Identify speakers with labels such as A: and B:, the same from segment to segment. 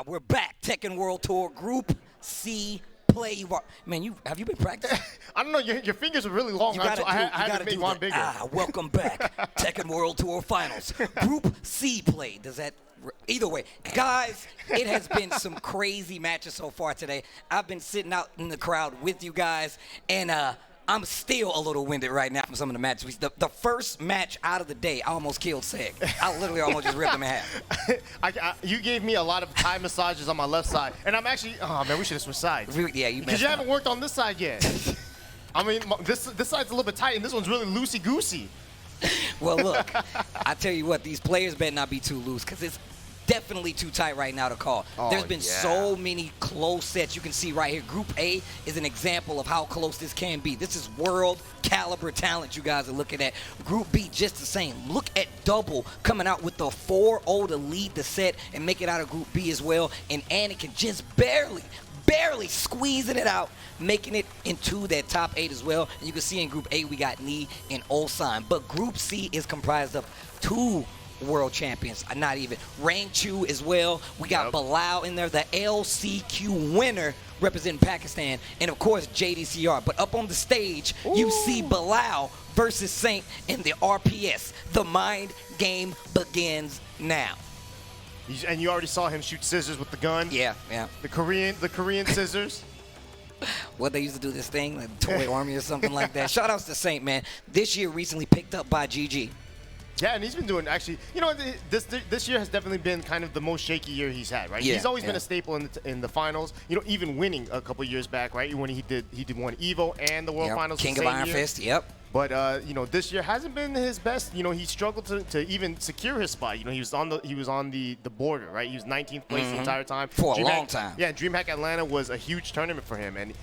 A: We're back. Tekken World Tour Group C play. Man, have you been practicing?
B: I don't know. Your fingers are really long. I had to make one bigger.
A: Welcome back. Tekken World Tour Finals. Group C play. Does that... Either way, guys, it has been some crazy matches so far today. I've been sitting out in the crowd with you guys, and I'm still a little winded right now from some of the matches. The first match out of the day, I almost killed Seg. I literally almost just ripped him in half.
B: You gave me a lot of Thai massages on my left side, and I'm actually, oh man, we should have switched sides.
A: Yeah,
B: because you haven't worked on this side yet. I mean, this side's a little bit tight, and this one's really loosey-goosey.
A: Well, look, I tell you what, these players better not be too loose, because it's definitely too tight right now to call. There's been so many close sets. You can see right here, Group A is an example of how close this can be. This is world caliber talent you guys are looking at. Group B, just the same. Look at Double coming out with the 4-0 to lead the set and make it out of Group B as well. And Anakin just barely squeezing it out, making it into that top 8 as well. And you can see in Group A, we got Nee and Ulsan. But Group C is comprised of 2 world champions, not even. Rangchu as well. We got Bilal in there, the LCQ winner representing Pakistan, and of course JDCR. But up on the stage, you see Bilal versus Saint in the RPS. The mind game begins now.
B: And you already saw him shoot scissors with the gun.
A: Yeah.
B: The Korean scissors.
A: What they used to do this thing, like Toy Army or something like that. Shout outs to Saint, man. This year recently picked up by GG.
B: Yeah, and he's been doing, actually, you know, this year has definitely been kind of the most shaky year he's had, right?
A: Yeah,
B: he's always been a staple in the finals, you know, even winning a couple years back, right? When he did one EVO and the World Finals
A: King
B: the
A: of
B: same
A: Iron
B: year.
A: Fist, yep.
B: But you know, this year hasn't been his best. You know, he struggled to even secure his spot. You know, he was on the border, right? He was 19th place the entire time
A: for a long time.
B: Yeah, DreamHack Atlanta was a huge tournament for him, and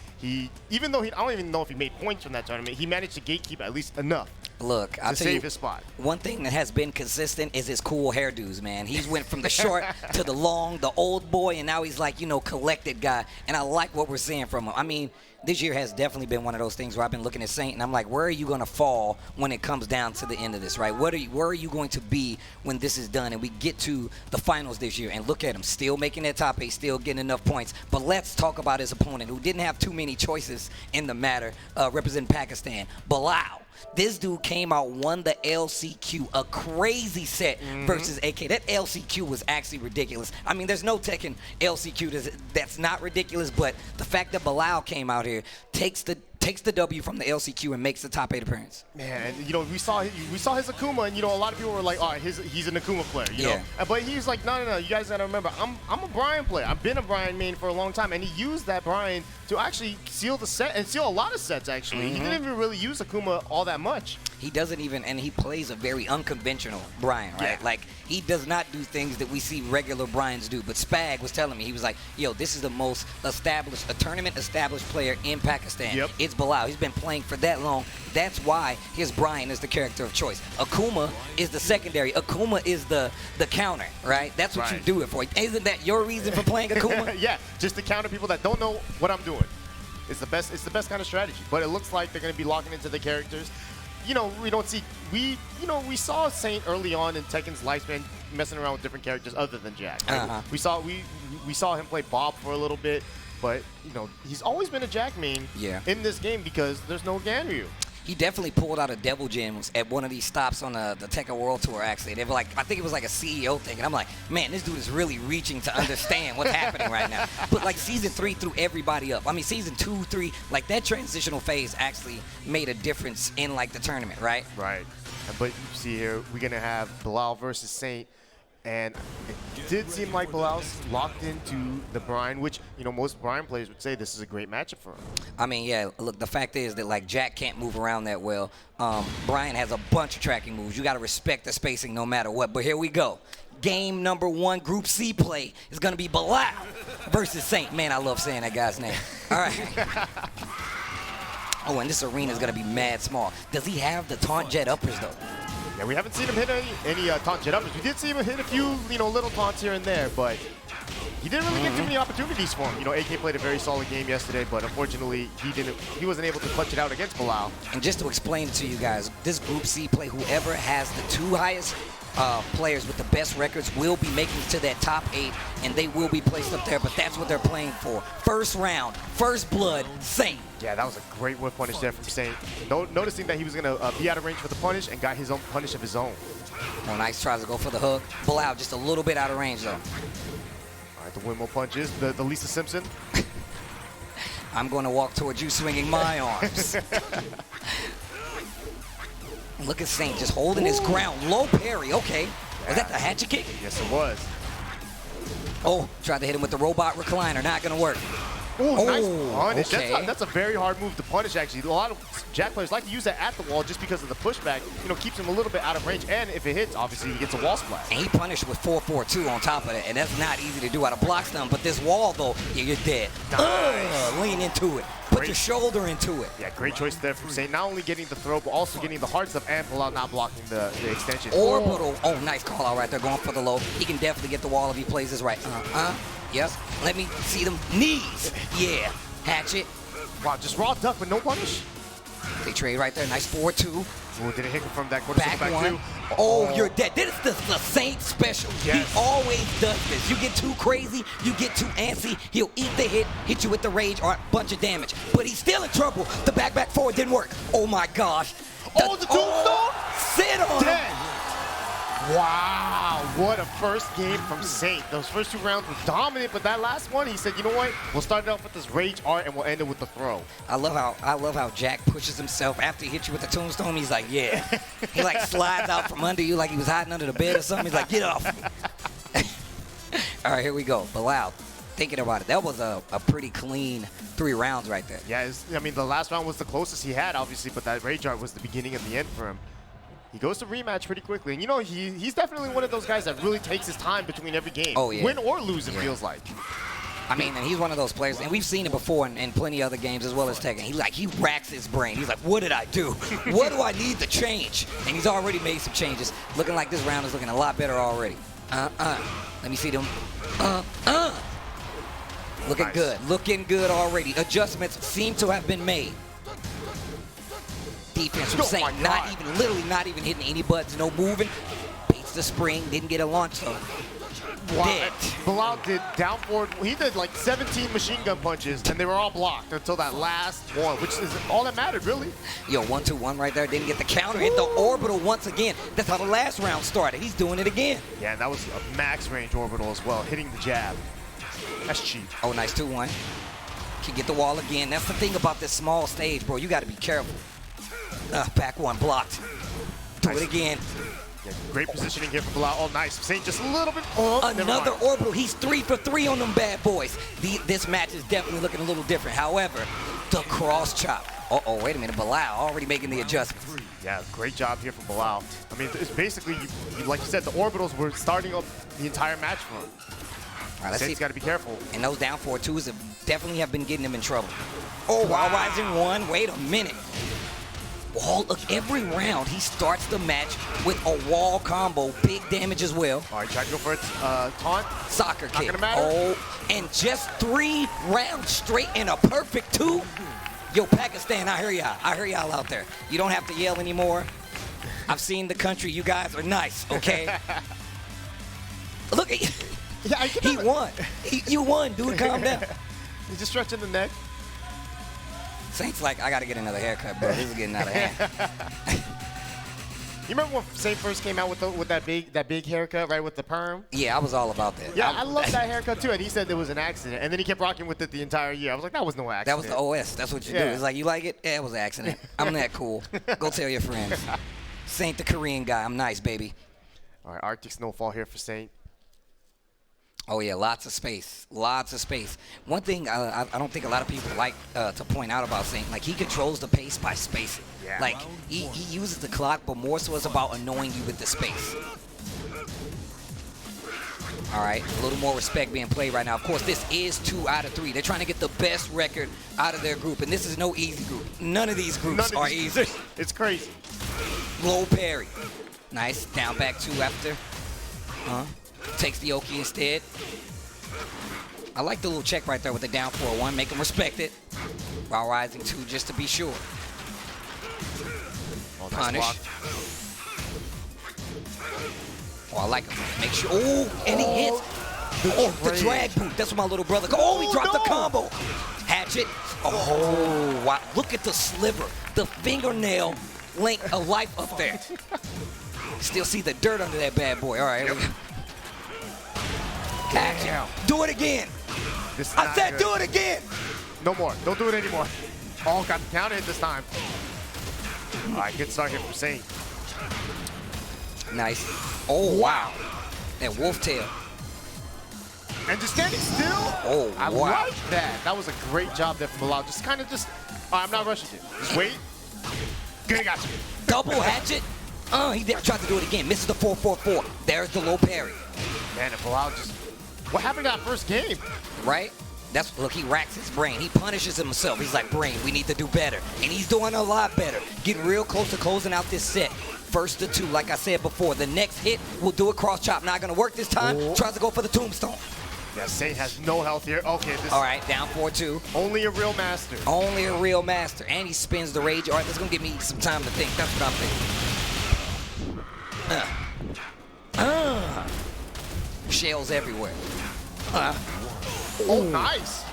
B: even though I don't even know if he made points from that tournament, he managed to gatekeep at least enough.
A: Look, I'll tell you,
B: his spot.
A: One thing that has been consistent is his cool hairdos, man. He's went from the short to the long, the old boy, and now he's like, you know, collected guy. And I like what we're seeing from him. I mean, this year has definitely been one of those things where I've been looking at Saint, and I'm like, where are you going to fall when it comes down to the end of this, right? Where are you going to be when this is done and we get to the finals this year? And look at him, still making that top 8, still getting enough points. But let's talk about his opponent, who didn't have too many choices in the matter, representing Pakistan, Bilal. This dude came out, won the LCQ, a crazy set versus AK. That LCQ was actually ridiculous. I mean, there's no Tekken LCQ that's not ridiculous, but the fact that Bilal came out here takes the W from the LCQ and makes the top 8 appearance.
B: Man, you know, we saw his Akuma, and you know, a lot of people were like, "Oh, he's an Akuma player," you know. But he's like, "No, you guys gotta remember, I'm a Brian player. I've been a Brian main for a long time," and he used that Brian to actually seal the set and seal a lot of sets. Actually, he didn't even really use Akuma all that much.
A: He doesn't even, and he plays a very unconventional Brian, right?
B: Yeah.
A: Like, he does not do things that we see regular Brians do. But Spag was telling me, he was like, yo, this is the most established, a tournament-established player in Pakistan.
B: Yep.
A: It's Bilal. He's been playing for that long. That's why his Brian is the character of choice. Akuma is the secondary. Akuma is the counter, right? That's what you do it for. Isn't that your reason for playing Akuma?
B: Yeah, just to counter people that don't know what I'm doing. It's the best kind of strategy. But it looks like they're going to be locking into the characters. You know, we saw Saint early on in Tekken's lifespan messing around with different characters other than Jack. Right? We saw him play Bob for a little bit, but you know, he's always been a Jack main in this game because there's no Ganryu.
A: He definitely pulled out a Devil Gems at one of these stops on the Tekken World Tour, actually. They were like, I think it was like a CEO thing. And I'm like, man, this dude is really reaching to understand what's happening right now. But like Season 3 threw everybody up. I mean, Season 2, 3, like that transitional phase actually made a difference in like the tournament, right?
B: Right. But you see here, we're going to have Bilal versus Saint. And it did seem like Bilal's locked into the Brian, which, you know, most Brian players would say this is a great matchup for him.
A: I mean, yeah, look, the fact is that, like, Jack can't move around that well. Brian has a bunch of tracking moves. You got to respect the spacing no matter what. But here we go. Game number 1, Group C play is going to be Bilal versus Saint. Man, I love saying that guy's name. All right. Oh, and this arena is going to be mad small. Does he have the taunt jet uppers, though?
B: Yeah, we haven't seen him hit any taunt jet uppers. We did see him hit a few, you know, little taunts here and there, but he didn't really get too many opportunities for him. You know, AK played a very solid game yesterday, but unfortunately, he wasn't able to clutch it out against Bilal.
A: And just to explain it to you guys, this Group C play, whoever has the 2 highest players with the best records will be making it to that top 8, and they will be placed up there, but that's what they're playing for. First round, first blood, Saint.
B: Yeah, that was a great whip punish there from Saint. Noticing that he was going to be out of range for the punish and got his own punish of his own.
A: Oh, nice, tries to go for the hook. Bilal just a little bit out of range, though.
B: All right, the windmill punches, the Lisa Simpson.
A: I'm going to walk towards you swinging my arms. Look at Saint just holding his ground. Low parry, okay. Yeah. Was that the hatchet kick?
B: Yes, it was.
A: Oh, tried to hit him with the robot recliner. Not going to work.
B: Oh, nice punish.
A: Okay.
B: That's a very hard move to punish, actually. A lot of Jack players like to use that at the wall just because of the pushback. You know, keeps him a little bit out of range. And if it hits, obviously, he gets a wall splash.
A: And he punished with 4-4-2 on top of it. And that's not easy to do out of block stun. But this wall, though, yeah, you're dead.
B: Nice.
A: Lean into it. Put your shoulder into it.
B: Yeah, great choice there from Saint. Not only getting the throw, but also getting the hard stuff and Bilal not blocking the extension.
A: Orbital. Oh, nice call out right there. Going for the low. He can definitely get the wall if he plays this right. Yep. Let me see them knees. Yeah. Hatchet.
B: Wow, just raw duck with no punish.
A: They trade right there. Nice 4-2.
B: Ooh, didn't hit from that quarter
A: back
B: one.
A: Two. Oh, you're dead. This is the Saint special. Yes. He always does this. You get too crazy, you get too antsy, he'll eat the hit you with the rage or a bunch of damage. But he's still in trouble. The back forward didn't work. Oh my gosh.
B: The tombstone?
A: Sit on him.
B: Wow, what a first game from Saint. Those first 2 rounds were dominant, but that last one, he said, you know what? We'll start it off with this rage art and we'll end it with the throw.
A: I love how Jack pushes himself after he hits you with the tombstone. He's like, yeah. He like slides out from under you like he was hiding under the bed or something. He's like, get off. All right, here we go. Bilal, thinking about it, that was a pretty clean 3 rounds right there.
B: Yeah, I mean, the last round was the closest he had, obviously, but that rage art was the beginning of the end for him. He goes to rematch pretty quickly. And, you know, he's definitely one of those guys that really takes his time between every game.
A: Oh, yeah.
B: Win or lose, it feels like.
A: I mean, and he's one of those players, and we've seen it before in plenty of other games as well as Tekken. He racks his brain. He's like, what did I do? What do I need to change? And he's already made some changes. Looking like this round is looking a lot better already. Let me see them. Looking nice. Good. Looking good already. Adjustments seem to have been made. Defense from Saint, literally not even hitting any buttons, no moving. Beats the spring, didn't get a launch, so dead.
B: Bilal did down forward. He did like 17 machine gun punches, and they were all blocked until that last one, which is all that mattered, really.
A: Yo, 1-2-1 right there. Didn't get the counter. Hit the orbital once again. That's how the last round started. He's doing it again.
B: Yeah, and that was a max range orbital as well, hitting the jab. That's cheap.
A: Oh, nice 2-1. Can get the wall again. That's the thing about this small stage, bro. You got to be careful. Back one blocked. Do it again.
B: Yeah, great positioning here for Bilal. Oh, nice. Saint just a little bit.
A: Another orbital. He's 3 for 3 on them bad boys. This match is definitely looking a little different. However, the cross chop. Uh-oh, wait a minute. Bilal already making the adjustments.
B: Yeah, great job here from Bilal. I mean, it's basically, like you said, the orbitals were starting up the entire match for him.
A: All right,
B: Saint's got to be careful.
A: And those down 4-2s definitely have been getting him in trouble. Oh, wow. Rising 1. Wait a minute. Wall, look, every round he starts the match with a wall combo, big damage as well.
B: All right, try to go for it. Taunt.
A: Soccer kick.
B: Not gonna matter.
A: Oh, and just 3 rounds straight and a perfect 2. Yo, Pakistan, I hear y'all. I hear y'all out there. You don't have to yell anymore. I've seen the country. You guys are nice, okay? Look, he won. You won, dude. Calm down.
B: He's just stretching the neck.
A: Saint's like, I got to get another haircut, bro. This is getting out of hand.
B: You remember when Saint first came out with that big haircut, right, with the perm?
A: Yeah, I was all about that.
B: Yeah, I love that haircut too. And he said it was an accident, and then he kept rocking with it the entire year. I was like, that was no accident.
A: That was the OS. That's what you do. It's like, you like it? Yeah, it was an accident. I'm that cool. Go tell your friends. Saint the Korean guy. I'm nice, baby.
B: All right, Arctic Snowfall here for Saint.
A: Oh, yeah, lots of space. Lots of space. One thing I don't think a lot of people like to point out about Saint, like, he controls the pace by spacing.
B: Yeah.
A: Like, he uses the clock, but more so it's about annoying you with the space. All right, a little more respect being played right now. Of course, this is 2 out of 3. They're trying to get the best record out of their group, and this is no easy group. None of these groups are easy.
B: It's crazy.
A: Low parry. Nice. Down back 2 after. Takes the Oki instead. I like the little check right there with the down 4-1. Make him respect it. While rising 2 just to be sure.
B: Oh,
A: Punish.
B: block.
A: Oh, I like him. Make sure. Oh, and he hits. The drag boot. That's what my little brother. Oh, he dropped the combo. Hatchet. Oh, wow. Look at the sliver. The fingernail length of life up there. Still see the dirt under that bad boy. All right, here we go. Action. Do it again. I said do it again.
B: No more. Don't do it anymore. Oh, got the counter hit this time. All right, good start here from Saint.
A: Nice. Oh, wow. That wolf tail.
B: And just standing still.
A: Oh,
B: I
A: wow.
B: like that. That was a great job there from Bilal. Just kind of just, all right, I'm not rushing you. Just wait. Good, got you.
A: Double hatchet. He tried to do it again. Misses the 4-4-4. There's the low parry.
B: Man, and Bilal just, what happened to that first game?
A: Right? Look, he racks his brain. He punishes himself. He's like, brain, we need to do better. And he's doing a lot better. Getting real close to closing out this set. First to 2, like I said before. The next hit will do a cross chop. Not going to work this time.
B: Oh.
A: Tries to go for the tombstone.
B: Yeah, Saint has no health here. Okay, this
A: All right, down 4-2.
B: Only a real master.
A: Only a real master. And he spins the rage. All right, that's going to give me some time to think. That's what I'm thinking. Shells everywhere.
B: Oh, nice.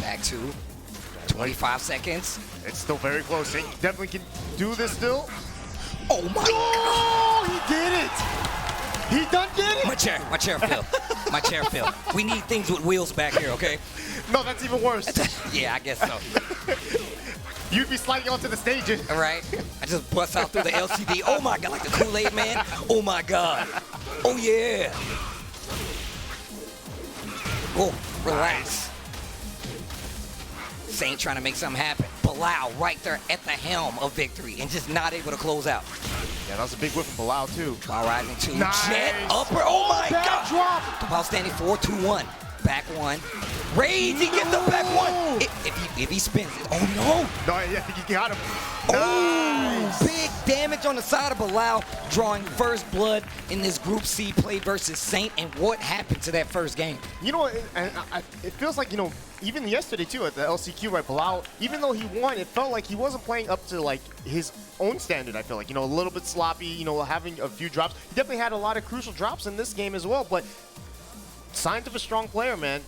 A: Back to 25 seconds.
B: It's still very close. Saint definitely can do this still.
A: Oh, my God.
B: Oh, he did it. He done did it.
A: My chair fell. My chair fell. We need things with wheels back here, okay?
B: No, that's even worse.
A: Yeah, I guess so.
B: You'd be sliding onto the stage.
A: All right. I just bust out through the LCD. Oh, my God, like the Kool-Aid man. Oh, my God. Oh, yeah. Oh, relax. Saint trying to make something happen. Bilal right there at the helm of victory and just not able to close out.
B: Yeah, that was a big whip from Bilal, too.
A: While rising 2.
B: Nice.
A: Jet upper. Oh, my God.
B: Drop.
A: While standing 4-2-1. Back 1. Raise. He gets the back 1. If he spins it. Oh, no.
B: No, yeah, I think he got him.
A: Oh,
B: Nice.
A: big damage on the side of Bilal, drawing first blood in this Group C play versus Saint. And what happened to that first game?
B: You know, it feels like, you know, even yesterday, too, at the LCQ, right, Bilal, even though he won, it felt like he wasn't playing up to, like, his own standard, I feel like. You know, a little bit sloppy, you know, having a few drops. He definitely had a lot of crucial drops in this game as well, but signs of a strong player, man.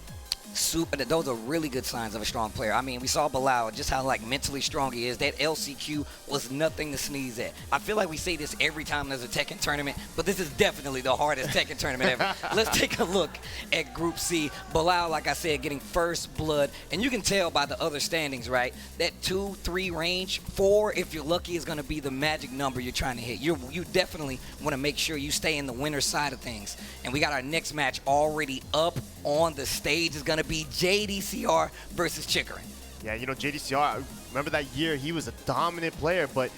A: Those are really good signs of a strong player. I mean, we saw Bilal, just how like mentally strong he is. That LCQ was nothing to sneeze at. I feel like we say this every time there's a Tekken tournament, but this is definitely the hardest Tekken tournament ever. Let's take a look at Group C. Bilal, like I said, getting first blood. And you can tell by the other standings, right? That 2-3 range, 4, if you're lucky, is going to be the magic number you're trying to hit. You definitely want to make sure you stay in the winner's side of things. And we got our next match already up on the stage. Is going to be JDCR versus Chikurin.
B: Yeah, you know, JDCR, remember that year he was a dominant player, but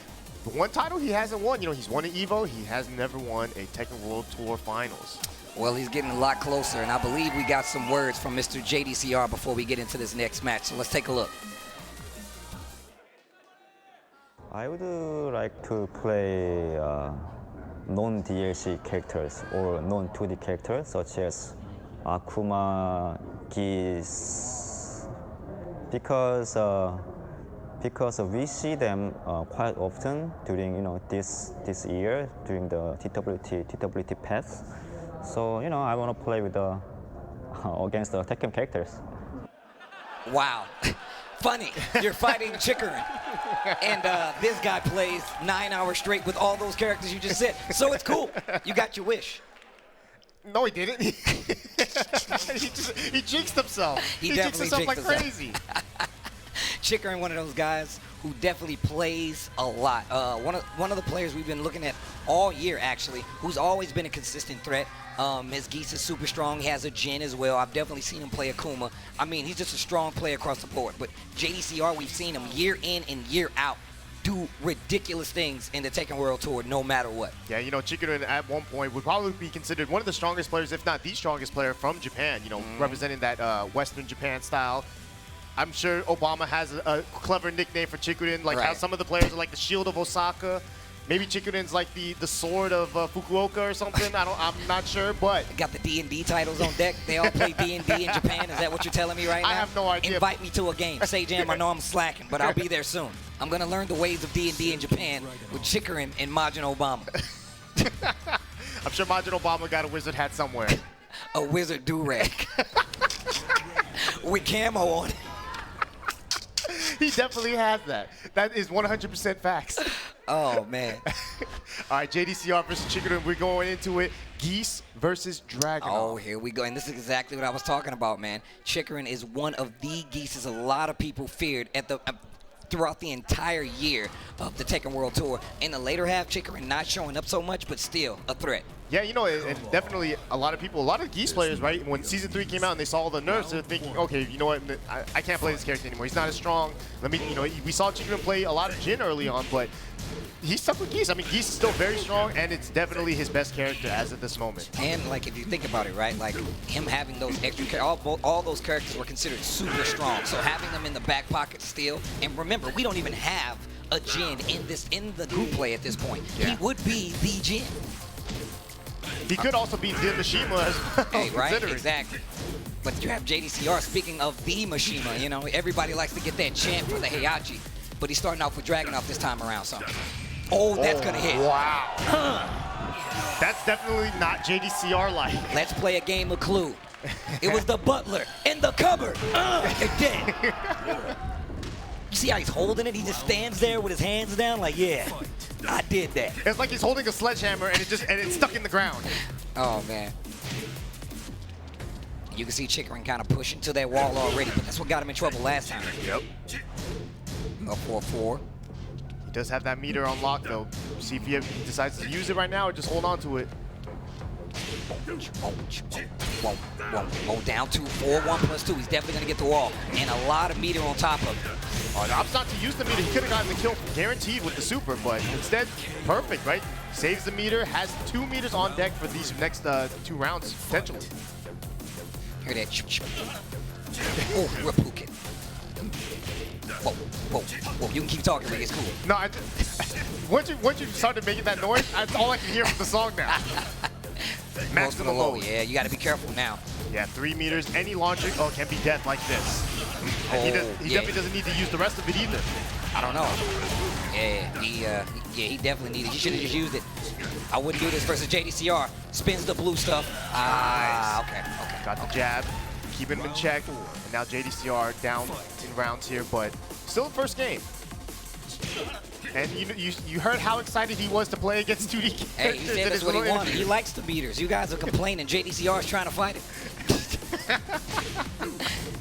B: the one title he hasn't won, you know, he's won an EVO, he has never won a Tekken World Tour Finals.
A: Well, he's getting a lot closer, and I believe we got some words from Mr. JDCR before we get into this next match, so let's take a look.
C: I would like to play non-DLC characters or non-2D characters such as Akuma, Geese, because we see them quite often during this year during the TWT path. So I want to play with against the Tekken characters.
A: Wow. Funny, you're fighting Chikurin, and this guy plays 9 hours straight with all those characters you just said. So it's cool. You got your wish.
B: No, he didn't. He jinxed himself.
A: He
B: jinxed himself like
A: himself.
B: crazy.
A: Chikurin, one of those guys who definitely plays a lot. One of the players we've been looking at all year, actually, who's always been a consistent threat. His Geese is super strong. He has a Jin as well. I've definitely seen him play Akuma. I mean, he's just a strong player across the board. But JDCR, we've seen him year in and year out do ridiculous things in the Tekken World Tour no matter what.
B: Yeah, Chikurin at one point would probably be considered one of the strongest players, if not the strongest player from Japan, representing that Western Japan style. I'm sure Obama has a clever nickname for Chikurin, like how some of the players are like the Shield of Osaka. Maybe Chikurin's like the sword of Fukuoka or something. I'm not sure, but
A: got the D&D titles on deck. They all play D&D in Japan. Is that what you're telling me right now?
B: I have no idea.
A: Invite me to a game. Say Jam, I know I'm slacking, but I'll be there soon. I'm gonna learn the ways of D&D in Japan with Chikurin and Majin Obama.
B: I'm sure Majin Obama got a wizard hat somewhere.
A: A wizard do-rag with camo on it.
B: He definitely has that. That is 100% facts.
A: Oh, man.
B: All right, JDCR versus Chikurin. We're going into it. Geese versus Dragon.
A: Oh, here we go. And this is exactly what I was talking about, man. Chikurin is one of the Geeses a lot of people feared at the throughout the entire year of the Tekken World Tour. In the later half, Chikurin not showing up so much, but still a threat.
B: Yeah, you know, and definitely a lot of Geese players, right? When Season 3 came out and they saw all the nerfs, they're thinking, okay, you know what, I can't play this character anymore. He's not as strong. We saw Chikurin play a lot of Jin early on, but he's tough with Geese. I mean, Geese is still very strong, and it's definitely his best character as of this moment.
A: And, like, if you think about it, right, like, him having those extra all those characters were considered super strong. So having them in the back pocket still, and remember, we don't even have a Jin in the group play at this point. Yeah. He would be the Jin.
B: He could also be the Mishima as well.
A: Hey, right? Exactly. But you have JDCR, speaking of the Mishima, you know, everybody likes to get that chant for the Heihachi, but he's starting off with Dragunov this time around, so. Oh, that's going to hit.
B: Wow. That's definitely not JDCR-like.
A: Let's play a game of Clue. It was the butler in the cupboard. Again. You see how he's holding it? He just stands there with his hands down like, yeah, I did that.
B: It's like he's holding a sledgehammer and it's stuck in the ground.
A: Oh, man. You can see Chikurin kind of pushing to that wall already, but that's what got him in trouble last time.
B: Yep.
A: Up 4-4.
B: He does have that meter on lock, though. See if he decides to use it right now or just hold on to it.
A: Whoa, down 2-4, 1+2. He's definitely going to get the wall. And a lot of meter on top of him.
B: The opts not to use the meter. He could have gotten the kill guaranteed with the super, but instead, perfect, right? Saves the meter, has 2 meters on deck for these next 2 rounds, potentially.
A: Hear that? Oh, Rapukin. Whoa. You can keep talking, but it's cool.
B: No, once you started making that noise, that's all I can hear from the song now. Maximum low.
A: Yeah, you got to be careful now.
B: Yeah, 3 meters. Any launcher, can be death like this. He definitely doesn't need to use the rest of it either.
A: I don't know. He definitely needed. He should have just used it. I wouldn't do this versus JDCR. Spins the blue stuff. Okay.
B: Got the jab, keeping him in check, and now JDCR down in rounds here, but still the first game. And you heard how excited he was to play against 2D characters.
A: Hey, he said that's what he wanted. He likes the meters. You guys are complaining. JDCR is trying to fight it.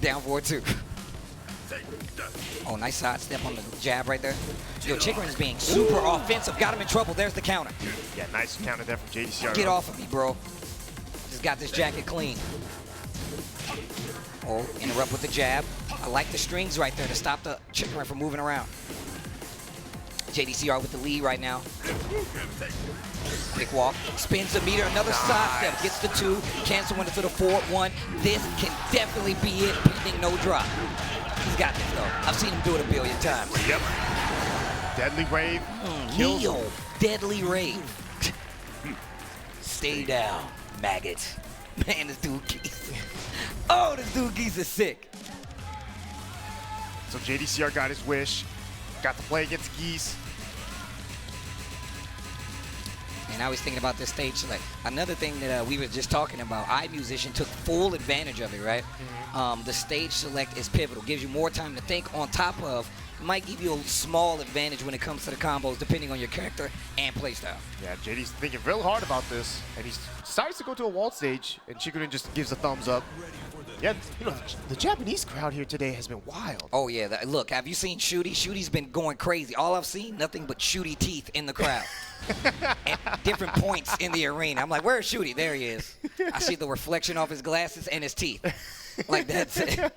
A: Down 4-2. Oh, nice side step on the jab right there. Yo, Chikurin is being super offensive. Got him in trouble. There's the counter.
B: Yeah, nice counter there from JDCR.
A: Get off of me, bro. Just got this jacket clean. Oh, interrupt with the jab. I like the strings right there to stop the Chikurin from moving around. JDCR with the lead right now. Quick walk, spins the meter, another side step, gets the 2, cancel into the 4-1. This can definitely be it, pending no drop. He's got this though. I've seen him do it a billion times.
B: Yep. Deadly Rave.
A: Neo, Deadly Rave. Stay down, maggot. Man, this dude Geese. Oh, this dude Geese is sick.
B: So JDCR got his wish. Got to play against Geese.
A: And I was thinking about this stage select. Another thing that we were just talking about, iMusician took full advantage of it, right? The stage select is pivotal. Gives you more time to think, on top of, it might give you a small advantage when it comes to the combos, depending on your character and playstyle.
B: Yeah, JD's thinking real hard about this, and he decides to go to a wall stage, and Chikurin just gives a thumbs up. Yeah, you know, the Japanese crowd here today has been wild.
A: Oh, yeah. Look, have you seen Shooty? Shooty's been going crazy. All I've seen, nothing but Shooty teeth in the crowd. At different points in the arena. I'm like, where's Shooty? There he is. I see the reflection off his glasses and his teeth. Like, that's it.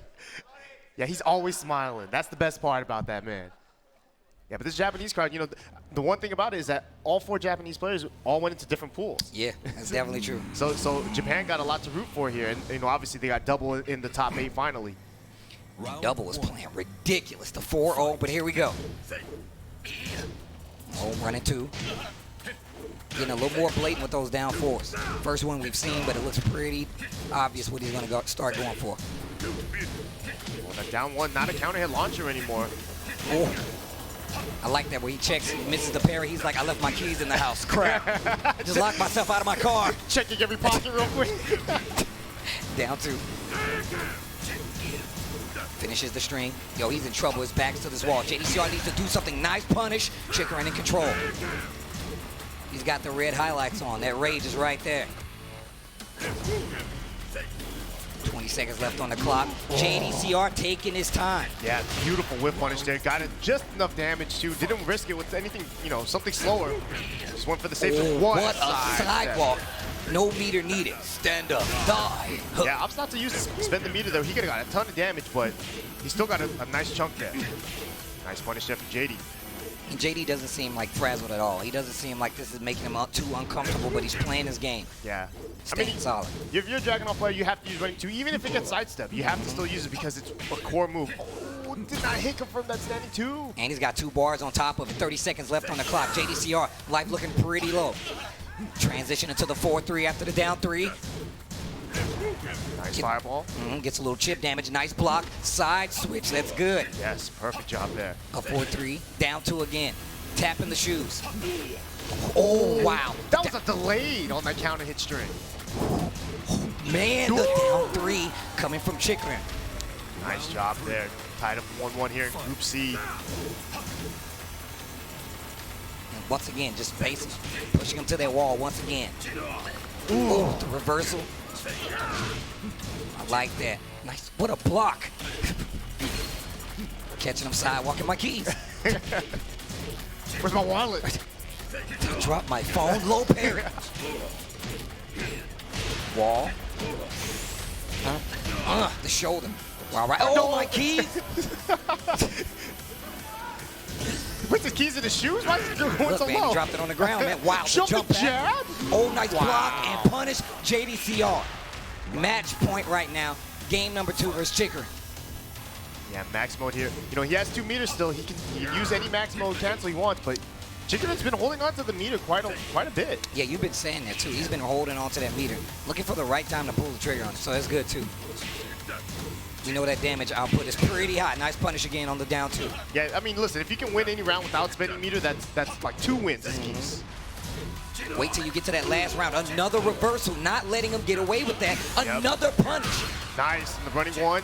B: Yeah, he's always smiling. That's the best part about that, man. Yeah, but this Japanese crowd, you know, the one thing about it is that all 4 Japanese players all went into different pools.
A: Yeah, that's definitely true.
B: So Japan got a lot to root for here, and you know, obviously they got double in the top 8 finally.
A: Double was playing ridiculous, the 4-0, but here we go. Oh, running 2. Getting a little more blatant with those down 4s. First one we've seen, but it looks pretty obvious what he's going to start going for.
B: Well, that down 1, not a counter hit launcher anymore.
A: Oh. I like that where he checks, misses the parry. He's like, I left my keys in the house. Crap. Just locked myself out of my car.
B: Checking every pocket real quick.
A: Down 2. Finishes the string. Yo, he's in trouble. His back's to this wall. JDCR needs to do something. Nice punish. Chikurin in control. He's got the red highlights on. That rage is right there. 20 seconds left on the clock. JDCR taking his time.
B: Yeah, beautiful whip punish there. Got it just enough damage too. Didn't risk it with anything, you know, something slower. Just went for the safe.
A: What a sidewalk. No meter needed. Stand up. Die.
B: Yeah, opts not to spend the meter though. He could have got a ton of damage, but he still got a nice chunk there. Nice punish there from JD.
A: And JD doesn't seem like frazzled at all. He doesn't seem like this is making him too uncomfortable, but he's playing his game.
B: Yeah.
A: Staying solid.
B: If you're a Dragunov player, you have to use running 2. Even if it gets sidestep, you have to still use it because it's a core move. Oh, did not hit confirm that standing 2.
A: And he's got 2 bars on top of it. 30 seconds left on the clock. JDCR, life looking pretty low. Transition into the 4-3 after the down 3.
B: Nice fireball.
A: Gets a little chip damage. Nice block. Side switch. That's good.
B: Yes, perfect job there.
A: A 4-3. Down 2 again. Tapping the shoes. Oh, wow.
B: That was a delayed on that counter hit string.
A: Man, the down 3 coming from Chikurin.
B: Nice job there. Tied up 1-1 here in Group C.
A: And once again, just pacing, pushing him to that wall once again. Ooh, the reversal. I like that. Nice. What a block. Catching him sidewalking my keys.
B: Where's my wallet?
A: I dropped my phone. Low parry. Wall. The shoulder. All right. Oh, my keys.
B: Puts his keys in his shoes? Why is he going
A: Look,
B: so
A: man,
B: low?
A: he dropped it on the ground, man. Wow, the jump
B: jab?
A: Oh, nice block and punish JDCR. Match point right now. Game number 2 versus Chikurin.
B: Yeah, max mode here. You know, he has 2 meters still. He can use any max mode cancel he wants, but Chikurin's been holding on to the meter quite a bit.
A: Yeah, you've been saying that too. He's been holding on to that meter, looking for the right time to pull the trigger on it, so that's good too. We know that damage output is pretty high. Nice punish again on the down 2.
B: Yeah, I mean, listen, if you can win any round without spending meter, that's like 2 wins as keys.
A: Wait till you get to that last round. Another reversal, not letting him get away with that. Another punish.
B: Nice, in the running 1.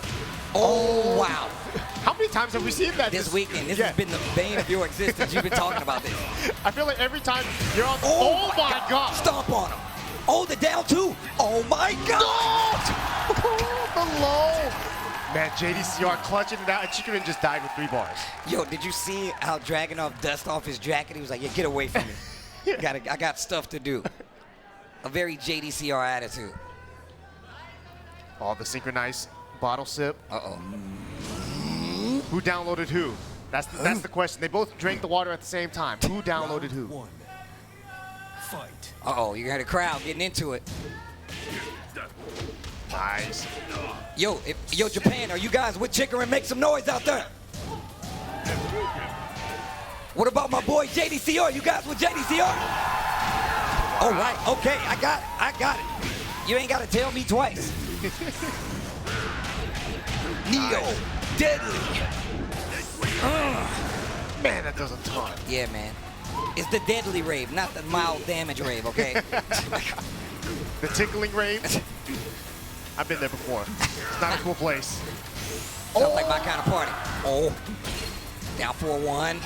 A: Oh, wow.
B: How many times have we seen that
A: this weekend? This has been the bane of your existence. You've been talking about this.
B: I feel like every time you're on. Oh my God!
A: Stomp on him. Oh, the down 2. Oh my God!
B: The low. Man, JDCR clutching it out, and Chikurin just died with 3 bars.
A: Yo, did you see how Dragunov dust off his jacket? He was like, yeah, get away from me. I got stuff to do. A very JDCR attitude.
B: Oh, the synchronized bottle sip.
A: Uh-oh.
B: Who downloaded who? That's the question. They both drank the water at the same time. Who downloaded who?
D: Fight.
A: Uh-oh, you got a crowd getting into it.
B: Nice.
A: Yo, Japan, are you guys with Chikurin? Make some noise out there. What about my boy JDCR? You guys with JDCR? All right, okay, I got it. You ain't got to tell me twice. Neo, deadly.
B: Man, that does a ton.
A: Yeah, man. It's the deadly rave, not the mild damage rave, okay?
B: The tickling rave. I've been there before. It's not a cool place.
A: Sounds like my kind of party. Oh, down 4-1,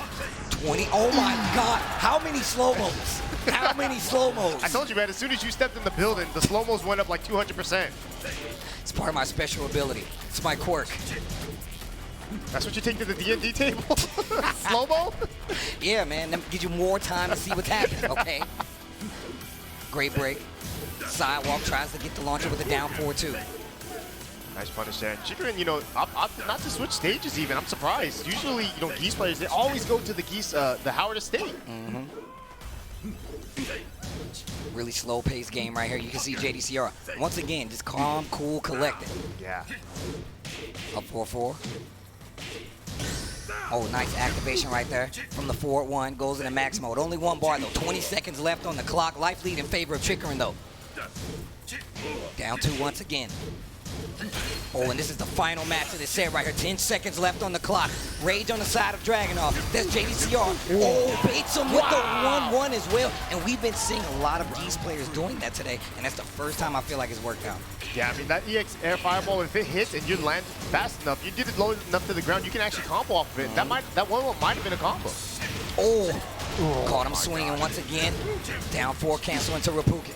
A: 20. Oh my God, how many slow-mos? How many slow-mos?
B: I told you, man, as soon as you stepped in the building, the slow-mos went up like 200%.
A: It's part of my special ability. It's my quirk.
B: That's what you take to the D&D table? Slow-mo?
A: Yeah, man, that gives you more time to see what's happening, okay? Great break. Sidewalk tries to get the launcher with a down 4-2.
B: Nice punish there. Chikurin, you know, not to switch stages even. I'm surprised. Usually, you know, Geese players, they always go to the Geese, the Howard Estate.
A: Really slow-paced game right here. You can see JDCR. Once again, just calm, cool, collected.
B: Yeah.
A: Up 4-4. Oh, nice activation right there from the forward one. Goes into max mode. Only one bar, though. 20 seconds left on the clock. Life lead in favor of Chikurin, though. Down 2 once again. Oh, and this is the final match of this set right here. 10 seconds left on the clock. Rage on the side of Dragunov. That's JDCR. Oh, baits him with the 1-1 as well. And we've been seeing a lot of these players doing that today, and that's the first time I feel like it's worked out.
B: Yeah, I mean, that EX air fireball, if it hits and you land fast enough, you did it low enough to the ground, you can actually combo off of it. That 1-1 might have been a combo.
A: Oh, caught him swinging once again. Down 4, cancel into Rapukin.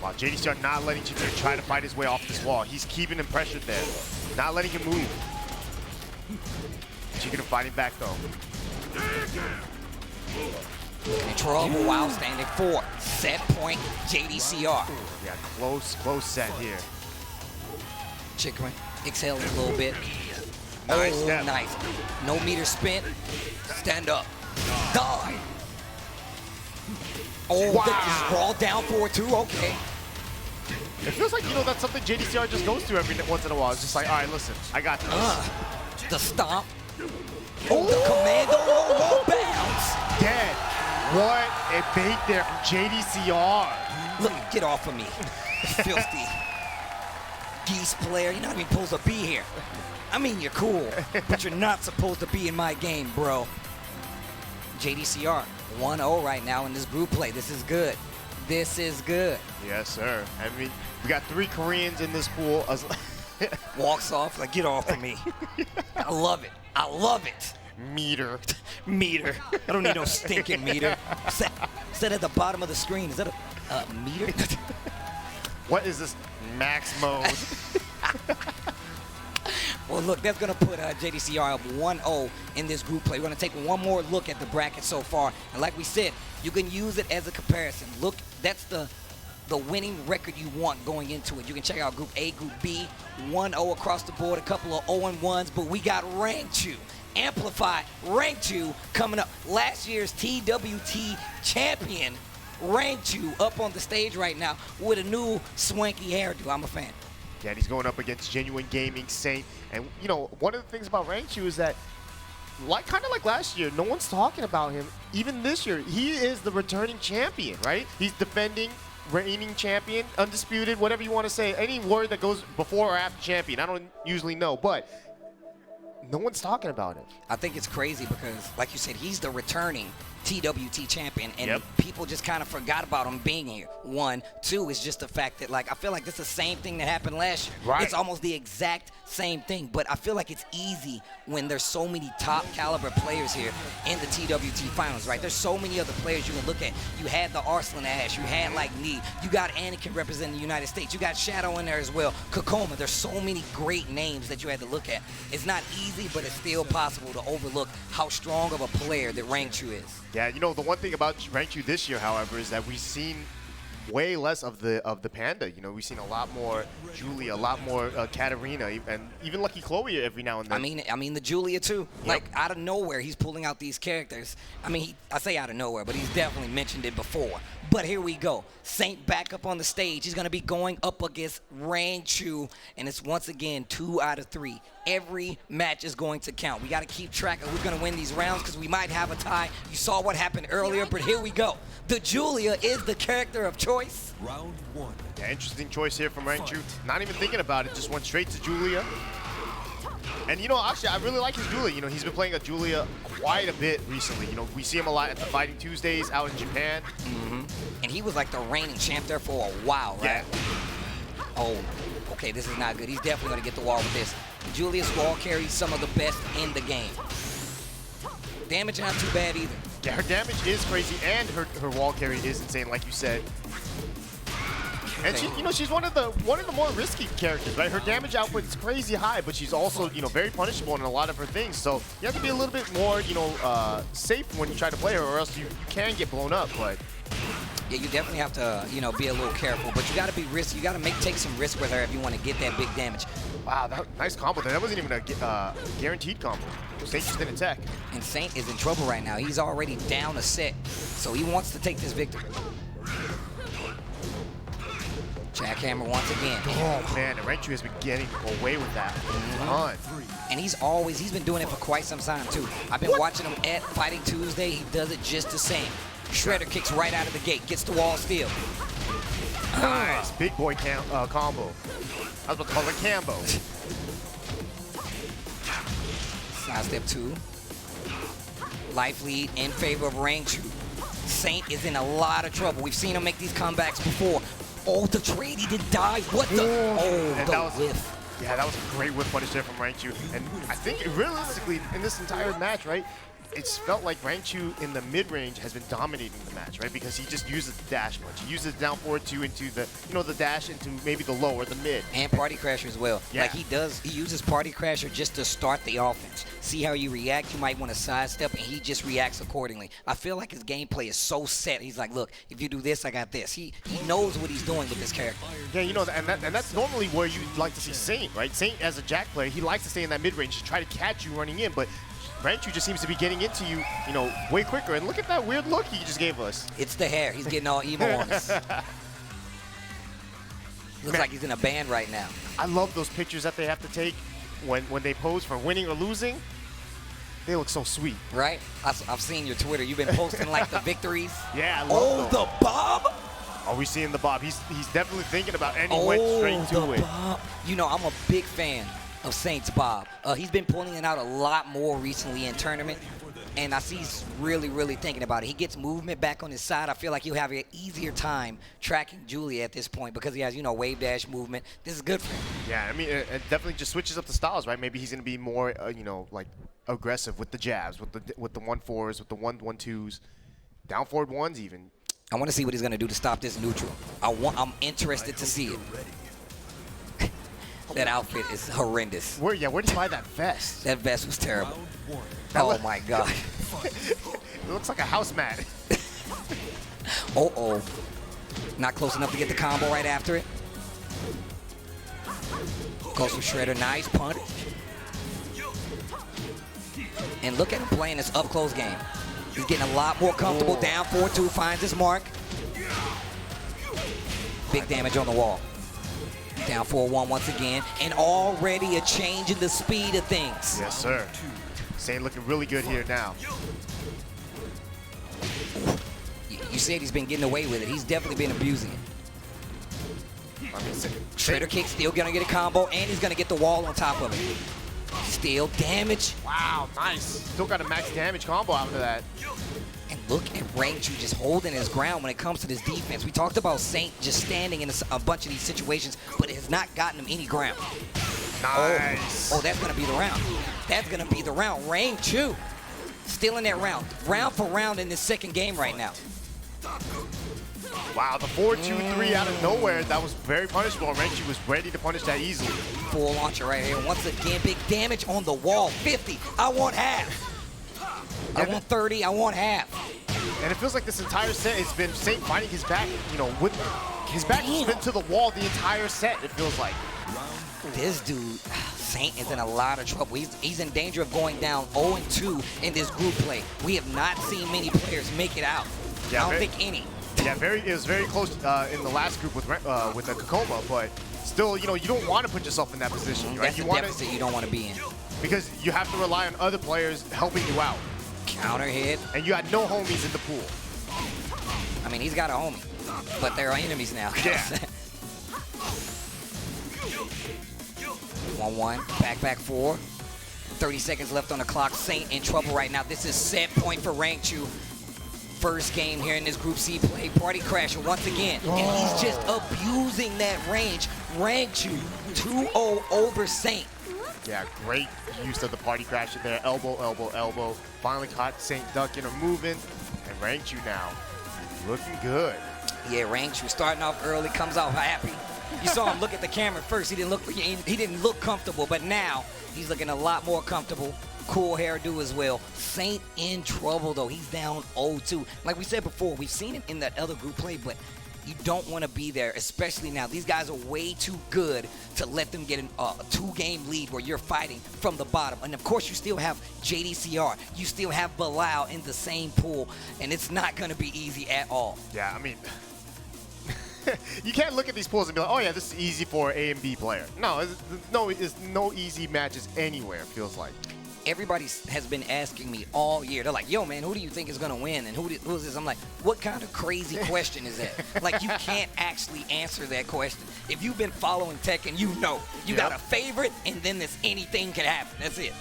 B: Wow, JDCR not letting Chikurin try to fight his way off this wall. He's keeping him pressured there. Not letting him move. Chikurin fighting back though.
A: In trouble while standing 4. Set point, JDCR.
B: Yeah, close set here.
A: Chikurin exhaling a little bit.
B: Nice
A: oh,
B: step.
A: Nice. No meter spent. Stand up. Die. Oh,
B: wow.
A: Just raw down 4-2. Okay.
B: It feels like, you know, that's something JDCR just goes through every once in a while. It's just like, all right, listen, I got this.
A: The stomp. Oh, the commando roll bounce.
B: Dead. What a bait there from JDCR.
A: Look, get off of me. Filthy. Geese player, you're not even supposed to be here. I mean, you're cool, but you're not supposed to be in my game, bro. JDCR, 1-0 right now in this group play. This is good. This is good.
B: Yes, sir. I mean, we got 3 Koreans in this pool.
A: Walks off, like, get off of me. I love it. I love it.
B: Meter.
A: Meter. I don't need no stinking meter. Set at the bottom of the screen. Is that a meter?
B: What is this? Max mode.
A: Well, look, that's going to put JDCR up 1-0 in this group play. We're going to take one more look at the bracket so far. And like we said, you can use it as a comparison. Look, that's the winning record you want going into it. You can check out Group A, Group B, 1-0 across the board, a couple of 0-1s, but we got Rangchu, Amplified Rangchu coming up. Last year's TWT champion, Rangchu, up on the stage right now with a new swanky hairdo. I'm a fan.
B: Yeah, and he's going up against Genuine Gaming, Saint. And, you know, one of the things about Rangchu is that, kind of like last year, no one's talking about him. Even this year, he is the returning champion, right? He's defending, reigning champion, undisputed, whatever you want to say. Any word that goes before or after champion, I don't usually know, but no one's talking about him.
A: I think it's crazy because, like you said, he's the returning TWT champion, and people just kind of forgot about him being here. 1, 2 is just the fact that, like, I feel like this is the same thing that happened last year.
B: Right.
A: It's almost the exact same thing, but I feel like it's easy when there's so many top caliber players here in the TWT finals, right? There's so many other players you can look at. You had the Arslan Ash, you had like Nee, you got Anakin representing the United States, you got Shadow in there as well, Kokoma. There's so many great names that you had to look at. It's not easy, but it's still possible to overlook how strong of a player that Rangchu is.
B: Yeah, you know, the one thing about Rangchu this year, however, is that we've seen way less of the Panda. You know, we've seen a lot more Julia, a lot more Katarina, and even Lucky Chloe every now and then.
A: I mean the Julia too. Yep. Like out of nowhere, he's pulling out these characters. I mean, I say out of nowhere, but he's definitely mentioned it before. But here we go. Saint back up on the stage. He's going to be going up against Rangchu, and it's once again 2 out of 3. Every match is going to count. We got to keep track of who's going to win these rounds because we might have a tie. You saw what happened earlier, but here we go. The Julia is the character of choice.
D: Round 1.
B: Yeah, interesting choice here from Rangchu. Not even thinking about it, just went straight to Julia. And, you know, actually, I really like his Julia. You know, he's been playing a Julia quite a bit recently. You know, we see him a lot at the Fighting Tuesdays out in Japan.
A: And he was like the reigning champ there for a while, right?
B: Yeah.
A: Oh, okay, this is not good. He's definitely going to get the wall with this. Julia's wall carries some of the best in the game. Damage not too bad either.
B: Yeah, her damage is crazy, and her wall carry is insane, like you said. And she, you know, she's one of the more risky characters, right? Her damage output is crazy high, but she's also, you know, very punishable in a lot of her things. So you have to be a little bit more, you know, safe when you try to play her, or else you can get blown up. But
A: yeah, you definitely have to, you know, be a little careful. But you got to be risky. You got to take some risk with her if you want to get that big damage.
B: Wow, nice combo there. That wasn't even a guaranteed combo. Saint just didn't attack.
A: And Saint is in trouble right now. He's already down a set, so he wants to take this victory. Jackhammer once again.
B: Oh man, and Rangchu has been getting away with that.
A: And he's been doing it for quite some time too. I've been watching him at Fighting Tuesday. He does it just the same. Shredder kicks right out of the gate, gets the wall steal.
B: Nice, big boy combo. I was about to call it Cambo.
A: Side step 2. Life lead in favor of Rangchu. Saint is in a lot of trouble. We've seen him make these comebacks before. Oh, the trade, he did die. What the? Oh, the whiff.
B: Yeah, that was a great whip punish there from Rangchu. And I think realistically, in this entire match, right, it's felt like Rangchu in the mid-range has been dominating the match, right? Because he just uses the dash much. He uses down forward 2 into the, the dash into maybe the low or the mid.
A: And Party Crasher as well.
B: Yeah.
A: Like he uses Party Crasher just to start the offense. See how you react, you might want to sidestep, and he just reacts accordingly. I feel like his gameplay is so set. He's like, look, if you do this, I got this. He knows what he's doing with this character.
B: Yeah, and that's normally where you like to see Saint, right? Saint, as a Jack player, he likes to stay in that mid-range to try to catch you running in, but Rangchu just seems to be getting into you, way quicker. And look at that weird look he just gave us.
A: It's the hair. He's getting all emo on us. Looks like he's in a band right now.
B: I love those pictures that they have to take when they pose for winning or losing. They look so sweet.
A: Right? I've seen your Twitter. You've been posting like the victories.
B: Yeah, I love those.
A: The bob?
B: Are we seeing the bob? He's definitely thinking about it, and he went straight to it.
A: Bob. I'm a big fan of Saint's bob. He's been pulling it out a lot more recently in tournament, and I see he's really, really thinking about it. He gets movement back on his side. I feel like he'll have an easier time tracking Julia at this point because he has, wave dash movement. This is good for him.
B: Yeah, I mean, it definitely just switches up the styles, right? Maybe he's going to be more, like aggressive with the jabs, with the 1-4s, with the 1-1-2s, down forward 1s even.
A: I want to see what he's going to do to stop this neutral. I'm interested to see it. That outfit is horrendous.
B: Where did you buy that vest?
A: That vest was terrible. Oh my God.
B: It looks like a house mat.
A: Uh-oh. Not close enough to get the combo right after it. Goes for Shredder. Nice punch. And look at him playing this up-close game. He's getting a lot more comfortable. Down 4-2, finds his mark. Big damage on the wall. Down 4-1 once again, and already a change in the speed of things.
B: Yes, sir. Saint looking really good here now.
A: You said he's been getting away with it. He's definitely been abusing it. Shredder kick, still gonna get a combo, and he's gonna get the wall on top of it. Still damage.
B: Wow, nice. Still got a max damage combo out of that.
A: And look at Rangchu just holding his ground when it comes to this defense. We talked about Saint just standing in a bunch of these situations, but it has not gotten him any ground.
B: Nice.
A: Oh, that's going to be the round. That's going to be the round. Rangchu still in that round. Round for round in this second game right now.
B: Wow, the 4-2-3 out of nowhere. That was very punishable. Rangchu was ready to punish that easily.
A: Full launcher right here. Once again, big damage on the wall. 50. I want half. I want 30, I want half.
B: And it feels like this entire set has been Saint finding his back, with his back has been to the wall the entire set, it feels like.
A: This dude, Saint, is in a lot of trouble. He's in danger of going down 0-2 in this group play. We have not seen many players make it out.
B: Yeah,
A: I don't think any.
B: Yeah, it was very close in the last group with the Kokoma, but still, you don't want to put yourself in that position, right?
A: That's a deficit you don't want to be in.
B: Because you have to rely on other players helping you out.
A: Counter hit.
B: And you had no homies in the pool.
A: I mean, he's got a homie, but they're enemies now.
B: Yeah.
A: 1-1, back 4. 30 seconds left on the clock. Saint in trouble right now. This is set point for Rangchu. First game here in this Group C play. Party Crasher once again. And he's just abusing that range. Rangchu 2-0 over Saint.
B: Yeah, great use of the Party Crasher there. Elbow, elbow, elbow. Finally caught Saint ducking or moving. And Rangchu now looking good.
A: Yeah, Rangchu starting off early, comes out happy. You saw him look at the camera first. He didn't look comfortable, but now he's looking a lot more comfortable. Cool hairdo as well. Saint in trouble though. He's down 0-2. Like we said before, we've seen him in that other group play, but you don't want to be there, especially now. These guys are way too good to let them get a 2-game lead where you're fighting from the bottom. And of course, you still have JDCR. You still have Bilal in the same pool, and it's not going to be easy at all.
B: Yeah, I mean, you can't look at these pools and be like, oh yeah, this is easy for A and B player. No, there's no easy matches anywhere, it feels like.
A: Everybody has been asking me all year. They're like, yo, man, who do you think is going to win? And who is this? I'm like, what kind of crazy question is that? Like, you can't actually answer that question. If you've been following Tekken, you know. You got a favorite, and then this anything can happen. That's it.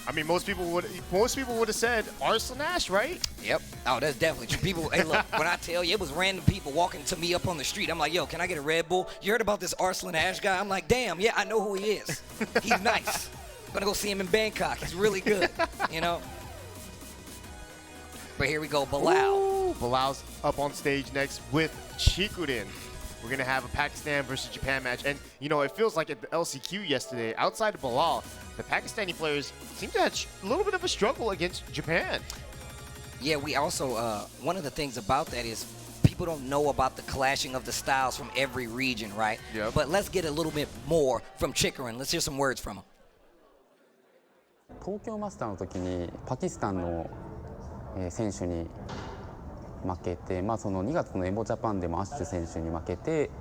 B: I mean, most people would have said Arslan Ash, right?
A: Yep. Oh, that's definitely true. People, hey, look, when I tell you, it was random people walking to me up on the street. I'm like, yo, can I get a Red Bull? You heard about this Arslan Ash guy? I'm like, damn, yeah, I know who he is. He's nice. I'm gonna go see him in Bangkok. He's really good, you know. But here we go, Bilal.
B: Ooh, Bilal's up on stage next with Chikurin. We're gonna have a Pakistan versus Japan match, and you know, it feels like at the LCQ yesterday, outside of Bilal, the Pakistani players seem to have a little bit of a struggle against Japan.
A: Yeah, we also one of the things about that is people don't know about the clashing of the styles from every region, right?
B: Yep.
A: But let's get a little bit more from Chikurin. Let's hear some words from him.
E: 東京マスターの時にパキスタンの選手に負けて、その2月のエボジャパンでもアッシュ選手に負けて、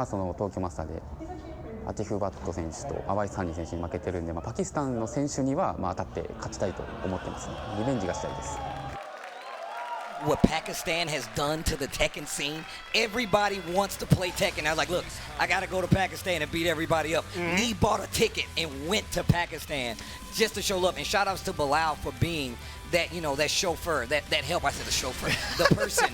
E: その東京マスターでアティフバット選手とアワイサニー選手に負けてるんで、パキスタンの選手には当たって勝ちたいと思ってますね。リベンジがしたいです。
A: What Pakistan has done to the Tekken scene, everybody wants to play Tekken. I was like, look, I got to go to Pakistan and beat everybody up. He bought a ticket and went to Pakistan just to show love. And shout outs to Bilal for being that, you know, that chauffeur, that help. I said the chauffeur, the person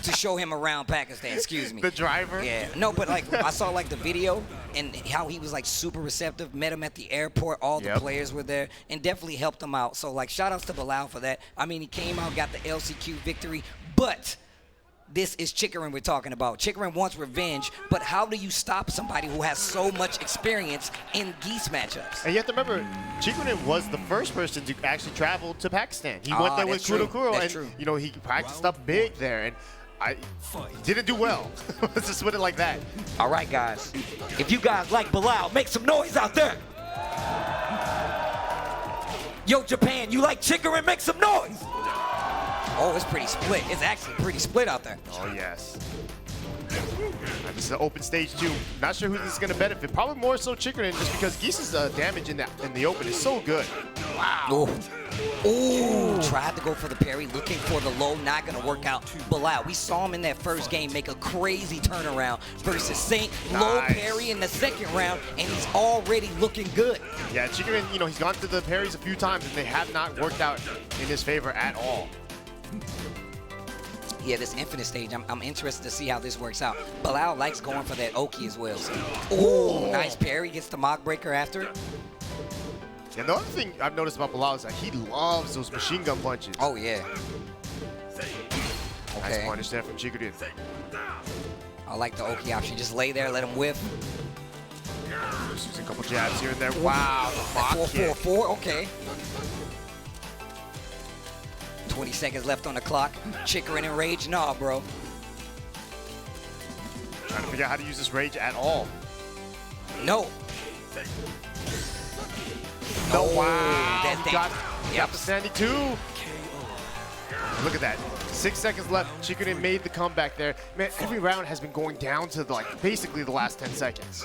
A: to show him around Pakistan, excuse me.
B: The driver?
A: Yeah. No, but like I saw like the video and how he was like super receptive, met him at the airport, all the players were there and definitely helped him out. So like shout outs to Bilal for that. I mean, he came out, got the LCQ victory, but this is Chikurin we're talking about. Chikurin wants revenge, but how do you stop somebody who has so much experience in geese matchups?
B: And you have to remember, Chikurin was the first person to actually travel to Pakistan. He went there with Kuro, and you know, he practiced up big there, and I didn't do well. Let's just put it like that.
A: All right, guys. If you guys like Bilal, make some noise out there. Yo, Japan, you like Chikurin? Make some noise. Oh, it's pretty split. It's actually pretty split out there.
B: Oh, yes. And this is an open stage, too. Not sure who this is going to benefit. Probably more so Chikurin, just because Geese's damage in the open is so good. Wow.
A: Ooh, tried to go for the parry, looking for the low, not going to work out. Bilal, we saw him in that first game make a crazy turnaround versus Saint. Low parry in the second round, and he's already looking good.
B: Yeah, Chikurin, you know, he's gone through the parries a few times, and they have not worked out in his favor at all.
A: Yeah, this infinite stage, I'm interested to see how this works out. Bilal likes going for that Oki as well. So. Ooh, nice parry, gets the mock breaker after it.
B: And the other thing I've noticed about Bilal is that he loves those machine gun punches.
A: Oh, yeah.
B: Nice punish there from Chikurin.
A: I like the Oki option. Just lay there, let him whiff.
B: Just using a couple jabs here and there. Wow, the mock kick.
A: 4-4-4, okay. 20 seconds left on the clock. Chikurin in rage? Nah, bro.
B: Trying to figure out how to use this rage at all.
A: No.
B: No, wow.
A: That's
B: got the standing too. Look at that. 6 seconds left. Chikurin made the comeback there. Man, every round has been going down to like basically the last 10 seconds.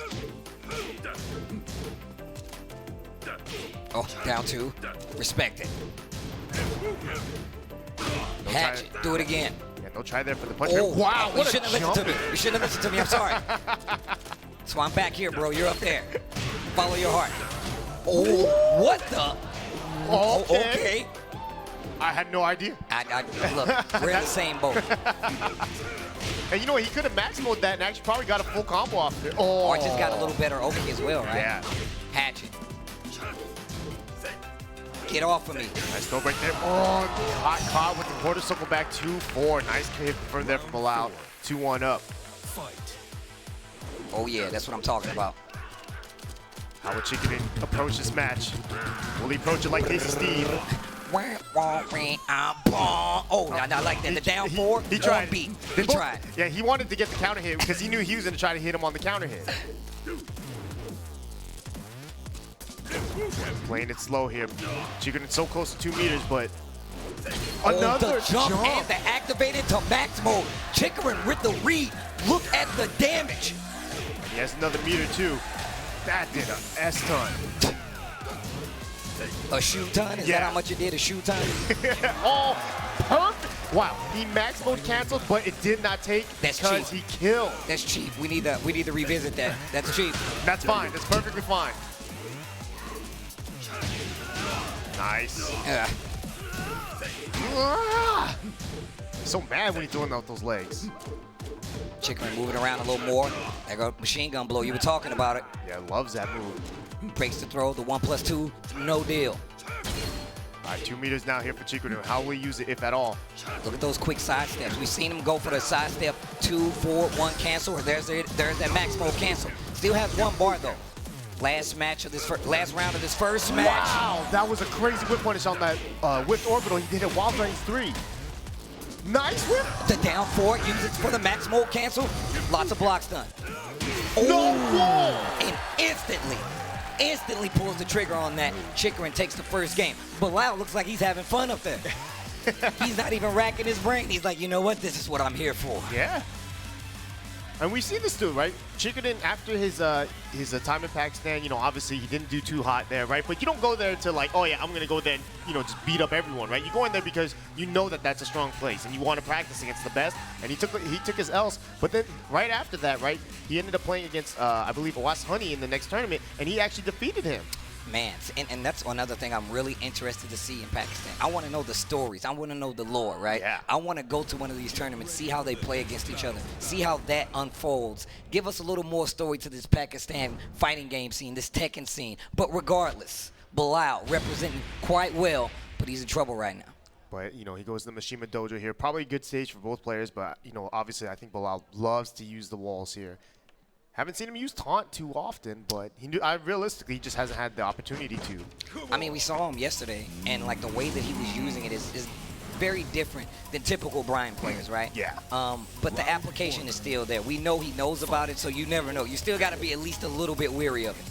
A: Oh, down 2. Respect it. Hatchet, do it again.
B: Yeah, don't try there for the punch.
A: Oh,
B: wow,
A: you shouldn't have listened to me. You shouldn't have listened to me. I'm sorry. So I'm back here, bro. You're up there. Follow your heart. Oh, what the? Okay.
B: I had no idea.
A: Look, we're in the same boat.
B: And you know what? He could have max mode that and actually probably got a full combo off there.
A: Oh, I just got a little better Oki as well, right?
B: Yeah.
A: Hatchet. Get off of me.
B: Nice throw break there. Oh, hot caught with the quarter circle back 2-4. Nice hit for there from Bilal. 2-1 up.
A: Oh, yeah, that's what I'm talking about.
B: How will Chikurin approach this match? Will he approach it like Casey Steve?
A: Oh, I like that. The down 4.
B: He tried.
A: Beat. He tried.
B: Yeah, he wanted to get the counter hit because he knew he was going to try to hit him on the counter hit. Playing it slow here. Chikurin so close to 2 meters, but another
A: the jump and the activated to max mode. Chikurin with the read. at the damage.
B: He has another meter too. That did a S-ton.
A: A shoe ton? Is that how much it did, a shoe ton?
B: Oh, perfect. Wow, he max mode canceled, but it did not take because he killed.
A: That's cheap. We need to revisit that. That's cheap.
B: That's fine. That's perfectly fine. Nice. So mad when he's throwing out those legs.
A: Chikurin moving around a little more. There go machine gun blow. You were talking about it.
B: Yeah, loves that move.
A: Breaks the throw. The 1+2. No deal.
B: All right, 2 meters now here for Chikurin. How will he use it, if at all?
A: Look at those quick side steps. We've seen him go for the side step 2, 4, 1 cancel. There's that max mode cancel. Still has 1 bar though. Last round of this first match.
B: Wow, that was a crazy whip punish on that whipped orbital. He did it while running 3. Nice whip.
A: The down 4 uses for the max mode cancel. Lots of blocks done.
B: No wall.
A: And instantly pulls the trigger on that. Chikurin takes the first game. Bilal looks like he's having fun up there. He's not even racking his brain. He's like, you know what? This is what I'm here for.
B: Yeah. And we see this too, right? Chikurin, after his time in Pakistan, you know, obviously he didn't do too hot there, right? But you don't go there to like, oh yeah, I'm gonna go there and, you know, just beat up everyone, right? You go in there because you know that that's a strong place and you want to practice against the best. And he took his L's, but then right after that, right, he ended up playing against, I believe, Awas Honey in the next tournament, and he actually defeated him.
A: Man, and that's another thing I'm really interested to see in Pakistan. I want to know the stories. I want to know the lore, right?
B: Yeah.
A: I want to go to one of these tournaments, see how they play against each other, see how that unfolds. Give us a little more story to this Pakistan fighting game scene, this Tekken scene. But regardless, Bilal representing quite well, but he's in trouble right now.
B: But, you know, he goes to the Mishima Dojo here. Probably a good stage for both players, but, you know, obviously I think Bilal loves to use the walls here. Haven't seen him use taunt too often, but realistically, he just hasn't had the opportunity to.
A: I mean, we saw him yesterday, and like the way that he was using it is very different than typical Brian players, right?
B: Yeah.
A: But the application is still there. We know he knows about it, so you never know. You still got to be at least a little bit weary of it.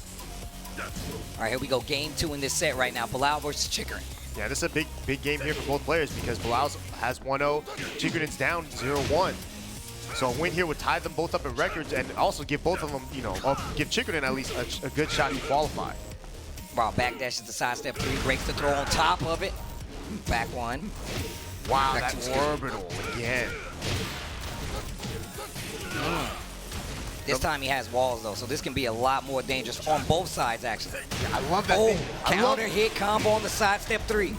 A: All right, here we go. Game 2 in this set right now. Bilal versus Chikurin.
B: Yeah, this is a big game here for both players because Bilal has 1-0, Chikurin's down 0-1. So a win here would tie them both up in records and also give both of them, you know, or give Chikurin at least a good shot to qualify.
A: Wow, backdash is the side step 3, breaks the throw on top of it. Back 1.
B: Wow,
A: Back
B: that
A: 2.
B: orbital again.
A: This time he has walls though, so this can be a lot more dangerous on both sides actually.
B: I love that thing.
A: Counter hit combo on the side step 3.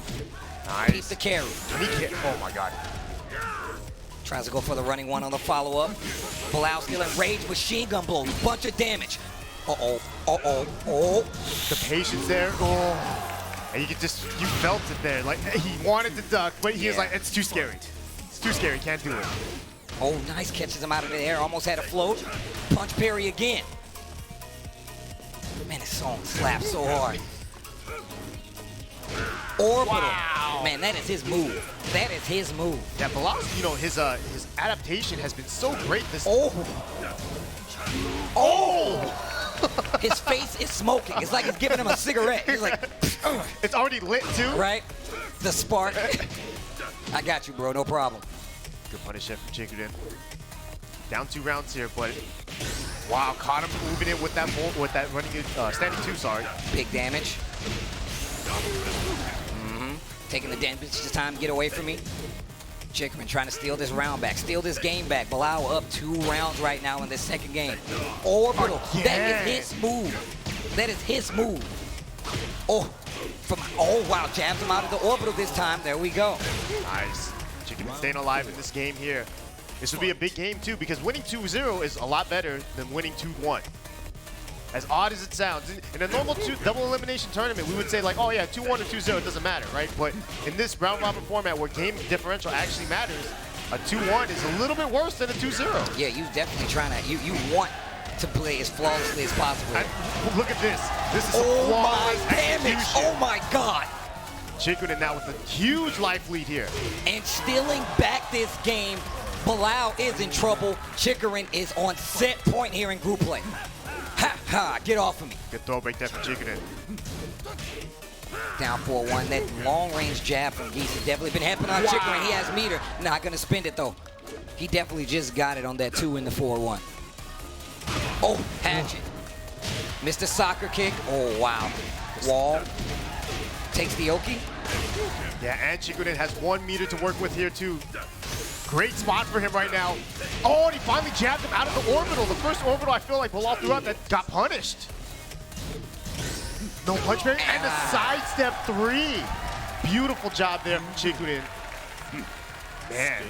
B: Nice.
A: Keep the carry.
B: Oh my God.
A: Tries to go for the running 1 on the follow-up. Bilal still enraged, machine gun blows, bunch of damage. Oh.
B: The patience there. Oh. And you felt it there. Like he wanted to duck, but he was like, it's too scary. It's too scary, can't do it.
A: Oh, nice, catches him out of the air, almost had a float. Punch parry again. Man, this song slaps so hard. Orbital.
B: Wow.
A: Man, that is his move. That is his move.
B: Yeah, Bilal, you know, his adaptation has been so great this.
A: Oh. His face is smoking. It's like it's giving him a cigarette. He's like,
B: it's already lit too.
A: Right? The spark. I got you, bro. No problem.
B: Good punish there from Chikurin. Down 2 rounds here, but wow, caught him moving it with that running standing 2. Sorry.
A: Big damage. Taking the damage this time, get away from me. Chikurin trying to steal this round back, steal this game back. Bilal up 2 rounds right now in this second game. Orbital, that is his move. That is his move. Oh, wow, jabs him out of the orbital this time. There we go.
B: Nice. Chikurin staying alive in this game here. This would be a big game too because winning 2-0 is a lot better than winning 2-1. As odd as it sounds, in a normal double elimination tournament, we would say like, oh yeah, 2-1 or 2-0, it doesn't matter, right? But in this round robin format where game differential actually matters, a 2-1 is a little bit worse than a 2-0.
A: Yeah, you definitely trying to, you want to play as flawlessly as possible.
B: Look at this. This is some flawless
A: damage.
B: execution.
A: Oh my God.
B: Chikurin now with a huge life lead here.
A: And stealing back this game, Bilal is in trouble. Chikurin is on set point here in group play. Ha, get off of me.
B: Good throw break there from Chikurin.
A: Down 4-1. That long-range jab from Geese has definitely been happening on Chikurin. He has meter. Not going to spend it, though. He definitely just got it on that 2 in the 4-1. Oh, hatchet. Mr. Soccer kick. Oh, wow. Wall. Takes the Oki.
B: Yeah, and Chikurin has 1 meter to work with here, too. Great spot for him right now. Oh, and he finally jabbed him out of the orbital. The first orbital I feel like Bilal threw out that got punished. No punch parry, and the sidestep 3. Beautiful job there from Chikurin. Man,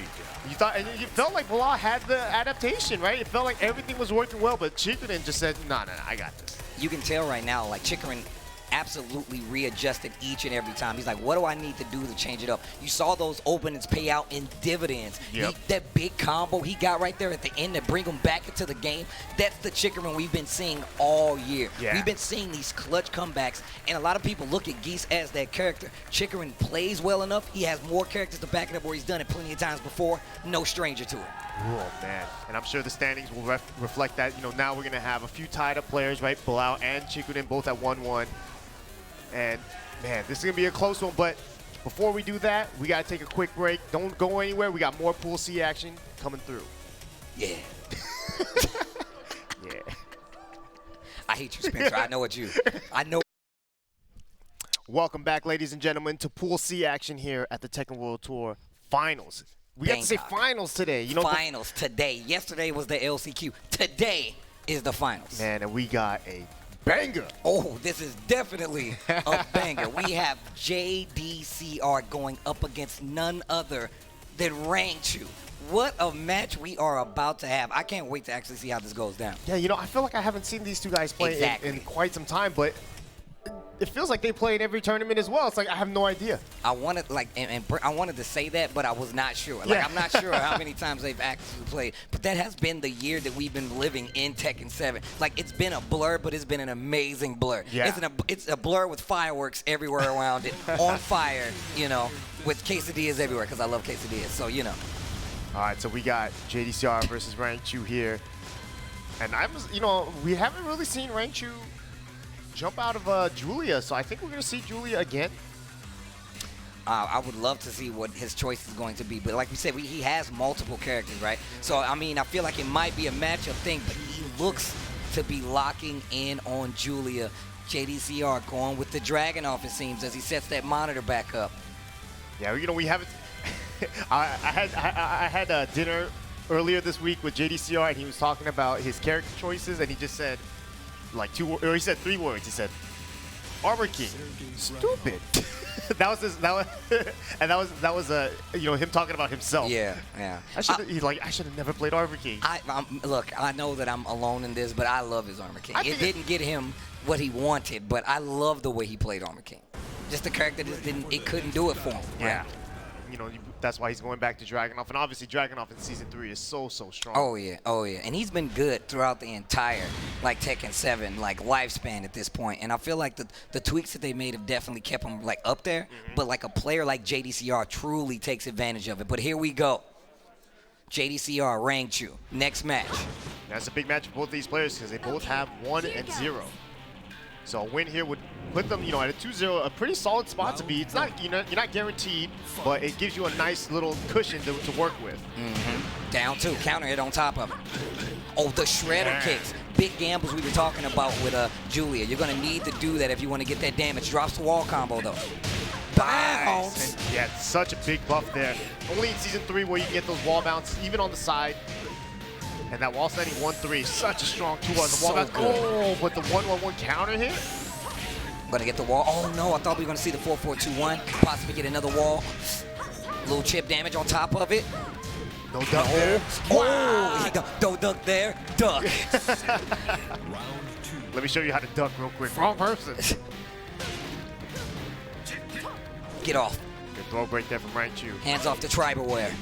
B: you thought, and you felt like Bilal had the adaptation, right? It felt like everything was working well, but Chikurin just said, no, I got this.
A: You can tell right now, like Chikurin absolutely readjusted each and every time. He's like, what do I need to do to change it up? You saw those openings pay out in dividends.
B: Yep.
A: That big combo he got right there at the end to bring him back into the game, that's the Chikurin we've been seeing all year.
B: Yeah.
A: We've been seeing these clutch comebacks, and a lot of people look at Geese as that character. Chikurin plays well enough. He has more characters to back it up where he's done it plenty of times before. No stranger to it.
B: Oh, man. And I'm sure the standings will reflect that. You know, now we're going to have a few tied-up players, right? Bilal and Chikurin both at 1-1. And, man, this is going to be a close one. But before we do that, we got to take a quick break. Don't go anywhere. We got more Pool C action coming through.
A: Yeah.
B: Yeah.
A: I hate you, Spencer. I know.
B: Welcome back, ladies and gentlemen, to Pool C action here at the Tekken World Tour Finals. We got to say finals today. You know,
A: finals today. Yesterday was the LCQ. Today is the finals.
B: Man, and we got a banger.
A: Oh, this is definitely a banger. We have JDCR going up against none other than Rangchu. What a match we are about to have. I can't wait to actually see how this goes down.
B: Yeah, you know, I feel like I haven't seen these two guys play in quite some time, but it feels like they play in every tournament as well. It's like I have no idea.
A: I wanted I wanted to say that, but I was not sure. Like
B: Yeah.
A: I'm not sure how many times they've actually played. But that has been the year that we've been living in Tekken 7. Like it's been a blur, but it's been an amazing blur.
B: Yeah.
A: It's a blur with fireworks everywhere around it, on fire, you know, with quesadillas everywhere because I love quesadillas. So you know.
B: All right, so we got JDCR versus Rangchu here, and we haven't really seen Rangchu jump out of Julia, so I think we're gonna see Julia again.
A: I would love to see what his choice is going to be, but like we said, he has multiple characters, right? So I mean, I feel like it might be a matchup thing, but he looks to be locking in on Julia. JDCR going with the dragon off, it seems, as he sets that monitor back up.
B: Yeah, you know, we haven't. I had dinner earlier this week with JDCR, and he was talking about his character choices, and he just said like he said 3 words. He said, "Armor King, stupid." that was you know, him talking about himself.
A: Yeah, yeah.
B: I should have never played Armor King.
A: Look, I know that I'm alone in this, but I love his Armor King. It didn't get him what he wanted, but I love the way he played Armor King. Just the character just couldn't do it for him.
B: Yeah.
A: Right?
B: You know, that's why he's going back to Dragunov, and obviously Dragunov in Season 3 is so strong.
A: Oh yeah, and he's been good throughout the entire like Tekken 7 like lifespan at this point, and I feel like the tweaks that they made have definitely kept him like up there. But like a player like JDCR truly takes advantage of it. But here we go, JDCR Rangchu next match.
B: That's a big match for both these players because they both have 1-0. So a win here would put them, you know, at a 2-0, a pretty solid spot to be. It's not, you know, you're not guaranteed, but it gives you a nice little cushion to work with.
A: Down 2, counter hit on top of it. Oh, the shredder kicks. Big gambles we were talking about with Julia. You're going to need to do that if you want to get that damage. Drops the wall combo, though. Bounce!
B: And yeah, such a big buff there. Only in Season 3 where you can get those wall bounces, even on the side. And that wall standing 1-3, such a strong 2 on the wall
A: So
B: bounce.
A: good.
B: Oh, but the 1-1-1 counter hit?
A: Gonna get the wall. Oh no, I thought we were gonna see the 4-4-2-1. Possibly get another wall. Little chip damage on top of it.
B: No duck there.
A: Oh, don't duck there. Duck.
B: Let me show you how to duck real quick. Wrong person.
A: Get off.
B: Good throw break there from Rangchu.
A: Hands off the tribal wear.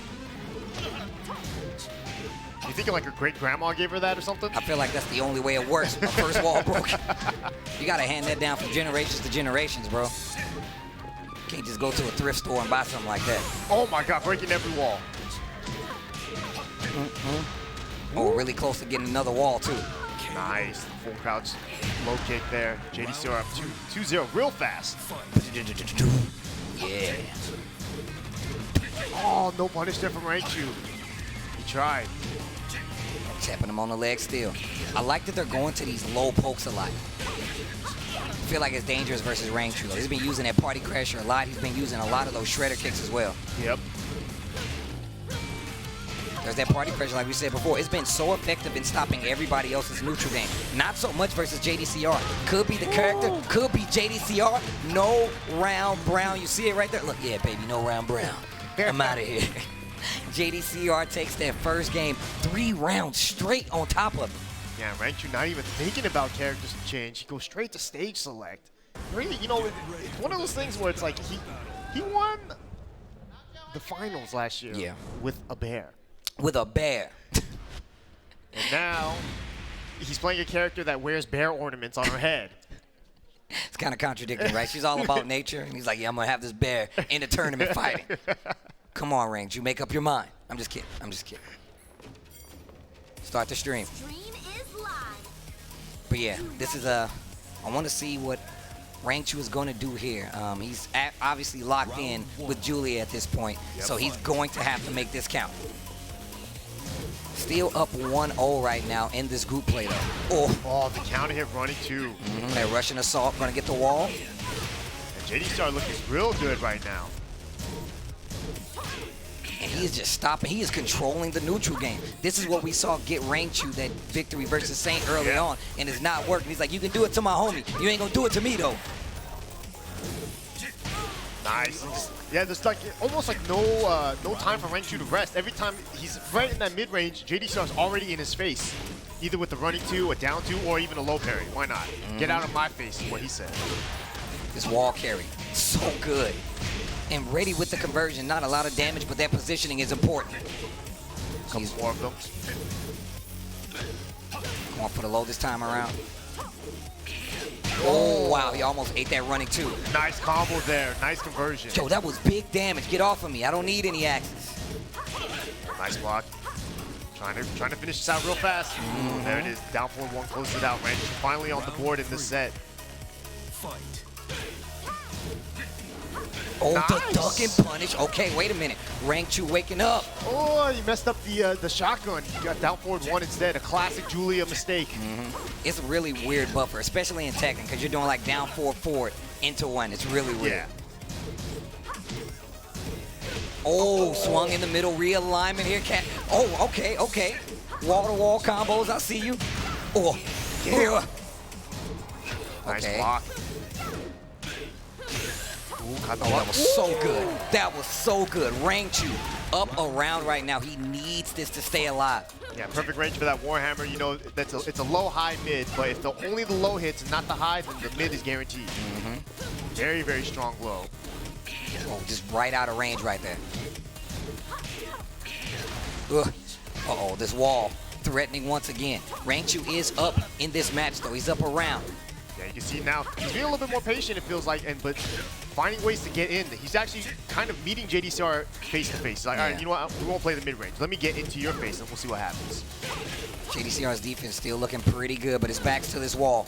B: You thinking like her great-grandma gave her that or something?
A: I feel like that's the only way it works. A first wall broke. You gotta hand that down from generations to generations, bro. You can't just go to a thrift store and buy something like that.
B: Oh my God, breaking every wall.
A: Oh, really close to getting another wall, too.
B: Nice. Full crouch low kick there. JDCR up 2-0 real fast.
A: Yeah.
B: Oh, no punish there from Rangchu. He tried.
A: Tapping him on the leg still. I like that they're going to these low pokes a lot. I feel like it's dangerous versus Rangchu. He's been using that party crasher a lot. He's been using a lot of those shredder kicks as well.
B: Yep.
A: There's that party pressure, like we said before. It's been so effective in stopping everybody else's neutral game. Not so much versus JDCR. Could be the character, could be JDCR. No round Brown. You see it right there? Look, yeah, baby, no round Brown. I'm out of here. JDCR takes that first game 3 rounds straight on top of it.
B: Yeah, Rangchu not even thinking about characters to change. He goes straight to stage select. Really, you know, it's one of those things where it's like he won the finals last year with a bear.
A: With a bear.
B: And now he's playing a character that wears bear ornaments on her head.
A: It's kind of contradicting, right? She's all about nature, and he's like, yeah, I'm going to have this bear in the tournament fighting. Come on, Rangchu, make up your mind. I'm just kidding. I'm just kidding. Start the stream. But yeah, this is I want to see what Rangchu is going to do here. He's obviously locked in with Julia at this point, so he's going to have to make this count. Still up 1-0 right now in this group play, though.
B: Oh, the counter hit running too.
A: That Russian assault going to get the wall.
B: And JDCR looking real good right now.
A: And he is just stopping. He is controlling the neutral game. This is what we saw get Rangchu that victory versus Saint early on, and it's not working. He's like, you can do it to my homie. You ain't going to do it to me, though.
B: Nice. Yeah, there's like almost like no time for Rangchu to rest. Every time he's right in that mid-range, JDCR's already in his face, either with the running 2, a down 2, or even a low parry. Why not? Get out of my face is what he said.
A: This wall carry, so good. And ready with the conversion. Not a lot of damage, but that positioning is important.
B: Couple more of them.
A: Going for the low this time around. Oh, wow, he almost ate that running 2.
B: Nice combo there. Nice conversion.
A: Yo, that was big damage. Get off of me. I don't need any axes.
B: Nice block. Trying to finish this out real fast. There it is. Down 4-1, closes it out. Rangchu finally on the board in this set.
D: Fight.
A: Oh,
B: Nice.
A: the duck and punish. Okay, wait a minute. Rangchu waking up.
B: Oh, you messed up the shotgun. You got down 4-1 instead. A classic Julia mistake.
A: It's a really weird buffer, especially in Tekken, because you're doing like down 4 forward into 1. It's really weird.
B: Yeah.
A: Oh, swung in the middle. Realignment here, cat. Oh, okay, okay. Wall-to-wall combos. I see you. Oh, yeah.
B: Nice
A: Okay.
B: block. Ooh, caught the
A: Oh, that
B: block.
A: was so good. That was so good. Rangchu up around right now. He needs this to stay alive.
B: Yeah, perfect range for that Warhammer. You know, it's a low, high, mid, but if only the low hits and not the high, then the mid is guaranteed. Very, very strong low.
A: Oh, just right out of range right there. Ugh. Uh-oh, this wall threatening once again. Rangchu is up in this match, though. He's up around.
B: Yeah, you can see now he's being a little bit more patient, it feels like, but finding ways to get in. He's actually kind of meeting JDCR face to face. He's like, all right, you know what? We won't play the mid range. Let me get into your face, and we'll see what happens.
A: JDCR's defense still looking pretty good, but his back's to this wall.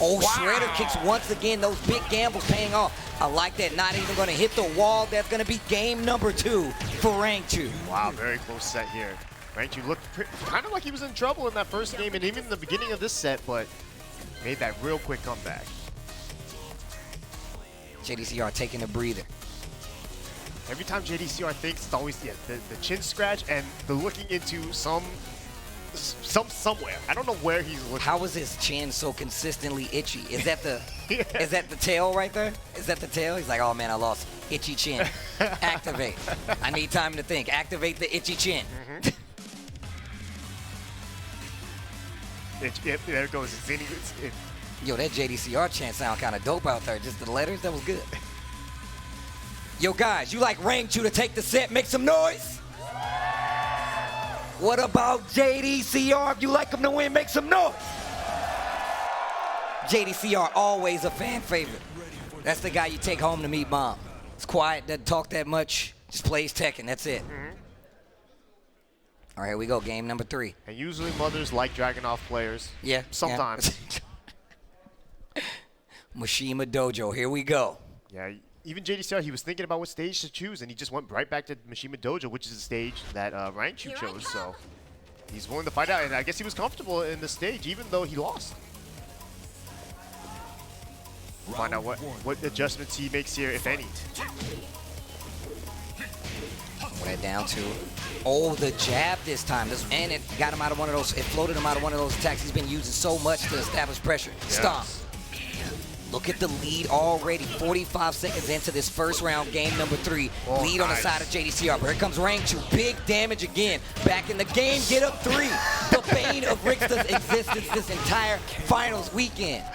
A: Oh, wow. Shredder kicks once again. Those big gambles paying off. I like that. Not even going to hit the wall. That's going to be game number 2 for Rangchu.
B: Wow, very close set here. Rangchu looked kind of like he was in trouble in that first game and even in the beginning of this set, but made that real quick comeback.
A: JDCR taking a breather.
B: Every time JDCR thinks, it's always the chin scratch and the looking into somewhere. I don't know where he's looking.
A: How is his chin so consistently itchy? Is that the is that the tail right there? Is that the tail? He's like, oh man, I lost itchy chin. Activate. I need time to think. Activate the itchy chin.
B: There it goes.
A: Yo, that JDCR chant sound kind of dope out there. Just the letters, that was good. Yo, guys, you like Rangchu to take the set? Make some noise. What about JDCR? If you like him to win, make some noise. JDCR, always a fan favorite. That's the guy you take home to meet mom. It's quiet, doesn't talk that much, just plays Tekken, that's it. All right, here we go, game number 3.
B: And usually mothers like dragging off players.
A: Yeah.
B: Sometimes.
A: Yeah. Mishima Dojo, here we go.
B: Yeah, even JDCR, he was thinking about what stage to choose, and he just went right back to Mishima Dojo, which is the stage that Rangchu chose. So He's willing to fight out, and I guess he was comfortable in the stage, even though he lost. Find out what adjustments he makes here, if any.
A: What that down to? Oh, the jab this time. And it got him out of one of those, it floated him out of one of those attacks he's been using so much to establish pressure.
B: Yes.
A: Stomp. Look at the lead already, 45 seconds into this first round, game number 3. Lead on the side of JDCR, but here comes Rangchu. Big damage again. Back in the game, get up 3. The bane of Rickster's existence this entire finals weekend.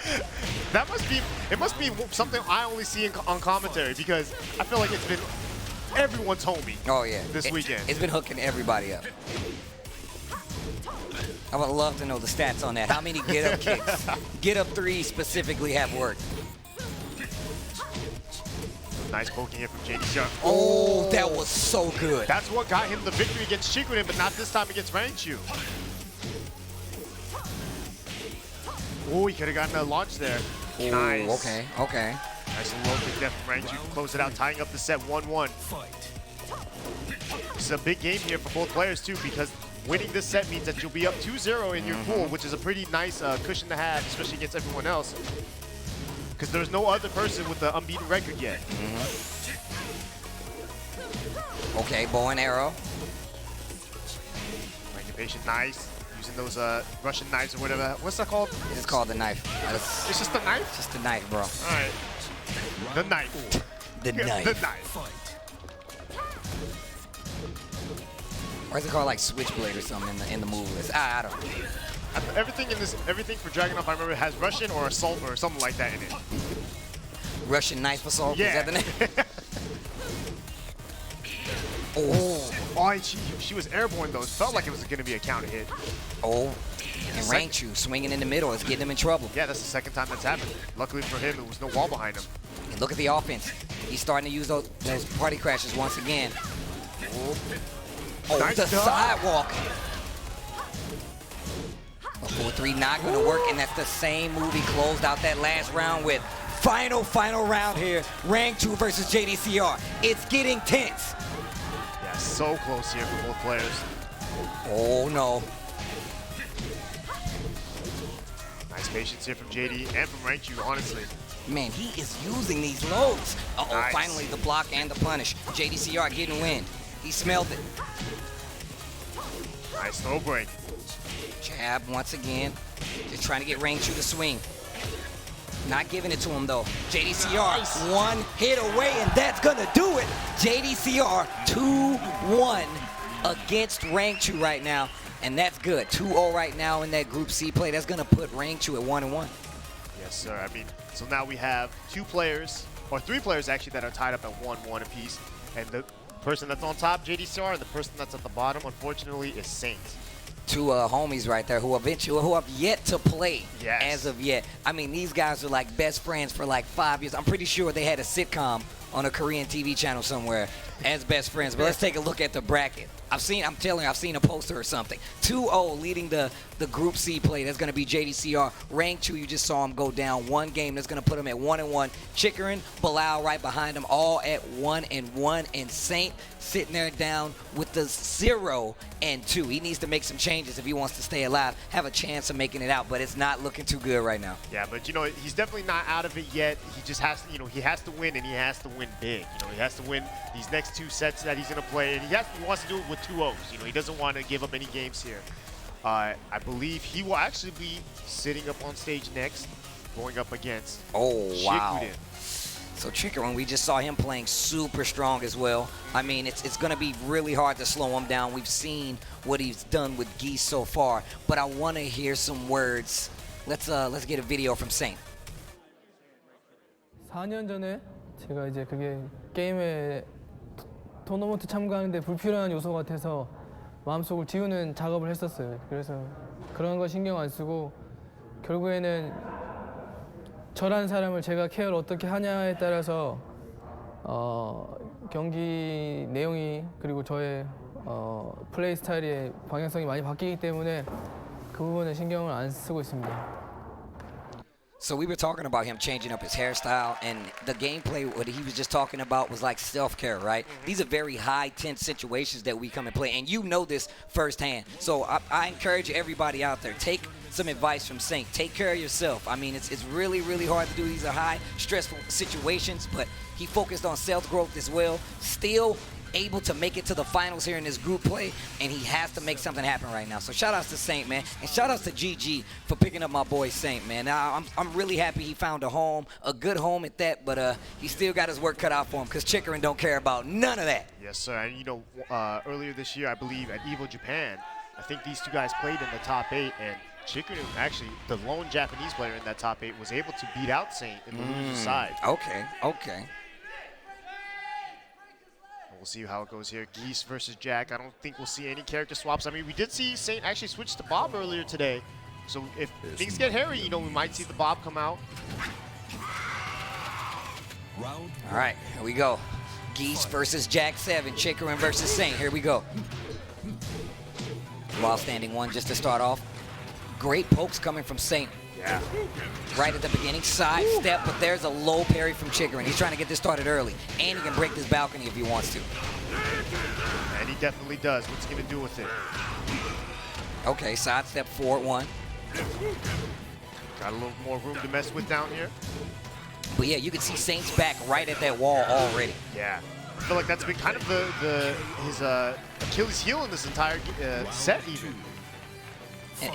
B: It must be something I only see on commentary, because I feel like it's been everyone's homie.
A: Oh yeah,
B: this weekend.
A: It's been hooking everybody up. I would love to know the stats on that. How many get-up kicks, get-up 3 specifically have worked?
B: Nice poking here from JDCR.
A: Oh, that was so good.
B: That's what got him the victory against Chikurin, but not this time against Rangchu. Oh, he could have gotten a launch there.
A: Ooh,
B: nice.
A: Okay.
B: Nice and low kick there from Rangchu to close it out, tying up the set 1-1. This is a big game here for both players too, because winning this set means that you'll be up 2-0 in your pool, which is a pretty nice cushion to have, especially against everyone else. Because there's no other person with the unbeaten record yet.
A: Okay, bow and arrow.
B: Patient, nice. Using those Russian knives or whatever. What's that called?
A: It's called the knife.
B: It's just the knife?
A: Just the knife, bro.
B: All right. The knife.
A: The knife.
B: The knife.
A: Or is it called like switchblade or something in the move list? I don't know.
B: Everything for Dragunov, I remember, has Russian or assault or something like that in it.
A: Russian knife assault?
B: Yeah.
A: Is that the name?
B: Oh, she was airborne though. It felt like it was going to be a counter hit.
A: Oh, and Rangchu swinging in the middle is getting him in trouble.
B: Yeah, that's the second time that's happened. Luckily for him, there was no wall behind him.
A: And look at the offense. He's starting to use those party crashes once again. Oh,
B: nice
A: the
B: job.
A: sidewalk. A 4-3 not going to work, and that's the same move he closed out that last round with. Final round here. Rangchu versus JDCR. It's getting tense.
B: Yeah, so close here for both players.
A: Oh, no.
B: Nice patience here from JD and from Rangchu, honestly.
A: Man, he is using these lows. Uh-oh,
B: Nice.
A: Finally the block and the punish. JDCR getting wind. He smelled it.
B: Nice throw break.
A: Jab once again. Just trying to get Rangchu to swing. Not giving it to him though. JDCR one hit away, and that's gonna do it. JDCR 2-1 against Rangchu right now, and that's good. 2-0 right now in that Group C play. That's gonna put Rangchu at 1-1.
B: Yes, sir. I mean, so now we have 2 players, or 3 players actually, that are tied up at 1-1 apiece, and the person that's on top, JDCR, and the person that's at the bottom, unfortunately, is Saint.
A: 2 homies right there who have yet to play.
B: Yes.
A: As of yet. I mean, these guys are like best friends for like 5 years. I'm pretty sure they had a sitcom on a Korean TV channel somewhere as best friends. But let's take a look at the bracket. I've seen a poster or something. 2-0 leading the Group C play. That's going to be JDCR. Rangchu, you just saw him go down 1 game. That's going to put him at 1-1. Chikurin, Bilal right behind him, all at 1-1. And Saint sitting there down with the 0-2. He needs to make some changes if he wants to stay alive, have a chance of making it out. But it's not looking too good right now.
B: Yeah, but you know, he's definitely not out of it yet. He just has to, he has to win, and he has to win big. He has to win these next 2 sets that he's going to play, and he wants to do it with 2 O's. He doesn't want to give up any games here. I believe he will actually be sitting up on stage next, going up against
A: wow.
B: Chikurin.
A: So Chikurin, we just saw him playing super strong as well. I mean, it's going to be really hard to slow him down. We've seen what he's done with Geese so far, but I want to hear some words. Let's get a video from Saint.
F: 4년 전에 제가 이제 그게 게임에 토너먼트 참가하는데 불필요한 요소 같아서 마음속을 지우는 작업을 했었어요. 그래서 그런 거 신경 안 쓰고 결국에는 저란 사람을 제가 케어를 어떻게 하냐에 따라서 경기 내용이 그리고 저의 플레이 스타일의 방향성이 많이 바뀌기 때문에 그 부분에 신경을 안 쓰고 있습니다.
A: So we were talking about him changing up his hairstyle, and the gameplay, what he was just talking about was like self-care, right? These are very high tense situations that we come and play, and you know this firsthand. So I encourage everybody out there, take some advice from Saint. Take care of yourself. I mean, it's really, really hard to do. These are high stressful situations, but he focused on self-growth as well. Still able to make it to the finals here in this group play, and he has to make something happen right now. So shout outs to Saint, man, and shout outs to GG for picking up my boy Saint, man. Now I'm really happy he found a home, a good home at that, but he still got his work cut out for him because Chikurin don't care about none of that.
B: Yes, sir. And you know, earlier this year, I believe at EVO Japan, I think these two guys played in the top 8, and Chikurin, actually, the lone Japanese player in that top 8, was able to beat out Saint in the loser's side.
A: Okay, okay.
B: We'll see how it goes here. Geese versus Jack. I don't think we'll see any character swaps. I mean, we did see Saint actually switch to Bob earlier today. So if things get hairy, you know, we might see the Bob come out.
A: All right, here we go. Geese versus Jack 7. Chikurin versus Saint. Here we go. While standing one just to start off. Great pokes coming from Saint.
B: Yeah.
A: Right at the beginning, side step, but there's a low parry from Chikurin. He's trying to get this started early, and he can break this balcony if he wants to.
B: And he definitely does. What's he going to do with it?
A: Okay, side step forward one.
B: Got a little more room to mess with down here.
A: But yeah, you can see Saint's back right at that wall already.
B: Yeah. I feel like that's been kind of his Achilles heel in this entire set even.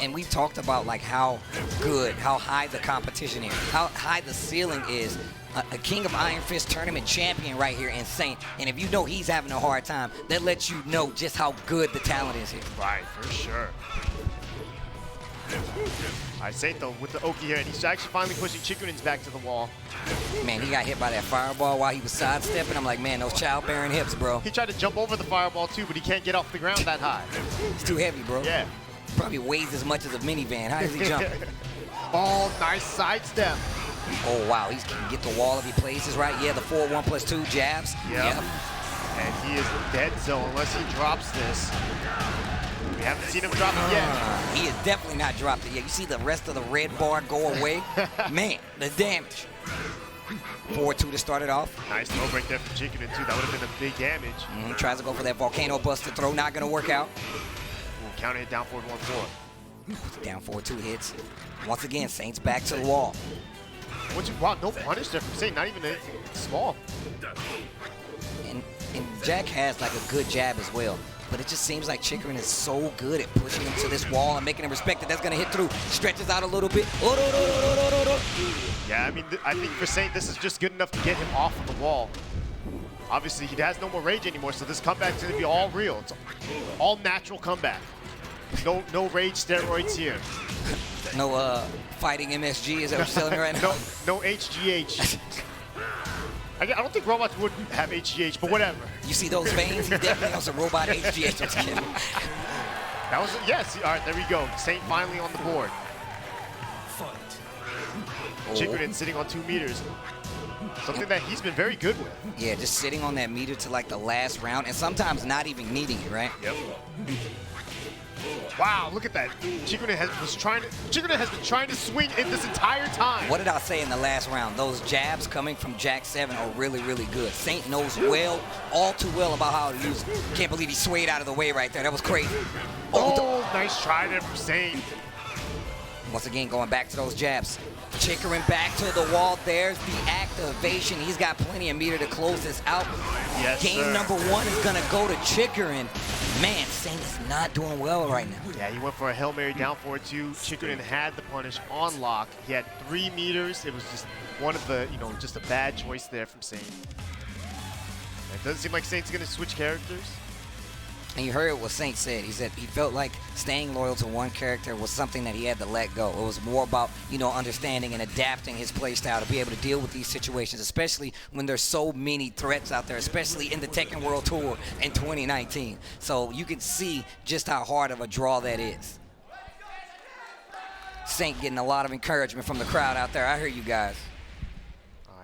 A: And we've talked about like how good, how high the competition is, how high the ceiling is. A King of Iron Fist tournament champion right here in Saint. And if you know he's having a hard time, that lets you know just how good the talent is here.
B: Right, for sure. All right, Saint though with the Oki here, and he's actually finally pushing Chikurin's back to the wall.
A: Man, he got hit by that fireball while he was sidestepping. I'm like, man, those childbearing hips, bro.
B: He tried to jump over the fireball too, but he can't get off the ground that high.
A: It's too heavy, bro.
B: Yeah.
A: Probably weighs as much as a minivan. How does he jump?
B: Oh, nice sidestep.
A: Oh, wow. He can get the wall if he places right. Yeah, the 4-1+2 jabs.
B: Yep. And he is dead, so unless he drops this. We haven't seen him drop it yet.
A: He is definitely not dropped it yet. You see the rest of the red bar go away? Man, the damage. 4-2 to start it off.
B: Nice throw break there from Chikurin, too. That would have been a big damage.
A: Tries to go for that volcano buster throw. Not going to work out.
B: Counter hit down forward 1-4.
A: Down 4-2 hits. Once again, Saint's back to the wall.
B: Wow, no punish there from Saint, not even anything small.
A: And Jack has like a good jab as well. But it just seems like Chikurin is so good at pushing him to this wall and making him respect that that's going to hit through. Stretches out a little bit.
B: Yeah, I mean, I think for Saint, this is just good enough to get him off of the wall. Obviously, he has no more rage anymore, so this comeback's going to be all real. It's all natural comeback. No rage steroids here.
A: No fighting MSG, is that what you're telling me right now?
B: No HGH. I don't think robots would have HGH, but whatever.
A: You see those veins? He definitely has a robot HGH. Just kidding.
B: That was, yes. All right, there we go. Saint finally on the board. Chikurin sitting on 2 meters. Something that he's been very good with.
A: Yeah, just sitting on that meter to like the last round, and sometimes not even needing it, right?
B: Yep. Wow, look at that. Chikurin has been trying to swing it this entire time.
A: What did I say in the last round? Those jabs coming from Jack 7 are really, really good. Saint knows all too well about how to use it. Can't believe he swayed out of the way right there. That was crazy.
B: Oh, nice try there from Saint.
A: Once again, going back to those jabs. Chikurin back to the wall. There's the activation. He's got plenty of meter to close this out.
B: Yes,
A: Game number 1 is going to go to Chikurin. Man, Saint is not doing well right now.
B: Yeah, he went for a Hail Mary down forward 2. Chikurin had the punish on lock. He had 3 meters. It was just one of the, just a bad choice there from Saint. It doesn't seem like Saint's going to switch characters.
A: And you heard what Saint said. He said he felt like staying loyal to one character was something that he had to let go. It was more about, understanding and adapting his play style to be able to deal with these situations, especially when there's so many threats out there, especially in the Tekken World Tour in 2019. So you can see just how hard of a draw that is. Saint getting a lot of encouragement from the crowd out there. I hear you guys.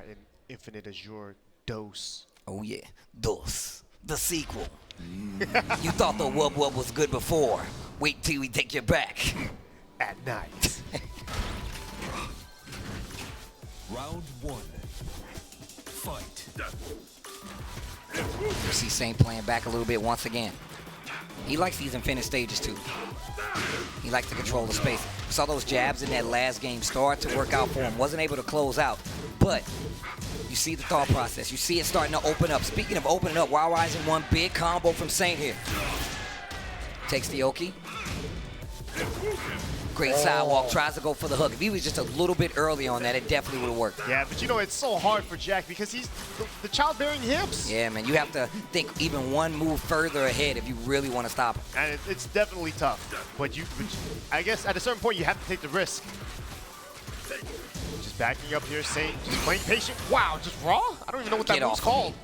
B: And Infinite Azure Dose.
A: Oh, yeah. Dose. The sequel. You thought the Wub Wub was good before. Wait till we take you back.
B: At night.
D: Round 1. Fight.
A: You see Saint playing back a little bit once again. He likes these infinite stages too. He likes to control the space. We saw those jabs in that last game start to work out for him. Wasn't able to close out, but you see the thought process. You see it starting to open up. Speaking of opening up, Wild Rising one big combo from Saint here. Takes the Oki. Great sidewalk, tries to go for the hook. If he was just a little bit early on that, it definitely would have worked.
B: Yeah, but you know, it's so hard for Jack because he's the childbearing hips.
A: Yeah, man, you have to think even one move further ahead if you really want to stop him.
B: And it's definitely tough. But I guess at a certain point, you have to take the risk. Just backing up here, Saint, just playing patient. Wow, just raw? I don't even know what that move's called.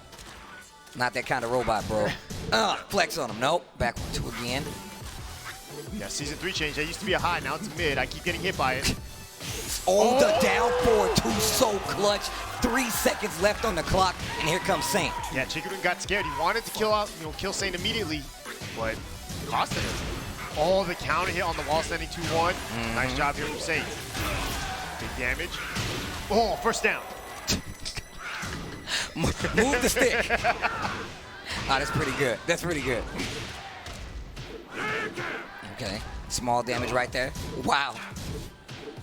A: Not that kind of robot, bro. Flex on him. Nope. Back 2 again.
B: Yeah, season 3 change. That used to be a high, now it's a mid. I keep getting hit by it.
A: Oh, the down forward 2 so clutch. 3 seconds left on the clock, and here comes Saint.
B: Yeah, Chikurin got scared. He wanted to kill Saint immediately, but costed him. Oh, the counter hit on the wall standing 2-1. Nice job here from Saint. Big damage. Oh, first down.
A: Move the stick. That's pretty good. That's pretty good. Okay, small damage right there. Wow.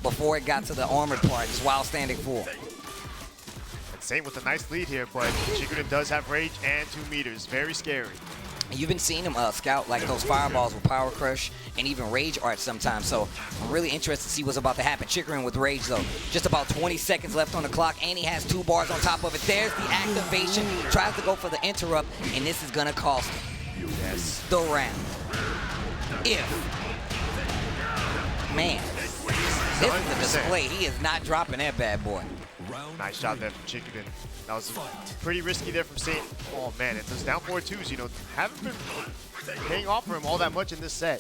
A: Before it got to the armored part, just while standing full.
B: And Saint with a nice lead here, but Chikurin does have rage and 2 meters. Very scary.
A: You've been seeing him scout like those fireballs with Power Crush and even Rage Art sometimes, so I'm really interested to see what's about to happen. Chikurin with Rage though. Just about 20 seconds left on the clock, and he has 2 bars on top of it. There's the activation. Tries to go for the interrupt, and this is going to cost him the round. Man, this is a display. He is not dropping that bad boy.
B: Nice shot there from Chikurin. That was pretty risky there from Saint. Oh man, and those down 4-2s, you know, haven't been paying off for him all that much in this set.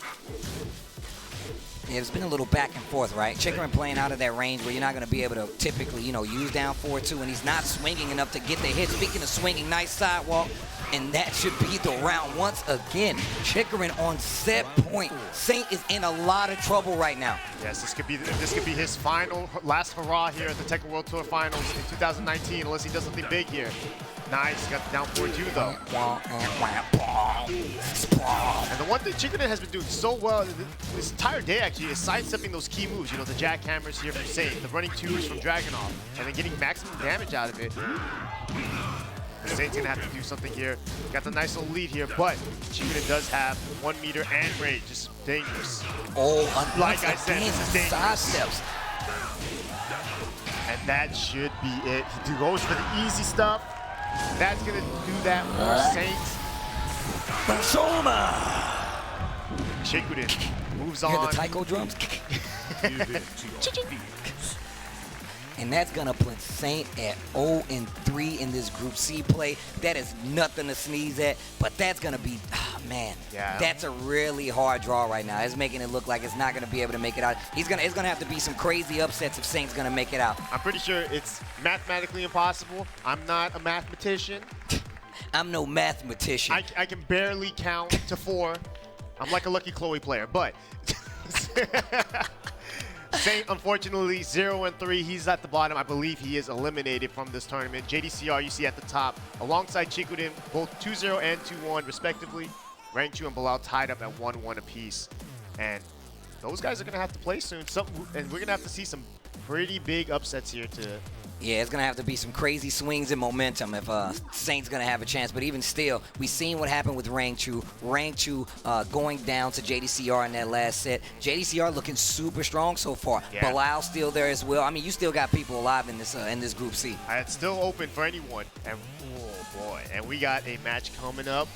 A: Yeah, it's been a little back and forth, right? Chikurin playing out of that range where you're not going to be able to typically, use down 4-2, and he's not swinging enough to get the hit. Speaking of swinging, nice sidewalk, and that should be the round once again. Chikurin on set point. Saint is in a lot of trouble right now.
B: Yes, this could be his last hurrah here at the Tekken World Tour Finals in 2019, unless he does something big here. Nice, got the down 4-2 though. And the one thing Chikurin has been doing so well this entire day actually is sidestepping those key moves. You know, the jackhammers here from Saint, the running 2s from Dragunov, and then getting maximum damage out of it. Saint's gonna have to do something here. Got the nice little lead here, but Chikurin does have 1 meter and rage. Just dangerous.
A: Oh,
B: like I said, this is dangerous.
A: Side steps.
B: And that should be it. He goes for the easy stuff. That's gonna do that for Saint. Chikurin moves on.
A: Hear the taiko drums? And that's gonna put Saint at 0-3 in this Group C play. That is nothing to sneeze at, but that's gonna be, man, that's a really hard draw right now. It's making it look like it's not gonna be able to make it out. It's gonna have to be some crazy upsets if Saint's gonna make it out.
B: I'm pretty sure it's mathematically impossible. I'm not a mathematician.
A: I'm no mathematician.
B: I can barely count to 4. I'm like a Lucky Chloe player, but Saint, unfortunately, 0-3. He's at the bottom. I believe he is eliminated from this tournament. JDCR, you see at the top, alongside Chikurin, both 2-0 and 2-1, respectively. Rangchu and Bilal tied up at 1-1 apiece. And those guys are going to have to play soon. And we're going to have to see some pretty big upsets here to...
A: Yeah, it's going to have to be some crazy swings in momentum if Saint's going to have a chance. But even still, we've seen what happened with Rangchu. Rangchu going down to JDCR in that last set. JDCR looking super strong so far.
B: Yeah.
A: Bilal still there as well. I mean, you still got people alive in this Group C.
B: It's still open for anyone. And, oh, boy. And we got a match coming up.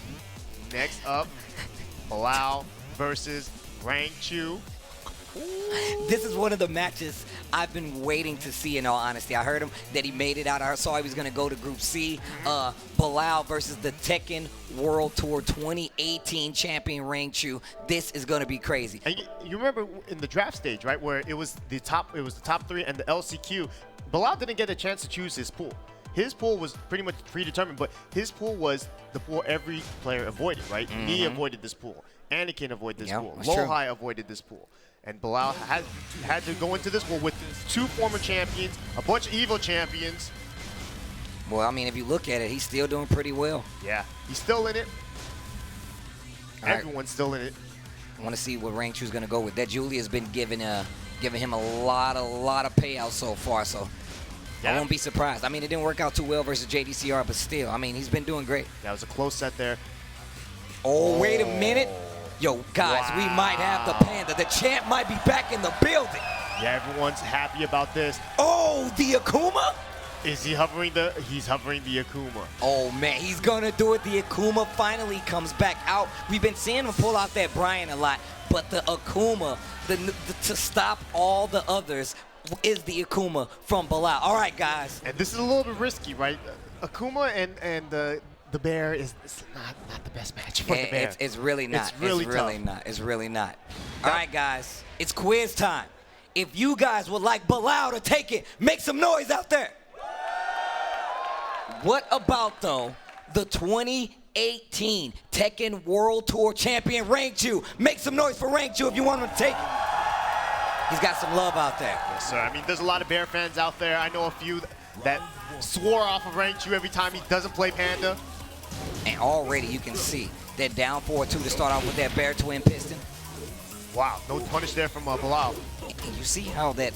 B: Next up, Bilal versus Rangchu.
A: This is one of the matches I've been waiting to see, in all honesty. I heard him that he made it out. I saw he was going to go to Group C. Bilal versus the Tekken World Tour 2018 champion Rangchu. This is going to be crazy.
B: And you remember in the draft stage, right, where it was the top 3 and the LCQ. Bilal didn't get a chance to choose his pool. His pool was pretty much predetermined, but his pool was the pool every player avoided, right? Ni avoided this pool. Anakin avoided this pool. Lohai avoided this pool. And Bilal had to go into this one with 2 former champions, a bunch of EVO champions.
A: Well, I mean, if you look at it, he's still doing pretty well.
B: Yeah, he's still in it.
A: All right.
B: Everyone's still in it.
A: I want to see what Rangchu's going to go with. That Julia's been giving him a lot of payouts so far, so I won't be surprised. I mean, it didn't work out too well versus JDCR, but still, I mean, he's been doing great.
B: That was a close set there.
A: Oh, wait a minute. Yo, guys, we might have the Panda. The champ might be back in the building.
B: Yeah, everyone's happy about this.
A: Oh, the Akuma?
B: Is he hovering the? He's hovering the Akuma.
A: Oh, man, he's going to do it. The Akuma finally comes back out. We've been seeing him pull out that Brian a lot, but the Akuma, to stop all the others, is the Akuma from Bilal. All right, guys.
B: And this is a little bit risky, right? Akuma and the bear is not the best match for the bear.
A: It's really not.
B: It's really
A: not. It's really not. All right, guys. It's quiz time. If you guys would like Bilal to take it, make some noise out there. What about, though, the 2018 Tekken World Tour Champion, Rangchu? Make some noise for Rangchu if you want him to take it. He's got some love out there.
B: Yes, sir. I mean, there's a lot of bear fans out there. I know a few that swore off of Rangchu every time he doesn't play Panda.
A: And already you can see that down 4-2 to start off with that bear twin piston.
B: Wow, no punish there from Bilal.
A: And you see how that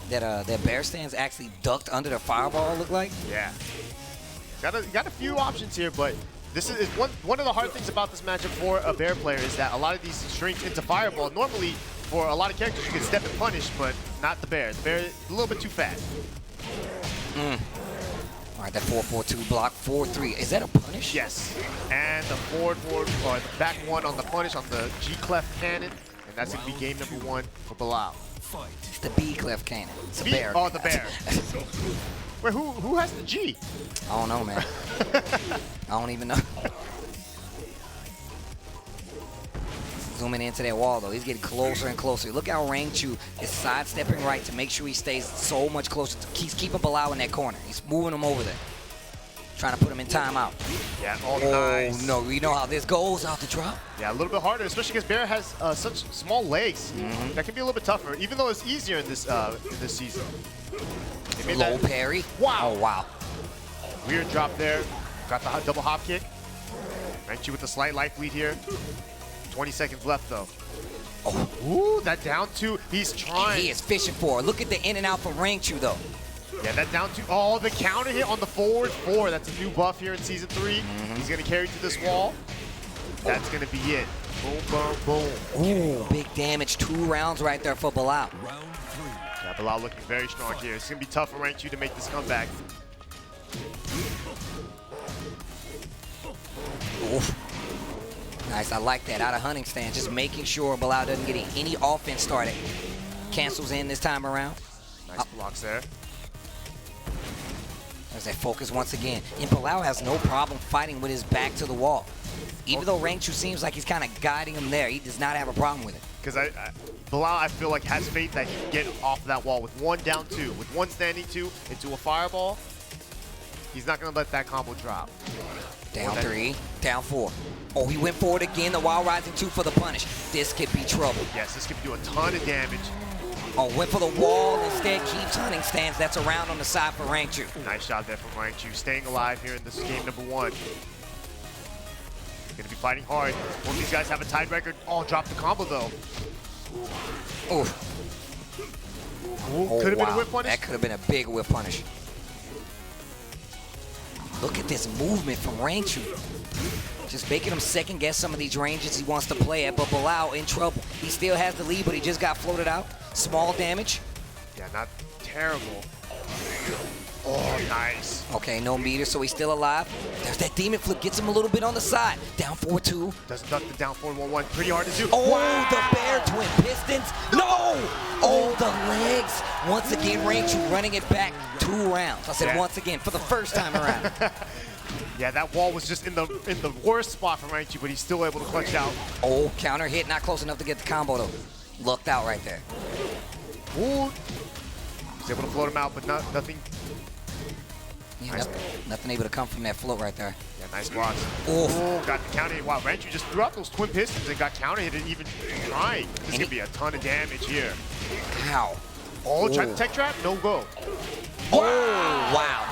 A: bear stands actually ducked under the fireball look like?
B: Yeah. Got a few options here, but this is one of the hard things about this matchup for a bear player is that a lot of these shrink into fireball. Normally, for a lot of characters, you can step and punish, but not the bear. The bear is a little bit too fast.
A: All right, that 4-4-2 block, 4-3. Is that a punish?
B: Yes. And the forward, or the back one on the punish on the G clef cannon, and that's gonna be game number 1 for Bilal.
A: It's the B clef cannon. It's a bear.
B: Oh, the bear. Wait, who has the G?
A: I don't know, man. I don't even know. Zooming into that wall, though. He's getting closer and closer. Look how Rangchu is sidestepping right to make sure he stays so much closer. He's keeping Bilal in that corner. He's moving him over there. Trying to put him in timeout.
B: Yeah,
A: Oh,
B: nice.
A: no. You know how this goes out the drop?
B: Yeah, a little bit harder, especially because Bear has such small legs. That can be a little bit tougher, even though it's easier in this season.
A: Low parry.
B: Wow.
A: Oh, wow.
B: Weird drop there. Got the double hop kick. Rangchu with a slight life lead here. 20 seconds left, though.
A: Oh.
B: Ooh, that down 2. He's trying.
A: He is fishing for it. Look at the in and out from Rangchu, though.
B: Yeah, that down 2. Oh, the counter hit on the forward 4. That's a new buff here in Season 3. He's going to carry to this wall. That's going to be it. Boom, boom, boom.
A: Ooh, big damage. 2 rounds right there for Bilal.
D: Round 3.
B: Yeah, Bilal looking very strong here. It's going to be tough for Rangchu to make this comeback.
A: Oof. Nice, I like that. Out of hunting stance, just making sure Bilal doesn't get any offense started. Cancels in this time around.
B: Nice blocks there.
A: There's that focus once again. And Bilal has no problem fighting with his back to the wall. Even though Rangchu seems like he's kind of guiding him there, he does not have a problem with it.
B: Because Bilal, I feel like, has faith that he can get off that wall with 1 down 2. With 1 standing 2 into a fireball, he's not going to let that combo drop.
A: Down 3, down 4. Oh, he went forward again, the Wild Rising 2 for the punish. This could be trouble.
B: Yes, this could do a ton of damage.
A: Oh, went for the wall, instead keeps hunting stance. That's a round on the side for Rangchu.
B: Nice shot there from Rangchu, staying alive here in this game number 1. Going to be fighting hard. Both of these guys have a tied record. Oh, dropped the combo, though.
A: Ooh.
B: Could have been a whip punish.
A: That could have been a big whip punish. Look at this movement from Rangchu. Just making him second guess some of these ranges he wants to play at, but Bilal in trouble. He still has the lead, but he just got floated out. Small damage.
B: Yeah, not terrible. Oh, nice.
A: Okay, no meter, so he's still alive. There's that demon flip, gets him a little bit on the side. Down 4-2.
B: Doesn't duck the down 4-1-1. Pretty hard to do.
A: Oh,
B: wow.
A: The bear twin pistons. No! Oh, the legs. Once again, Rangchu running it back 2 rounds. I said once again for the first time around.
B: Yeah, that wall was just in the worst spot for Rangchu, but he's still able to clutch it out.
A: Oh, counter hit, not close enough to get the combo though. Looked out right there.
B: Ooh. He's able to float him out, but nothing.
A: Yeah,
B: Nice.
A: nothing able to come from that float right there.
B: Yeah, nice blocks.
A: Oof.
B: Oh, got the counter hit. Wow, Rangchu just threw out those twin pistons and got counter hit and even trying. This is going to be a ton of damage here.
A: How?
B: Oh, try the tech trap? No go.
A: Oh, wow.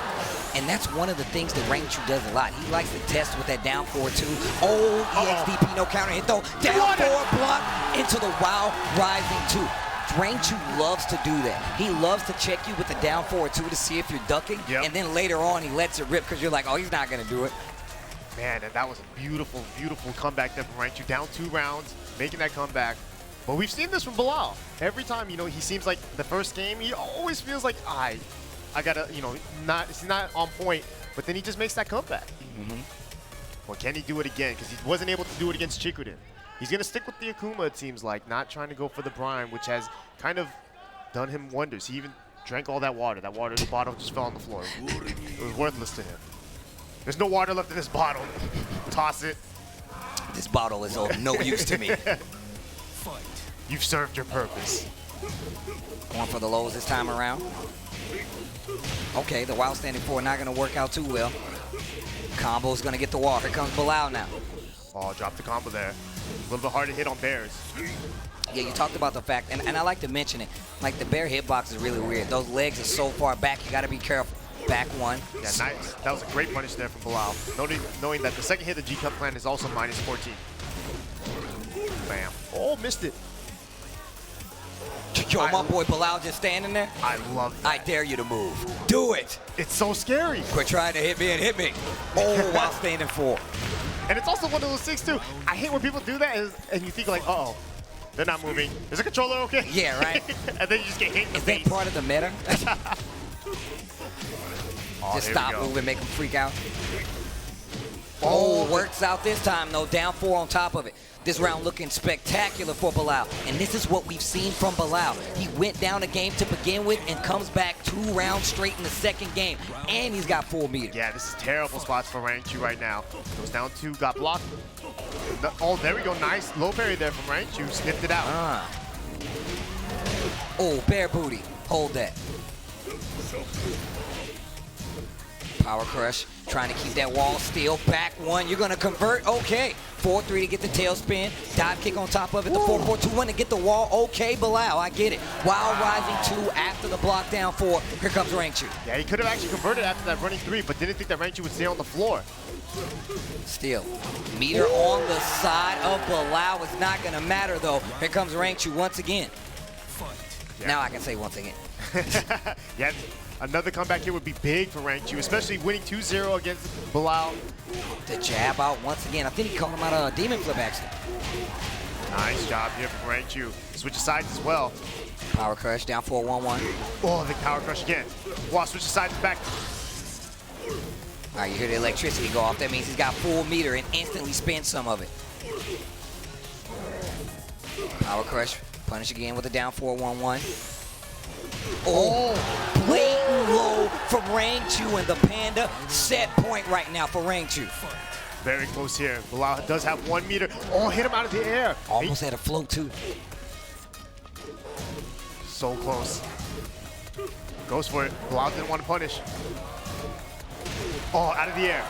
A: And that's one of the things that Rangchu does a lot. He likes to test with that down forward too. Oh, EXDP, no counter hit though. Down forward block into the Wow Rising 2. Rangchu loves to do that. He loves to check you with the down forward 2 to see if you're ducking. And then later on, he lets it rip because you're like, oh, he's not going to do it.
B: Man, and that was a beautiful, beautiful comeback there from Rangchu. Down 2 rounds, making that comeback. But we've seen this from Bilal. Every time, you know, he seems like the first game, he always feels like, I gotta, you know, he's not on point, but then he just makes that comeback. Well, can he do it again? Because he wasn't able to do it against Chikurin. He's gonna stick with the Akuma, it seems like, not trying to go for the Brine, which has kind of done him wonders. He even drank all that water. That water in the bottle just fell on the floor. It was worthless to him. There's no water left in this bottle. Toss it.
A: This bottle is of no use to me.
B: You've served your purpose.
A: Going for the lows this time around. Okay, the wild standing forward not going to work out too well. Combo's going to get the wall. Here comes Bilal now.
B: Oh, drop the combo there. A little bit hard to hit on bears.
A: Yeah, you talked about the fact, and I like to mention it, like the bear hitbox is really weird. Those legs are so far back, you got to be careful. Back one.
B: Yeah, nice. That was a great punish there from Bilal. Knowing that the second hit of G-Cup plan is also minus 14. Bam. Oh, missed it.
A: Yo, my boy Bilal just standing there.
B: I love that.
A: I dare you to move. Do it.
B: It's so scary.
A: Quit trying to hit me and hit me. Oh, while standing for.
B: And it's also one of those things, too. I hate when people do that and you think like, uh-oh, they're not moving. Is the controller okay?
A: Yeah, right.
B: And then you just get hit in the
A: Is
B: face.
A: that part of the meta? Just stop
B: moving,
A: moving, make them freak out. Oh, works out this time, though. Down 4 on top of it. This round looking spectacular for Bilal. And this is what we've seen from Bilal. He went down a game to begin with and comes back 2 rounds straight in the second game. And he's got full meter.
B: Yeah, this is terrible spots for Rangchu right now. Goes down 2, got blocked. Oh, there we go. Nice low parry there from Rangchu. Snipped it out.
A: Oh, bear booty. Hold that. Power crush, trying to keep that wall still. Back 1, you're gonna convert, okay. 4-3 to get the tail spin. Dive kick on top of it, the 4-4-2-1 to get the wall. Okay, Bilal, I get it. Wild rising 2 after the block down 4. Here comes Rangchu.
B: Yeah, he could have actually converted after that running 3, but didn't think that Rangchu would stay on the floor.
A: Still, meter on the side of Bilal is not gonna matter though. Here comes Rangchu once again.
B: Yeah.
A: Now I can say once again.
B: Yeah. Another comeback here would be big for Rangchu, especially winning 2-0 against Bilal.
A: The jab out once again. I think he called him out of Demon Flip, actually.
B: Nice job here from Rangchu. Switches sides as well.
A: Power crush down 4-1-1.
B: Oh, the power crush again. Wow, switches sides back.
A: All right, you hear the electricity go off. That means he's got full meter and instantly spends some of it. Power crush. Punish again with a down 4-1-1. Oh, blatant low from Rangchu, and the Panda set point right now for Rangchu.
B: Very close here. Bilal does have 1 meter. Oh, hit him out of the air.
A: Almost had a float too.
B: So close. Goes for it. Bilal didn't want to punish. Oh, out of the air.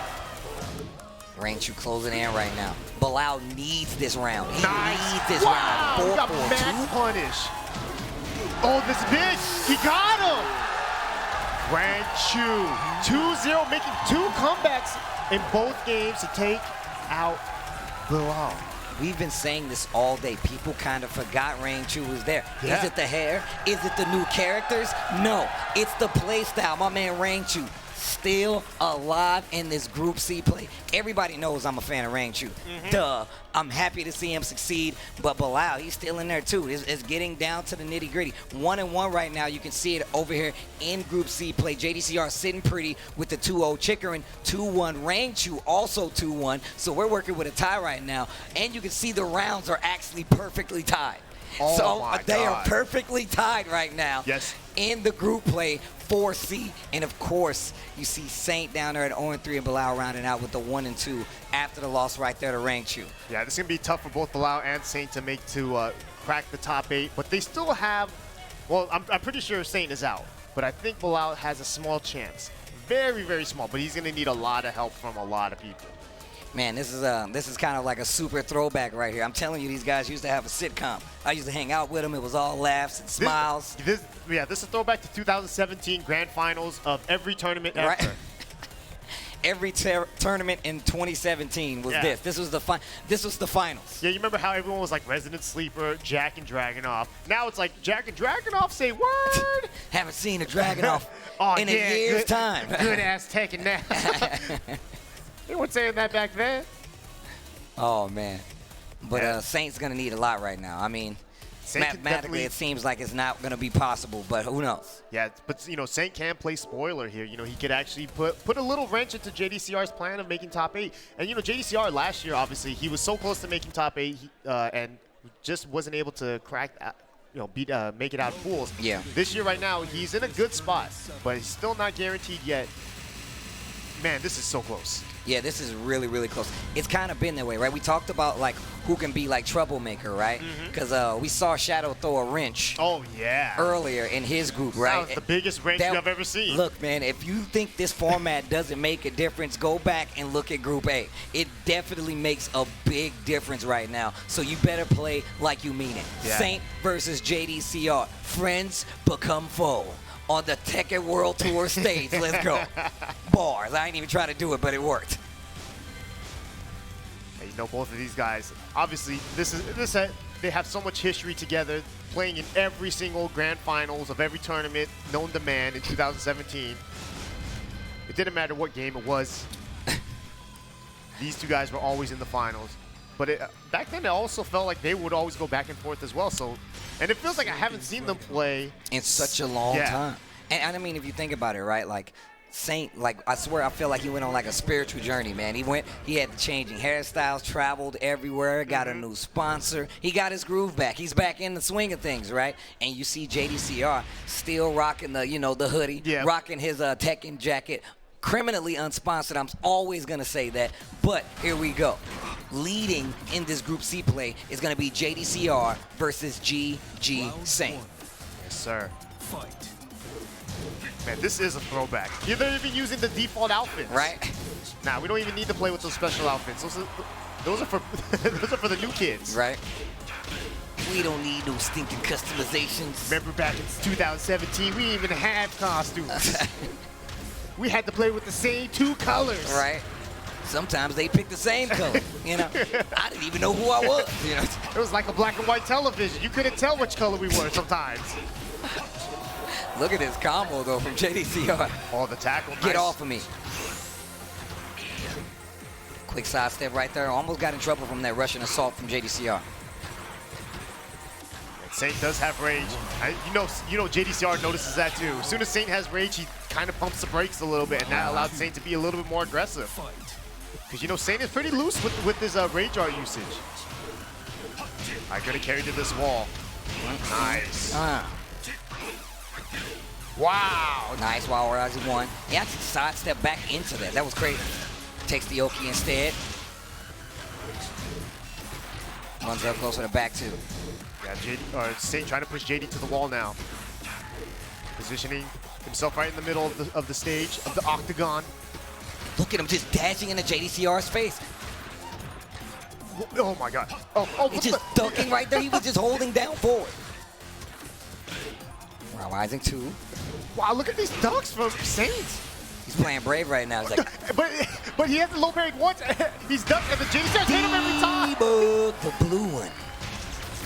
A: Rangchu closing in right now. Bilal needs this round. He
B: Nice.
A: needs this
B: Wow, he got
A: 4-4-2.
B: max punish. Oh, this is big. He got him. Rangchu 2-0, making 2 comebacks in both games to take out Bilal.
A: We've been saying this all day. People kind of forgot Rangchu was there.
B: Yeah.
A: Is it the hair? Is it the new characters? No, it's the play style. My man Rangchu still alive in this Group C play. Everybody knows I'm a fan of Rangchu. Duh. I'm happy to see him succeed, but Bilal, he's still in there too. It's getting down to the nitty gritty. 1-1 right now. You can see it over here in Group C play. JDCR sitting pretty with the 2-0. Chikurin 2-1. Rangchu also 2-1. So we're working with a tie right now. And you can see the rounds are actually perfectly tied.
B: Oh
A: So
B: my
A: they are
B: God.
A: perfectly tied right now.
B: Yes.
A: In the group play 4C. And of course, you see Saint down there at 0-3 and Bilal rounding out with the 1-2 after the loss right there to Rangchu.
B: Yeah, this is going to be tough for both Bilal and Saint to crack the top 8, but they still have, well, I'm pretty sure Saint is out, but I think Bilal has a small chance. Very, very small, but he's going to need a lot of help from a lot of people.
A: Man, this is kind of like a super throwback right here. I'm telling you, these guys used to have a sitcom. I used to hang out with them. It was all laughs and smiles.
B: This is a throwback to 2017 Grand Finals of every tournament ever.
A: Right. Every tournament in 2017 was this. This was the finals.
B: Yeah, you remember how everyone was like Resident Sleeper, Jack and Dragunov. Now it's like Jack and Dragunov say word.
A: Haven't seen a Dragunov in a year's time.
B: Good ass Tekken now. They weren't saying that back then.
A: Oh man, but Saint's gonna need a lot right now. I mean, mathematically, it seems like it's not going to be possible, but who knows?
B: Yeah, but, Saint can play spoiler here. He could actually put a little wrench into JDCR's plan of making top 8. And, JDCR last year, obviously, he was so close to making top 8 and just wasn't able to crack, make it out of pools.
A: Yeah.
B: This year, right now, he's in a good spot, but he's still not guaranteed yet. Man, this is so close.
A: Yeah, this is really, really close. It's kind of been that way, right? We talked about, like, who can be, like, troublemaker, right? Because we saw Shadow throw a wrench earlier in his group, right?
B: That was the biggest wrench I've ever seen.
A: Look, man, if you think this format doesn't make a difference, go back and look at Group A. It definitely makes a big difference right now, so you better play like you mean it.
B: Yeah.
A: Saint versus JDCR. Friends become foe. On the Tekken World Tour stage. Let's go. Bars. I ain't even trying to do it, but it worked.
B: Both of these guys, obviously, they have so much history together, playing in every single grand finals of every tournament known to man in 2017. It didn't matter what game it was. These two guys were always in the finals. But back then, it also felt like they would always go back and forth as well. And it feels like I haven't seen them play
A: in such a long time. And I mean, if you think about it, right? Like Saint, I swear, I feel like he went on like a spiritual journey, man. He had changing hairstyles, traveled everywhere, got a new sponsor. He got his groove back. He's back in the swing of things, right? And you see JDCR still rocking the hoodie, rocking his Tekken jacket. Criminally unsponsored, I'm always going to say that, but here we go. Leading in this Group C play is going to be JDCR versus GG Saint.
B: Yes, sir. Fight. Man, this is a throwback. They're even using the default outfits.
A: Right.
B: Nah, we don't even need to play with those special outfits. Those are for those are for the new kids.
A: Right. We don't need no stinking customizations.
B: Remember back in 2017, we didn't even have costumes. We had to play with the same 2 colors.
A: Right. Sometimes they pick the same color. I didn't even know who I was.
B: It was like a black and white television. You couldn't tell which color we were sometimes.
A: Look at this combo though from JDCR.
B: Oh, the tackle.
A: Get off of me. Quick sidestep right there. Almost got in trouble from that Russian assault from JDCR.
B: Saint does have rage. JDCR notices that too. As soon as Saint has rage, he kind of pumps the brakes a little bit, and that allowed Saint to be a little bit more aggressive. Because Saint is pretty loose with his rage art usage. I could have carried to this wall. Nice. Wow.
A: Nice wall rising 1. He actually sidestepped back into that. That was crazy. Takes the Oki instead. Runs up close to the back too.
B: Yeah, Saint trying to push JD to the wall now. Positioning himself right in the middle of the stage, of the octagon.
A: Look at him just dashing into JDCR's face.
B: Oh my God. Oh,
A: he's just ducking right there. He was just holding down forward. Rising 2.
B: Wow, look at these ducks from Saint.
A: He's playing brave right now. He's like,
B: but he hasn't low buried once. He's ducked, and the JDCR hit him every time.
A: The blue one.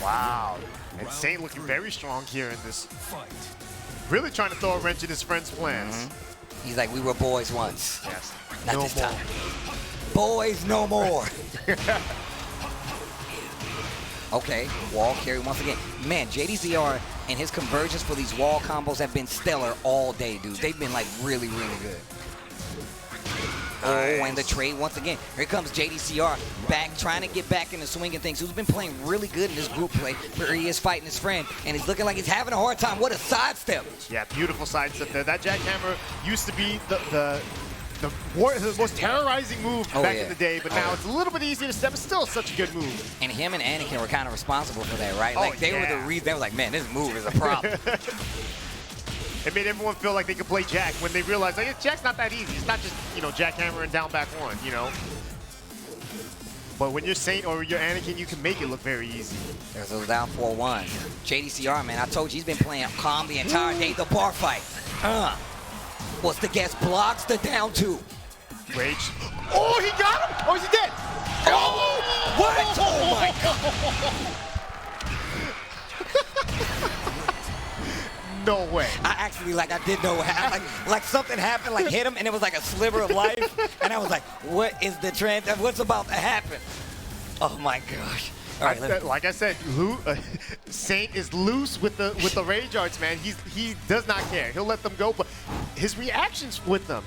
B: Wow. And Saint looking very strong here in this fight. Really trying to throw a wrench in his friend's plans.
A: He's like, we were boys once.
B: Yes.
A: Not this time. Boys no more. Okay, wall carry once again. Man, JDCR and his conversions for these wall combos have been stellar all day, dude. They've been like really, really good. Nice. Oh, and the trade once again. Here comes JDCR back, trying to get back in the swing of things. Who's been playing really good in this group play, where he is fighting his friend, and he's looking like he's having a hard time. What a sidestep.
B: Yeah, beautiful sidestep there. That jackhammer used to be the most terrorizing move back in the day, but now it's a little bit easier to step. It's still such a good move.
A: And him and Anakin were kind of responsible for that, right? Like, they were the reason. They was like, man, this move is a problem.
B: It made everyone feel like they could play Jack when they realized, like, Jack's not that easy. It's not just, jackhammer and down back 1, But when you're Saint or you're Anakin, you can make it look very easy.
A: There's those down 4-1. JDCR, man, I told you he's been playing calm the entire day. The bar fight. What's the guess? Blocks the down 2.
B: Rage. Oh, he got him! Oh, is he dead?
A: Oh, what? Oh, my God.
B: No way.
A: I actually, I did know what happened. Like something happened, hit him, and it was like a sliver of life. And I was like, what is the trend? What's about to happen? Oh, my gosh. All right,
B: like I said, Saint is loose with the rage arts, man. He does not care. He'll let them go, but his reactions with them,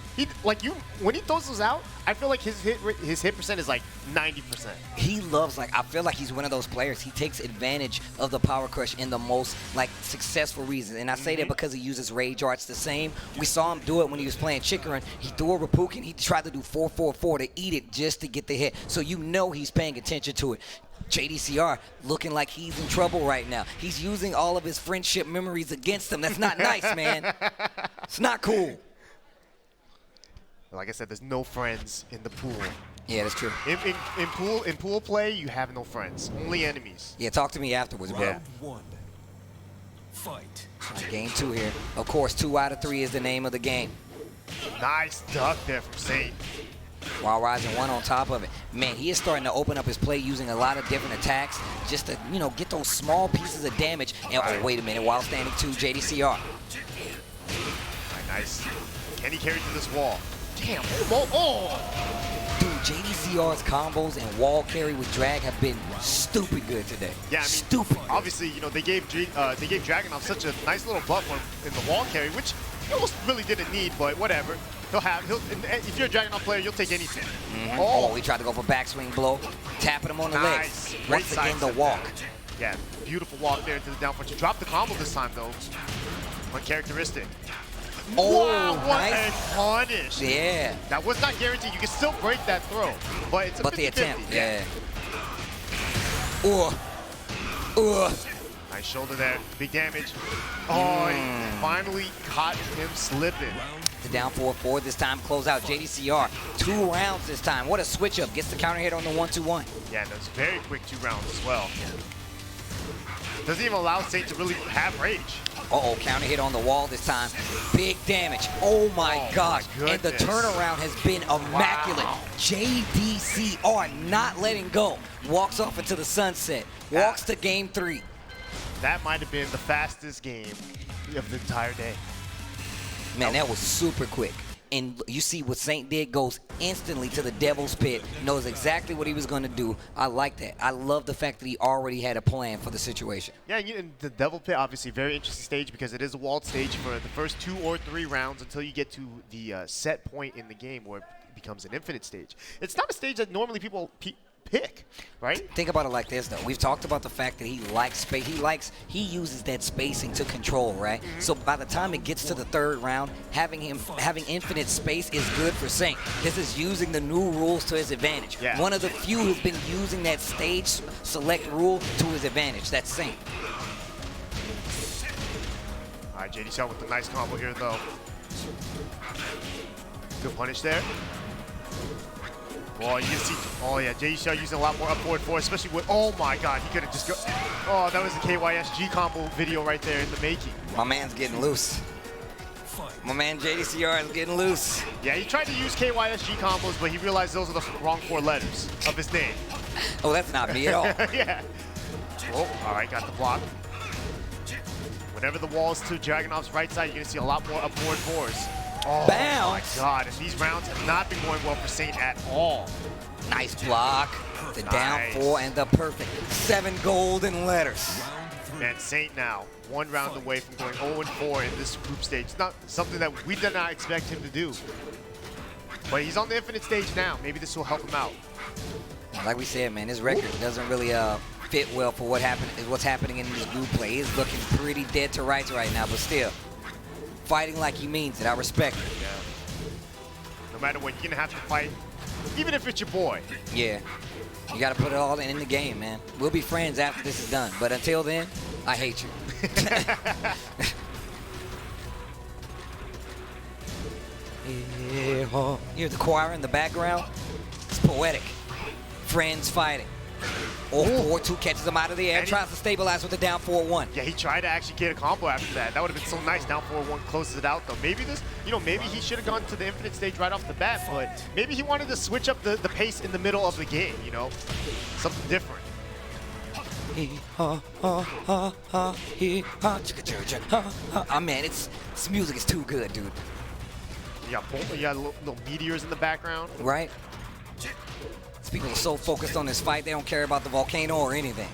B: when he throws those out, I feel like his hit percent is like 90%.
A: He loves, I feel like he's one of those players. He takes advantage of the power crush in the most successful reasons, and I say that because he uses rage arts the same. We saw him do it when he was playing Chikurin. He threw a Reppuken. He tried to do 4-4-4 to eat it just to get the hit. So you know he's paying attention to it. JDCR looking like he's in trouble right now. He's using all of his friendship memories against him. That's not nice, man. It's not cool.
B: Like I said, there's no friends in the pool.
A: Yeah, that's true.
B: In pool play, you have no friends, only enemies.
A: Yeah, talk to me afterwards, bro.
B: Yeah.
D: Round 1. Fight.
A: Game 2 here. Of course, 2 out of 3 is the name of the game.
B: Nice duck there from Saint.
A: While rising 1 on top of it. Man, he is starting to open up his play using a lot of different attacks just to, get those small pieces of damage. And oh, wait a minute, while standing 2, JDCR.
B: All right, nice. Can he carry through this wall? Damn. Oh.
A: Dude, JDCR's combos and wall carry with drag have been stupid good today.
B: Yeah, I mean,
A: stupid.
B: Obviously, they gave Dragunov such a nice little buff in the wall carry, which he almost really didn't need, but whatever. If you're a Dragunov player, you'll take anything.
A: Oh, he tried to go for backswing blow, tapping him on the legs. Once again, the walk.
B: Yeah, beautiful walk there into the down punch. You dropped the combo this time, though. Uncharacteristic.
A: Oh,
B: wow, what
A: nice.
B: a punish.
A: Yeah.
B: That was not guaranteed. You can still break that throw, but it's a 50-50.
A: the attempt, yeah.
B: Nice shoulder there. Big damage. Oh, he finally caught him slipping.
A: The down 4-4 this time, close out. JDCR, 2 rounds this time. What a switch up. Gets the counter hit on the 1-2-1.
B: Yeah, that's very quick 2 rounds as well. Doesn't even allow Saint to really have rage.
A: Uh-oh, counter hit on the wall this time. Big damage. Oh my gosh. And the turnaround has been immaculate. Wow. JDCR not letting go. Walks off into the sunset. Walks to game 3.
B: That might have been the fastest game of the entire day.
A: Man, that was super quick. And you see what Saint did, goes instantly to the devil's pit, knows exactly what he was going to do. I like that. I love the fact that he already had a plan for the situation.
B: Yeah, and the devil pit, obviously, very interesting stage because it is a walled stage for the first 2 or 3 rounds until you get to the set point in the game where it becomes an infinite stage. It's not a stage that normally people pick, right?
A: Think about it like this, though. We've talked about the fact that he likes space. He uses that spacing to control, right? So by the time it gets to the 3rd round, having infinite space is good for Saint. This is using the new rules to his advantage.
B: Yeah.
A: One of the few who's been using that stage select rule to his advantage. That's Saint.
B: All right, JDCR with the nice combo here, though. Good punish there. Well, you can see, oh yeah, JDCR using a lot more upward force, especially with, oh my god, he could have just go, oh, that was a KYSG combo video right there in the making.
A: My man's getting loose. My man JDCR is getting loose.
B: Yeah, he tried to use KYSG combos, but he realized those are the wrong 4 letters of his name.
A: Oh, that's not me at all.
B: Yeah. Oh, all right, got the block. Whenever the wall is to Dragunov's right side, you're going to see a lot more upward force. Oh
A: Bounce.
B: my god, and these rounds have not been going well for Saint at all.
A: Nice block. The down 4 and the perfect 7 golden letters.
B: And Saint now 1 round away from going 0-4 in this group stage. It's not something that we did not expect him to do. But he's on the infinite stage now. Maybe this will help him out.
A: Like we said, man, his record doesn't really fit well for what's happening in this group play. He's looking pretty dead to rights right now, but still. Fighting like he means it. I respect it.
B: Yeah. No matter what, you're going to have to fight, even if it's your boy.
A: Yeah. You got to put it all in the game, man. We'll be friends after this is done. But until then, I hate you. You hear the choir in the background? It's poetic. friends fighting. Or 4-2 catches him out of the air, tries to stabilize with a down 4-1.
B: Yeah, he tried to actually get a combo after that. That would have been so nice. Down 4-1 closes it out, though. Maybe this, maybe he should have gone to the infinite stage right off the bat, but maybe he wanted to switch up the pace in the middle of the game, Something different.
A: Oh, man, this music is too good, dude.
B: You got little meteors in the background.
A: Right? These people are so focused on this fight, they don't care about the volcano or anything.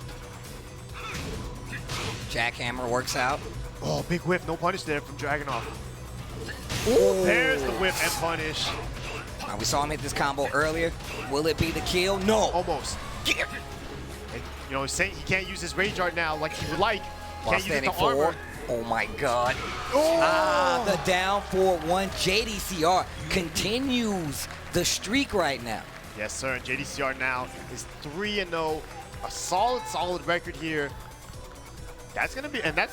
A: Jackhammer works out.
B: Oh, big whip. No punish there from Dragunov. Ooh. There's the whip and punish.
A: Now, we saw him hit this combo earlier. Will it be the kill? No.
B: Almost. And, saying he can't use his rage art now like he would like. Can't use it to armor.
A: Oh my God.
B: Oh.
A: The down 4-1. JDCR continues the streak right now.
B: Yes, sir. And JDCR now is 3-0. A solid record here. That's going to be, and I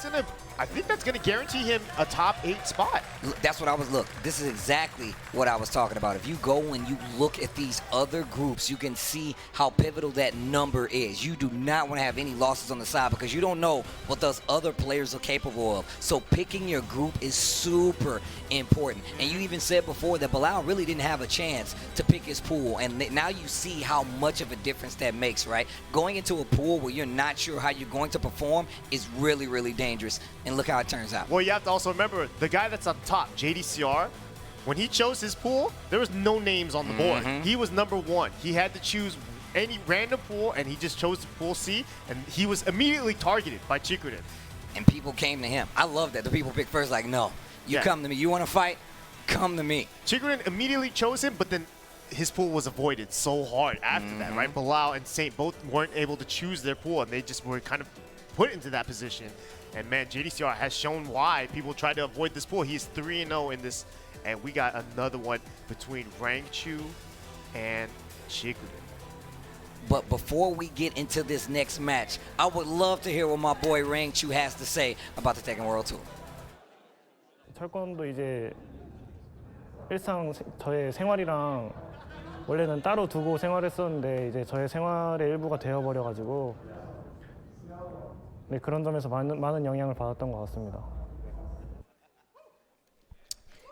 B: think that's going to guarantee him a top 8 spot.
A: That's what look, this is exactly what I was talking about. If you go and you look at these other groups, you can see how pivotal that number is. You do not want to have any losses on the side because you don't know what those other players are capable of. So picking your group is super important. And you even said before that Bilal really didn't have a chance to pick his pool. And now you see how much of a difference that makes, right? Going into a pool where you're not sure how you're going to perform is really, really dangerous. And look how it turns out.
B: Well, you have to also remember, the guy that's up top, JDCR, when he chose his pool, there was no names on the board. He was number 1. He had to choose any random pool, and he just chose the pool C, and he was immediately targeted by Chikurin.
A: And people came to him. I love that. The people picked first, like, no, you come to me. You want to fight? Come to me.
B: Chikurin immediately chose him, but then his pool was avoided so hard after that, right? Bilal and Saint both weren't able to choose their pool, and they just were kind of put into that position. And man, JDCR has shown why people try to avoid this pool. He's 3-0 in this, and we got another one between Rangchu and Chikurin.
A: But before we get into this next match, I would love to hear what my boy Rangchu has to say about the Tekken World Tour.
G: 철권도 이제 일상 저의 생활이랑 원래는 따로 두고 생활했었는데 이제 저의 생활의 일부가 되어버려가지고 네, 그런 점에서 많은 영향을 받았던 것 같습니다.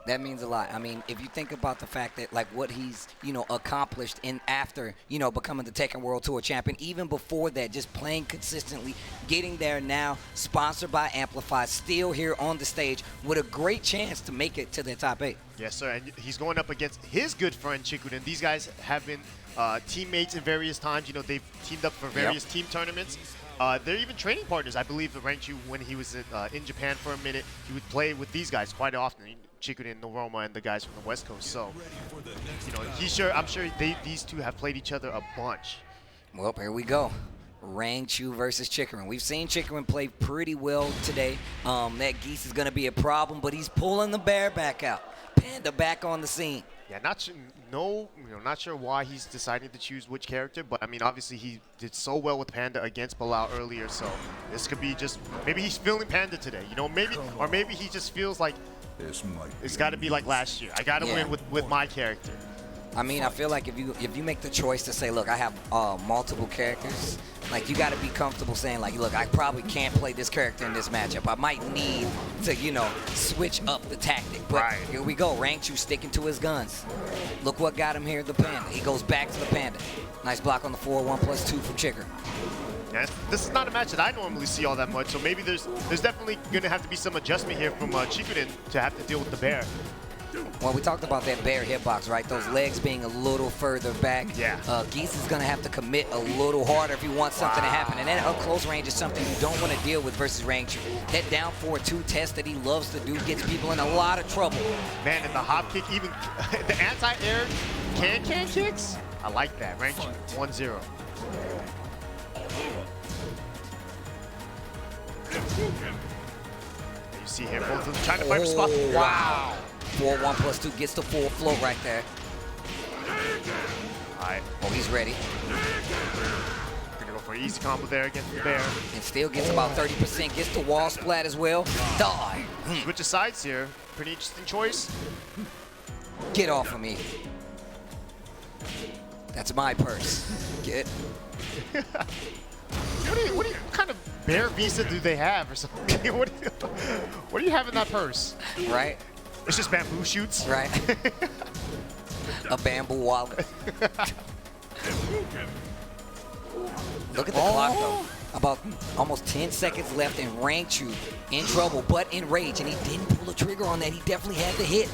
A: That means a lot. I mean, if you think about the fact that, like, what he's, accomplished after, becoming the Tekken World Tour champion, even before that, just playing consistently, getting there now, sponsored by Amplify, still here on the stage with a great chance to make it to the top 8.
B: Yes, sir, and he's going up against his good friend Chikurin. These guys have been teammates in various times. They've teamed up for various team tournaments. They're even training partners. I believe the Rangchu, when he was in Japan for a minute, he would play with these guys quite often. Chikurin, Noroma, and the guys from the West Coast. So, I'm sure these two have played each other a bunch.
A: Well, here we go. Rangchu versus Chikurin. We've seen Chikurin play pretty well today. That Geese is going to be a problem, but he's pulling the bear back out. Panda back on the scene.
B: Yeah, not sure why he's deciding to choose which character, but I mean, obviously he did so well with Panda against Bilal earlier, so this could be just, maybe he's feeling Panda today, maybe he just feels like it's got to be like last year. I got to win with my character.
A: I mean, I feel like if you make the choice to say, look, I have multiple characters, like, you got to be comfortable saying, like, look, I probably can't play this character in this matchup. I might need to, switch up the tactic. But here we go. Rangchu sticking to his guns. Look what got him here, the Panda. He goes back to the Panda. Nice block on the 4-1+2 from Chikurin.
B: Yeah, this is not a match that I normally see all that much, so maybe there's definitely going to have to be some adjustment here from Chikurin to have to deal with the bear.
A: Well, we talked about that bear hitbox, right? Those legs being a little further back.
B: Yeah.
A: Geese is going to have to commit a little harder if he wants something to happen. And then up close range is something you don't want to deal with versus Rangchu. That down 4-2 test that he loves to do gets people in a lot of trouble.
B: Man, and the hop kick, even the anti-air can kicks, I like that. Rangchu 1-0. You see here, both of them trying to find a spot. Wow.
A: 4-1+2 gets the full float right there.
B: All right.
A: Oh, he's ready.
B: Gonna go for an easy combo there against the bear.
A: And still gets about 30%. Gets the wall splat as well. Die.
B: Switch of sides here. Pretty interesting choice.
A: Get off of me. That's my purse. Get.
B: What kind of bear visa do they have or something? what do you have in that purse?
A: Right?
B: It's just bamboo shoots?
A: Right. A bamboo wallet. Look at the clock, though. About almost 10 seconds left, and Rangchu in trouble, but in rage, and he didn't pull the trigger on that. He definitely had the hit.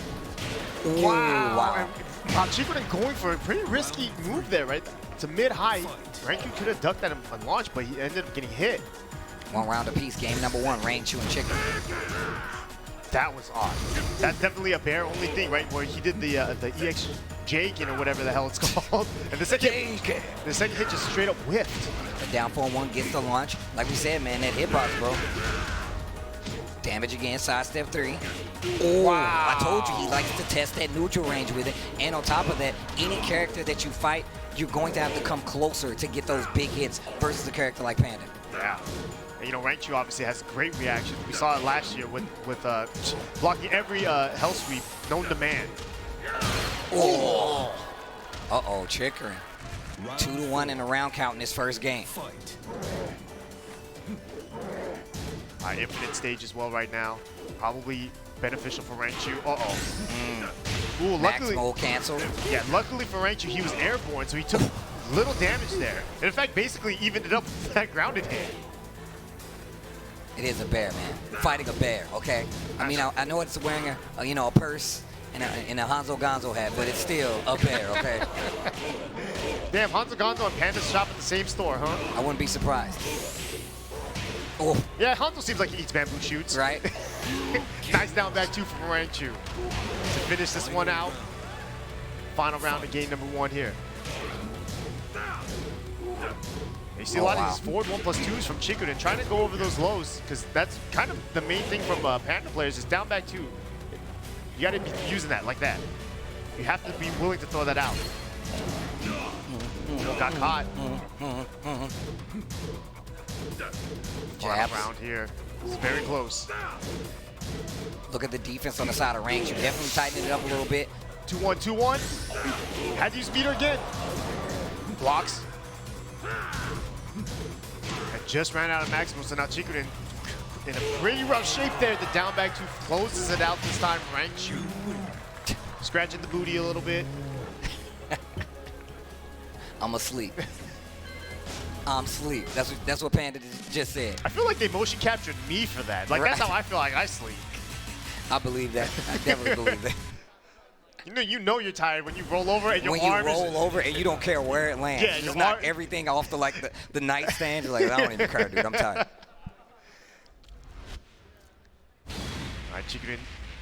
A: Ooh, wow.
B: Chikurin going for a pretty risky move there, right? It's a mid-high. Rangchu could have ducked that on launch, but he ended up getting hit.
A: One round apiece. Game number 1, Rangchu and Chikurin.
B: That was odd. That's definitely a bear-only thing, right? Where he did the EX Jaken or whatever the hell it's called. And the second hit just straight up whiffed.
A: The down 4-1 gets the launch. Like we said, man, that hitbox, bro. Damage again, sidestep 3. Oh, wow. I told you he likes to test that neutral range with it. And on top of that, any character that you fight, you're going to have to come closer to get those big hits versus a character like Panda.
B: Yeah. And, you know, Rangchu obviously has great reactions. We saw it last year with blocking every hell sweep known to man.
A: Oh. Uh-oh, Chikurin. 2-1 in a round count in his first game.
B: Infinite stage as well right now. Probably beneficial for Rangchu. Uh-oh. Ooh, luckily.
A: Max cancel.
B: Yeah, luckily for Rangchu, he was airborne, so he took little damage there. And in fact, basically evened it up with that grounded hit.
A: It is a bear, man. Fighting a bear, okay? I mean, I know it's wearing a purse and a Hanzo Gonzo hat, but it's still a bear, okay?
B: Damn, Hanzo Gonzo and Panda shop at the same store, huh?
A: I wouldn't be surprised. Oh.
B: Yeah, Hanzo seems like he eats bamboo shoots.
A: Right?
B: Nice down back 2 from Rangchu to finish this one out. Final round of game number 1 here. You see a lot of these forward 1+2s from Chikurin trying to go over those lows, because that's kind of the main thing from Panda players is down back 2. You got to be using that like that. You have to be willing to throw that out. Got caught. Final round here. It's very close.
A: Look at the defense on the side of Rangchu. Definitely tightening it up a little bit.
B: 2-1, 2-1. Had to use meter again. Blocks. And just ran out of maximum, so now Chikurin in a pretty rough shape there. The down back 2 closes it out this time. Rangchu scratching the booty a little bit.
A: I'm asleep. I'm asleep. That's what Panda just said.
B: I feel like they motion captured me for that. Like, that's how I feel like I sleep.
A: I believe that. I definitely believe that.
B: You know you're tired when you roll over and your arm
A: is... When you roll over and you don't care where it lands.
B: Yeah,
A: you just knock everything off the nightstand. You're like, I don't even care, dude. I'm tired.
B: All right, Chikurin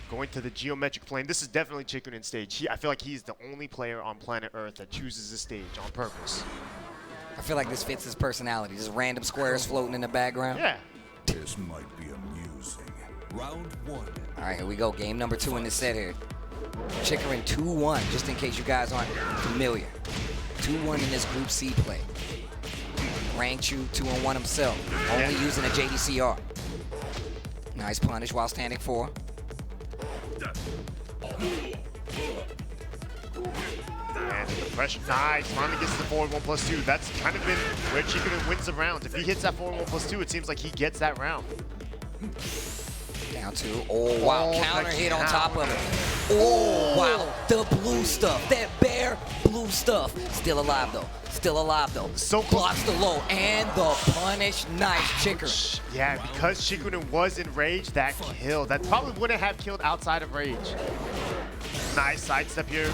B: going to the geometric plane. This is definitely Chikurin's stage. I feel like he's the only player on planet Earth that chooses this stage on purpose.
A: I feel like this fits his personality. Just random squares floating in the background.
B: Yeah.
D: This might be amusing. Round 1.
A: All right, here we go. Game number 2 in this set here. Chikurin 2-1, just in case you guys aren't familiar. 2-1 in this Group C play. Rangchu 2-1 himself, only using a JDCR. Nice punish while standing 4.
B: And the pressure, nice. Finally gets the forward 1+2. That's kind of been where Chikurin wins the round. If he hits that forward 1+2, it seems like he gets that round.
A: Down 2. Oh, wow. Counter hit on top of it. Oh, wow. The blue stuff. That bear blue stuff. Still alive, though. Still alive, though.
B: So
A: blocks the low and the punish. Nice, Chikurin.
B: Yeah, because Chikurin was in rage, that killed. That probably wouldn't have killed outside of rage. Nice sidestep here.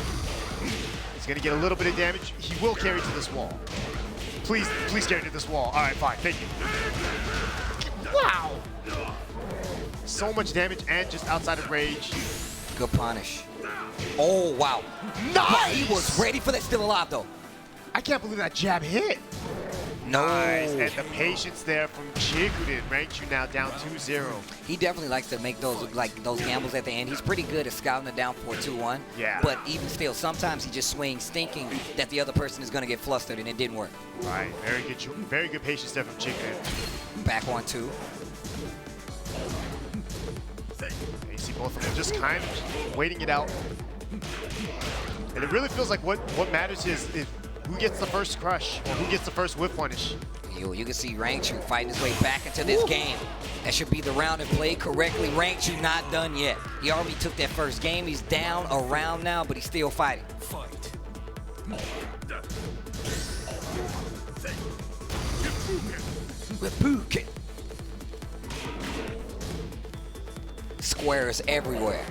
B: He's going to get a little bit of damage. He will carry to this wall. Please carry to this wall. All right, fine. Thank you. Wow. So much damage and just outside of rage.
A: Good punish. Oh, wow.
B: Nice!
A: He was ready for that. Still alive, though.
B: I can't believe that jab hit.
A: No.
B: Nice. And the patience there from Chikurin. Rangchu now down 2-0.
A: He definitely likes to make those gambles at the end. He's pretty good at scouting it down for 2-1.
B: Yeah.
A: But even still, sometimes he just swings thinking that the other person is going to get flustered, and it didn't work.
B: All right. Very good patience there from Chikurin.
A: Back on 2.
B: You see both of them just kind of waiting it out. And it really feels like what matters is Who gets the first crush? Or who gets the first whip punish?
A: You can see Rangchu fighting his way back into this game. That should be the round if played correctly. Rangchu not done yet. He already took that first game. He's down a round now, but he's still fighting. Repookin. Squares everywhere.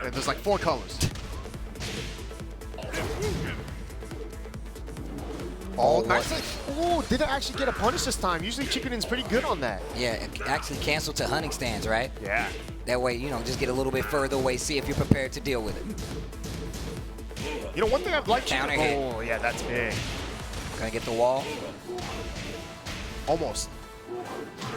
B: And there's like 4 colors. Oh, nice. Oh, didn't actually get a punish this time. Usually Chikurin's pretty good on that.
A: Yeah, it actually canceled to hunting stands, right?
B: Yeah.
A: That way, you know, just get a little bit further away, see if you're prepared to deal with it.
B: You know, one thing I've liked
A: Counter
B: Chikurin.
A: hit.
B: Oh, yeah, that's big.
A: Gonna get the wall.
B: Almost.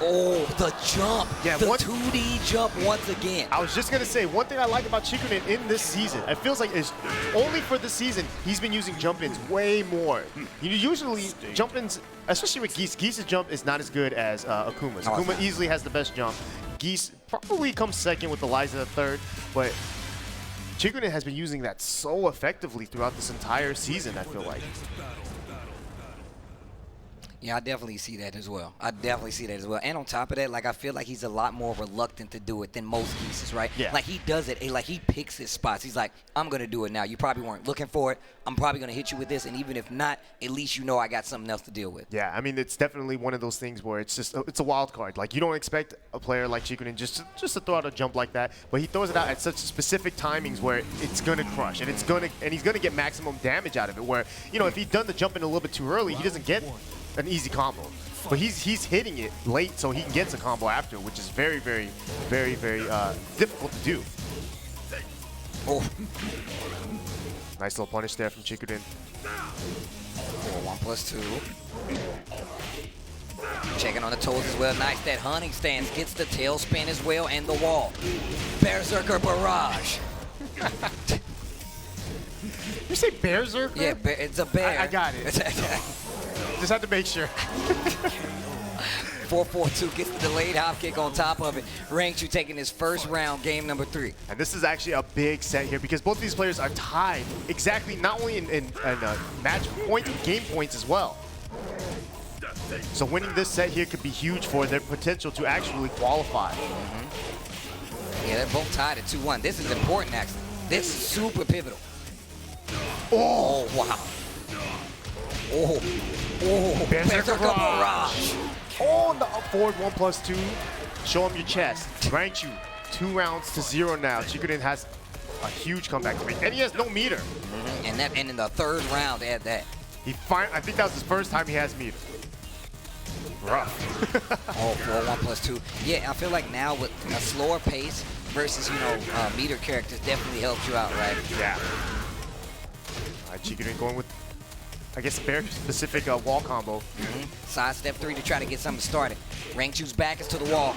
A: Oh, the jump.
B: Yeah,
A: the 2D jump once again.
B: I was just going to say, one thing I like about Chikurin in this season, it feels like it's only for this season, he's been using jump-ins way more. Usually, jump-ins, especially with Geese, Geese's jump is not as good as Akuma's. Akuma easily has the best jump. Geese probably comes second with Eliza third, but Chikurin has been using that so effectively throughout this entire season, I feel like.
A: Yeah, I definitely see that as well. And on top of that, like, I feel like he's a lot more reluctant to do it than most Geeses, right?
B: Yeah.
A: Like, he does it, like, he picks his spots. He's like, I'm going to do it now. You probably weren't looking for it. I'm probably going to hit you with this, and even if not, at least you know I got something else to deal with.
B: Yeah, I mean, it's definitely one of those things where it's just, it's a wild card. Like, you don't expect a player like Chikurin just to throw out a jump like that, but he throws it out at such specific timings where it's going to crush, and he's going to get maximum damage out of it, where, you know, if he'd done the jump in a little bit too early, he doesn't get an easy combo. But he's hitting it late, so he gets a combo after, which is very, very, very, very difficult to do.
A: Oh.
B: Nice little punish there from Chikurin.
A: 1+2. Checking on the toes as well. Nice, that hunting stance gets the tail spin as well and the wall. Berserker barrage.
B: You say Berserker?
A: Yeah, it's a bear.
B: I got it. Just had to make sure.
A: 4-4-2 gets the delayed hop kick on top of it. Rangchu taking his first round, game number 3.
B: And this is actually a big set here because both these players are tied exactly, not only in match point, game points as well. So winning this set here could be huge for their potential to actually qualify.
A: Yeah, they're both tied at 2-1. This is important, actually. This is super pivotal.
B: Oh,
A: wow. Oh, Berserker barrage.
B: Oh, the up forward 1+2. Show him your chest. Rangchu, 2 rounds to 0 now. Chikurin has a huge comeback to make, and he has no meter.
A: And in the 3rd round, add that.
B: I think that was his first time he has meter. Rough.
A: Oh, 4-1+2. Yeah, I feel like now with a slower pace versus, you know, meter characters definitely helps you out, right?
B: Yeah. All right, Chikurin going with, I guess, a very specific wall combo.
A: Side step 3 to try to get something started. Rangchu's back is to the wall.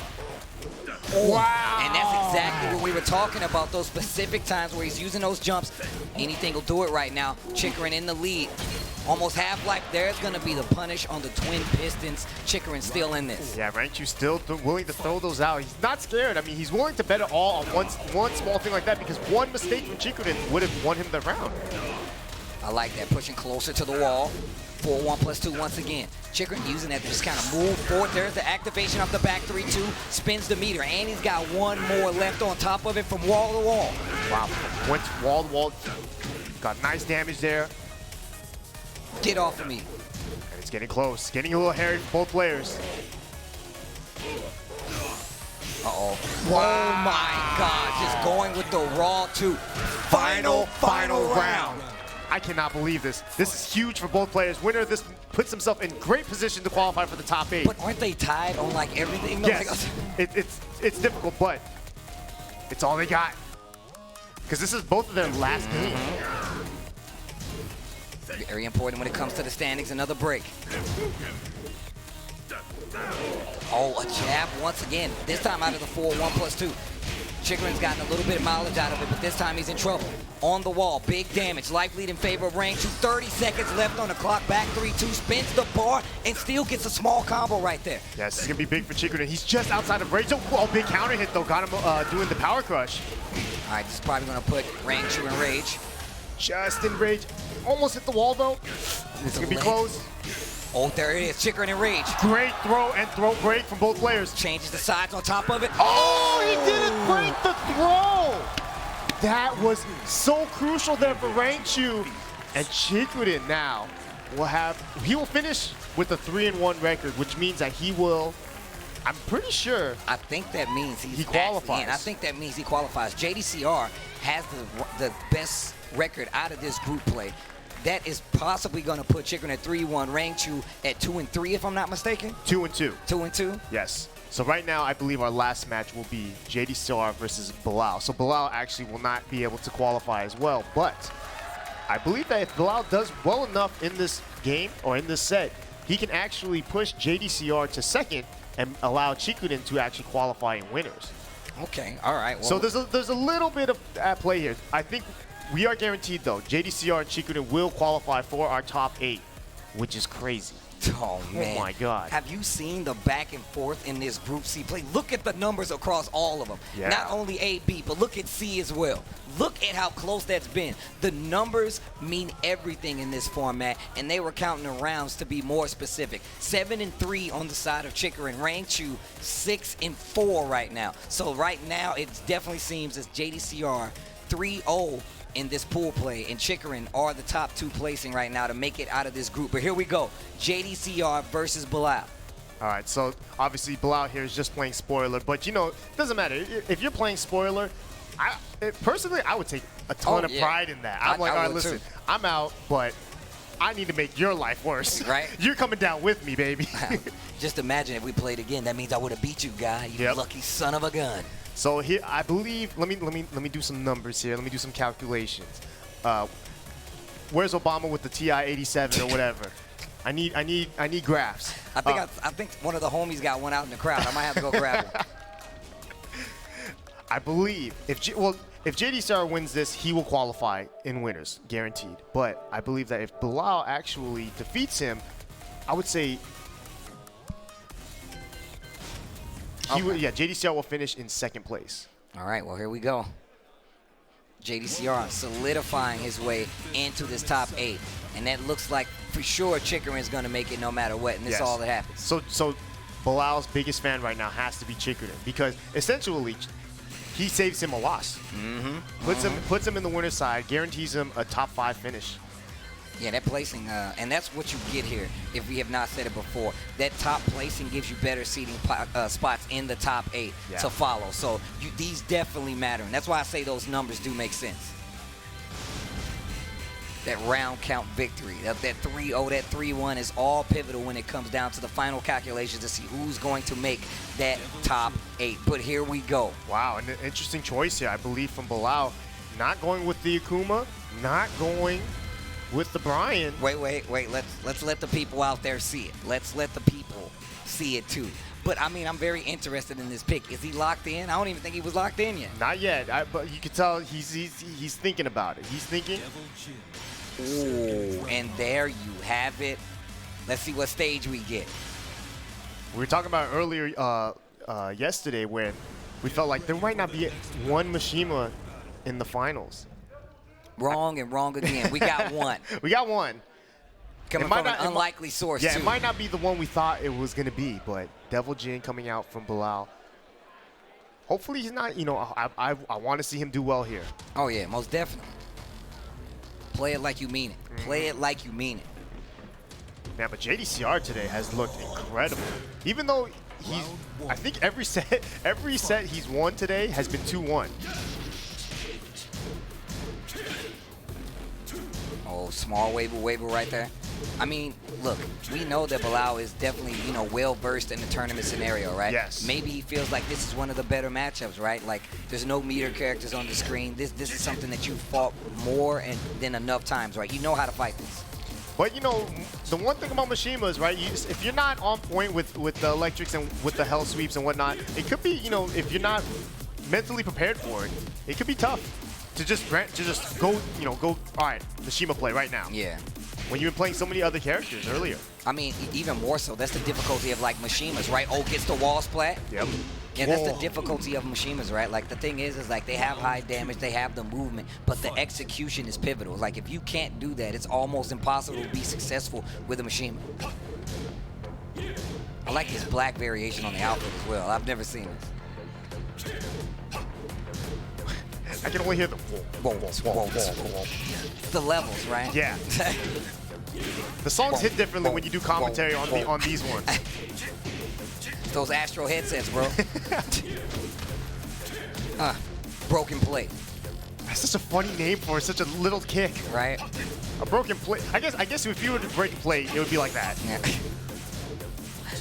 B: Oh. Wow!
A: And that's exactly what we were talking about, those specific times where he's using those jumps. Anything will do it right now. Chikurin in the lead. Almost half-life. There's going to be the punish on the twin pistons. Chikurin still in this.
B: Yeah, Rangchu still willing to throw those out. He's not scared. I mean, he's willing to bet it all on one small thing like that because one mistake from Chikurin would have won him the round.
A: I like that, pushing closer to the wall. 4-1+2 once again. Chikurin using that to just kind of move forward. There's the activation of the back 3-2. Spins the meter, and he's got one more left on top of it from wall to wall.
B: Wow, went wall to wall. Got nice damage there.
A: Get off of me.
B: And it's getting close. Getting a little hairy for both players.
A: Uh-oh. Wow. Oh my God, just going with the raw 2. Final round.
B: I cannot believe this. This is huge for both players. Winner of this puts himself in great position to qualify for the top 8.
A: But aren't they tied on like everything?
B: Yes, it's difficult, but it's all they got. Because this is both of their last game.
A: Very important when it comes to the standings. Another break. Oh, a jab once again. This time out of the 4-1+2. Chikurin's gotten a little bit of mileage out of it, but this time he's in trouble. On the wall, big damage. Life lead in favor of Rangchu. 30 seconds left on the clock. Back 3-2, spins the bar, and still gets a small combo right there.
B: Yes, it's going to be big for Chikurin. He's just outside of range. Oh, big counter hit, though. Got him doing the power crush.
A: All right, this is probably going to put Rangchu in rage.
B: just in range. Almost hit the wall, though. It's going to be close.
A: Oh, there it is. Chikurin in rage.
B: Great throw and throw break from both players.
A: Changes the sides on top of it.
B: Oh, he didn't break the throw. That was so crucial there for Rangchu. And Chikurin now he will finish with a 3-1 record, which means that he will, I'm pretty sure.
A: I think that means
B: he qualifies.
A: I think that means he qualifies. JDCR has the best record out of this group play. That is possibly going to put Chikurin at 3-1, Rangchu at 2-3, if I'm not mistaken.
B: 2-2.
A: 2-2?
B: Yes. So right now, I believe our last match will be JDCR versus Bilal. So Bilal actually will not be able to qualify as well. But I believe that if Bilal does well enough in this game or in this set, he can actually push JDCR to second and allow Chikurin to actually qualify in winners.
A: Okay, all right. Well,
B: So there's a little bit of at play here. I think we are guaranteed, though, JDCR and Chikurin will qualify for our top 8, which is crazy.
A: oh, man.
B: Oh, my God.
A: Have you seen the back and forth in this Group C play? Look at the numbers across all of them.
B: Yeah.
A: Not only A, B, but look at C as well. Look at how close that's been. The numbers mean everything in this format, and they were counting the rounds to be more specific. 7-3 on the side of Chikurin. Rangchu 6-4 right now. So right now, it definitely seems as JDCR 3-0 in this pool play, and Chikurin are the top 2 placing right now to make it out of this group. But here we go, JDCR versus Bilal.
B: All right, so obviously Bilal here is just playing spoiler, but you know, it doesn't matter. If you're playing spoiler, personally, I would take a ton of pride in that. I'm like, all right, listen, too. I'm out, but I need to make your life worse.
A: Right?
B: You're coming down with me, baby.
A: Just imagine if we played again. That means I would have beat you, guy. You lucky son of a gun.
B: So here, I believe. Let me do some numbers here. Let me do some calculations. Where's Obama with the TI-87 or whatever? I need graphs.
A: I think one of the homies got one out in the crowd. I might have to go grab one.
B: I believe if JDCR wins this, he will qualify in winners, guaranteed. But I believe that if Bilal actually defeats him, I would say JDCR will finish in second place.
A: All right, well, here we go. JDCR solidifying his way into this top 8. And that looks like for sure Chikurin is going to make it no matter what, and this is all that happens.
B: So Bilal's biggest fan right now has to be Chikurin, because essentially he saves him a loss. Puts him in the winner's side, guarantees him a top 5 finish.
A: Yeah, that placing, and that's what you get here, if we have not said it before. That top placing gives you better seating spots in the top 8 to follow. So these definitely matter, and that's why I say those numbers do make sense. That round count victory, that 3-0, that 3-1 is all pivotal when it comes down to the final calculations to see who's going to make that top 8. But here we go.
B: Wow, an interesting choice here, I believe, from Bilal. Not going with the Akuma, not going with the Brian.
A: Wait. Let's let the people out there see it. Let's let the people see it too. But I mean, I'm very interested in this pick. Is he locked in? I don't even think he was locked in yet.
B: Not yet, but you can tell he's thinking about it. He's thinking.
A: Ooh, and there you have it. Let's see what stage we get.
B: We were talking about earlier yesterday when we felt like there might not be one Mishima in the finals.
A: Wrong and wrong again. We got one.
B: We got one.
A: Coming from an unlikely source, too.
B: Yeah, it might not be the one we thought it was going to be, but Devil Jin coming out from Bilal. Hopefully he's not, you know, I want to see him do well here.
A: Oh, yeah, most definitely. Play it like you mean it. Play it like you mean it.
B: Man, but JDCR today has looked incredible. Even though I think every set he's won today has been 2-1.
A: Oh, small waiver right there. I mean, look, we know that Bilal is definitely, you know, well-versed in the tournament scenario, right?
B: Yes.
A: Maybe he feels like this is one of the better matchups, right? Like, there's no meter characters on the screen. This is something that you fought more than enough times, right? You know how to fight this.
B: But, you know, the one thing about Mishima is, right, if you're not on point with the electrics and with the hell sweeps and whatnot, it could be, you know, if you're not mentally prepared for it, it could be tough to just go, you know, all right, Mishima play right now.
A: Yeah.
B: When you've been playing so many other characters earlier.
A: I mean, even more so, that's the difficulty of, like, Mishima's, right? Oh, gets the wall splat.
B: Yep.
A: Yeah, that's the difficulty of Mishimas, right? Like, the thing is like, they have high damage, they have the movement, but the execution is pivotal. Like, if you can't do that, it's almost impossible to be successful with a Mishima. I like his black variation on the outfit as well. I've never seen this.
B: I can only hear the whoa.
A: It's the levels, right?
B: Yeah. The songs hit differently when you do commentary on these ones.
A: Those Astro headsets, bro. Broken plate.
B: That's such a funny name for such a little kick.
A: Right?
B: A broken plate. I guess if you were to break a plate, it would be like that.
A: Yeah.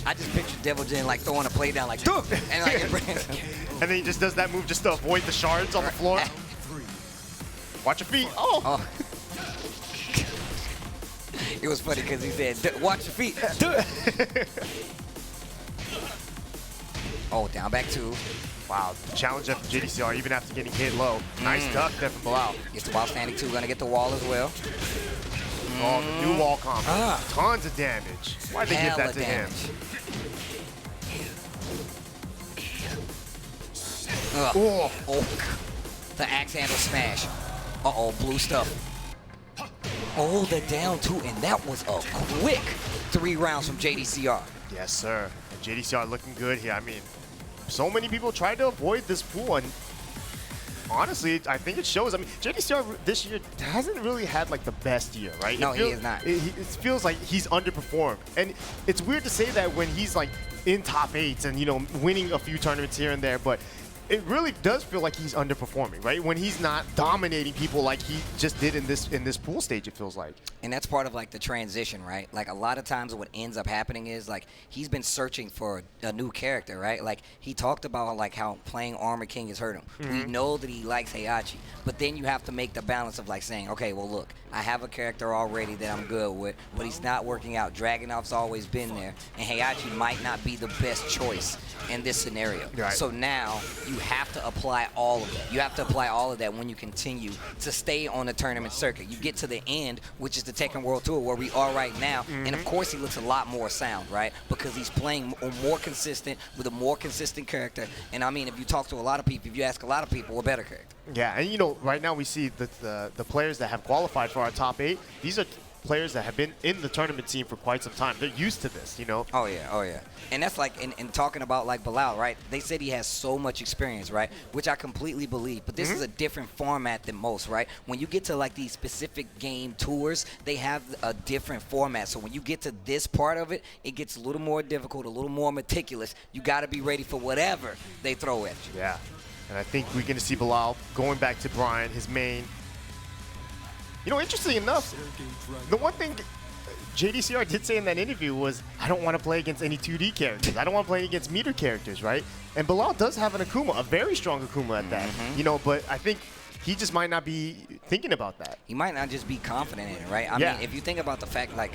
A: I just picture Devil Jin like throwing a plate down like, dude! And like,
B: and then he just does that move just to avoid the shards on the floor. Watch your feet. Oh.
A: It was funny because he said, watch your feet. Oh, down back 2.
B: Wow, the challenge from JDCR even after getting hit low. Nice duck there from Bilal.
A: Gets the wall standing 2, gonna get the wall as well.
B: Oh, the new wall combo. Tons of damage. Why'd they give that to him?
A: The axe handle smash. Uh-oh, blue stuff. Oh, the down 2, and that was a quick 3 rounds from JDCR.
B: Yes, sir. And JDCR looking good here. I mean, so many people tried to avoid this pool, and honestly, I think it shows. I mean, JDCR this year hasn't really had like the best year, right?
A: No, he is not.
B: It feels like he's underperformed, and it's weird to say that when he's like in top 8s and, you know, winning a few tournaments here and there, but it really does feel like he's underperforming, right? When he's not dominating people like he just did in this pool stage, it feels like.
A: And that's part of like the transition, right? Like, a lot of times what ends up happening is like he's been searching for a new character, right? Like, he talked about like how playing Armor King has hurt him. We know that he likes Heihachi, but then you have to make the balance of like saying, okay, well, look, I have a character already that I'm good with, but he's not working out. Dragunov's always been there, and Heihachi might not be the best choice in this scenario.
B: Right.
A: So now you have to apply all of that. You have to apply all of that when you continue to stay on the tournament circuit. You get to the end, which is the Tekken World Tour, where we are right now, and of course he looks a lot more sound, right? Because he's playing more consistent with a more consistent character. And I mean, if you talk to a lot of people, if you ask a lot of people, a better character.
B: Yeah, and you know, right now we see the players that have qualified for our top 8. These are players that have been in the tournament scene for quite some time. They're used to this, you know?
A: Oh, yeah. And that's like, in talking about like Bilal, right? They said he has so much experience, right? Which I completely believe. But this is a different format than most, right? When you get to like these specific game tours, they have a different format. So when you get to this part of it, it gets a little more difficult, a little more meticulous. You got to be ready for whatever they throw at you.
B: Yeah. And I think we're going to see Bilal going back to Brian, his main. You know, interesting enough, the one thing JDCR did say in that interview was, I don't want to play against any 2D characters. I don't want to play against meter characters, right? And Bilal does have an Akuma, a very strong Akuma at that. You know, but I think he just might not be thinking about that.
A: He might not just be confident in it, right? I mean, if you think about the fact, like,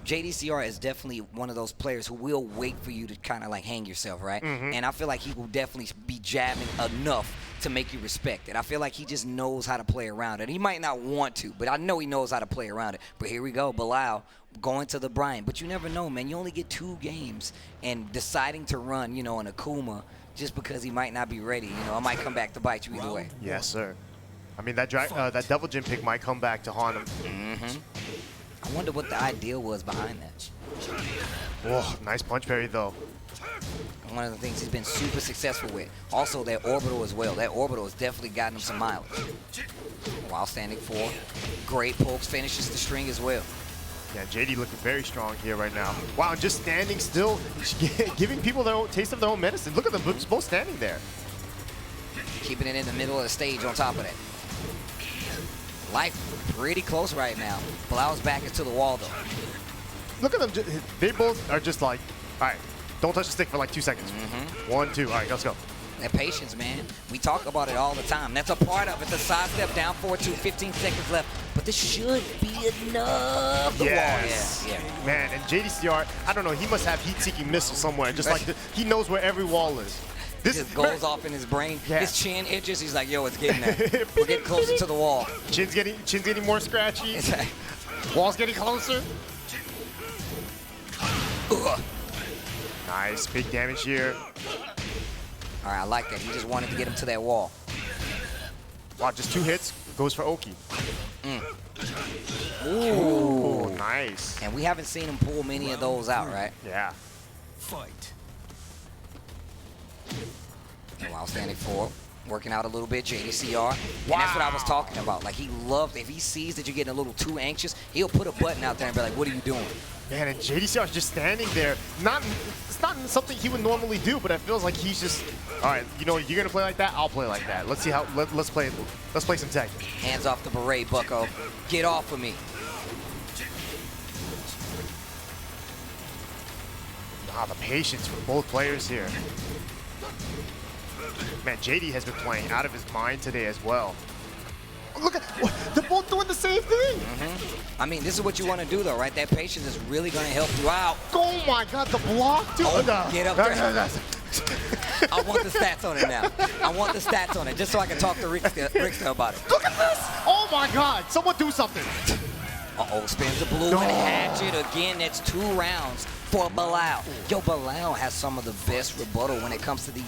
A: JDCR is definitely one of those players who will wait for you to kind of like hang yourself, right? And I feel like he will definitely be jabbing enough to make you respect it. I feel like he just knows how to play around it. He might not want to, but I know he knows how to play around it. But here we go, Bilal going to the Brian. But you never know, man. You only get 2 games, and deciding to run, you know, an Akuma just because he might not be ready, you know, it might come back to bite you either way.
B: Yes, sir. I mean, that Devil Jin pick might come back to haunt him.
A: I wonder what the idea was behind that.
B: Oh, nice punch parry, though.
A: One of the things he's been super successful with. Also, that orbital as well. That orbital has definitely gotten him some mileage. While standing 4. Great pokes, finishes the string as well.
B: Yeah, JD looking very strong here right now. Wow, just standing still, giving people their own taste of their own medicine. Look at them both standing there.
A: Keeping it in the middle of the stage on top of that. Life pretty close right now. Bilal's back into the wall, though.
B: Look at them. They both are just like, all right, don't touch the stick for like 2 seconds. 1, 2. All right, let's go.
A: That patience, man. We talk about it all the time. That's a part of it. The side step down 4-2, 15 seconds left. But this should be enough. The
B: yes.
A: wall. Yeah.
B: Man, and JDCR, I don't know, he must have heat-seeking missiles somewhere. Just like he knows where every wall is.
A: This just goes off in his brain.
B: Yeah.
A: His chin itches. He's like, yo, it's getting there. We're getting closer to the wall.
B: Chin's getting more scratchy. Wall's getting closer. Nice, big damage here.
A: All right, I like that. He just wanted to get him to that wall.
B: Wow, just 2 hits. Goes for Oki.
A: Ooh.
B: Nice.
A: And we haven't seen him pull many of those out, right?
B: Yeah.
D: Fight.
A: While standing forward, working out a little bit, JDCR. And that's what I was talking about. Like, he loves, if he sees that you're getting a little too anxious, he'll put a button out there and be like, what are you doing?
B: Man, and JDCR is just standing there. It's not something he would normally do, but it feels like he's just, all right, you know, you're gonna play like that, I'll play like that. Let's see how, let's play some Tekken.
A: Hands off the beret, bucko. Get off of me.
B: Ah, the patience for both players here. Man, JD has been playing out of his mind today as well. Look at, they're both doing the same thing.
A: I mean, this is what you want to do, though, right? That patience is really going to help you out.
B: Oh my God, the block, dude.
A: Oh, get up there. I want the stats on it now. I want the stats on it, just so I can talk to Rickster about it.
B: Look at this. Oh my God, someone do something.
A: Uh-oh, spins the blue and hatchet again. That's 2 rounds for Bilal. Yo, Bilal has some of the best rebuttal when it comes to the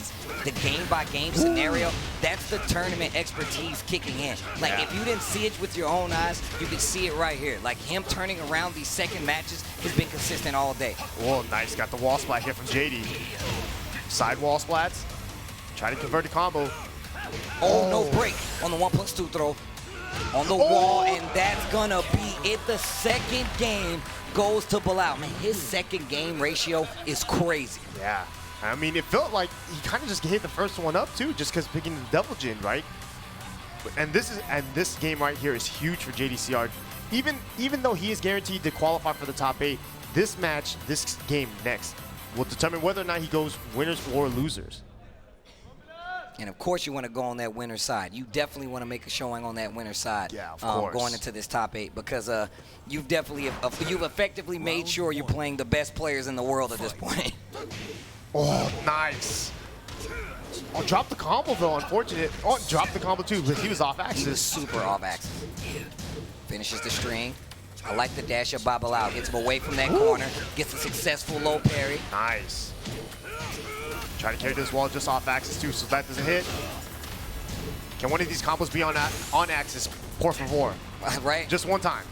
A: game-by-game scenario. That's the tournament expertise kicking in. Like, if you didn't see it with your own eyes, you can see it right here. Like, him turning around these second matches has been consistent all day.
B: Oh, nice. Got the wall splat here from JD. Side wall splats. Try to convert the combo.
A: Oh, no break on the 1+2 throw. On the wall, and that's gonna be it. The second game goes to Bilal. Man, his second game ratio is crazy.
B: Yeah. I mean, it felt like he kind of just gave the first one up too, just because picking the double gin, right? And this game right here is huge for JDCR. Even though he is guaranteed to qualify for the top 8, this match, this game next, will determine whether or not he goes winners or losers.
A: And of course, you want to go on that winner's side. You definitely want to make a showing on that winner's side.
B: Yeah, of course.
A: Going into this top 8, because you've effectively made sure you're playing the best players in the world at this point.
B: Oh, nice. Oh, drop the combo though, unfortunate. Oh, drop the combo too, but he was off axis.
A: He was super off axis. Finishes the string. I like the dash up by Bilal. Gets him away from that corner. Gets a successful low parry.
B: Nice. Try to carry this wall just off axis too, so that doesn't hit. Can one of these combos be on axis? Por favor.
A: Right?
B: Just one time.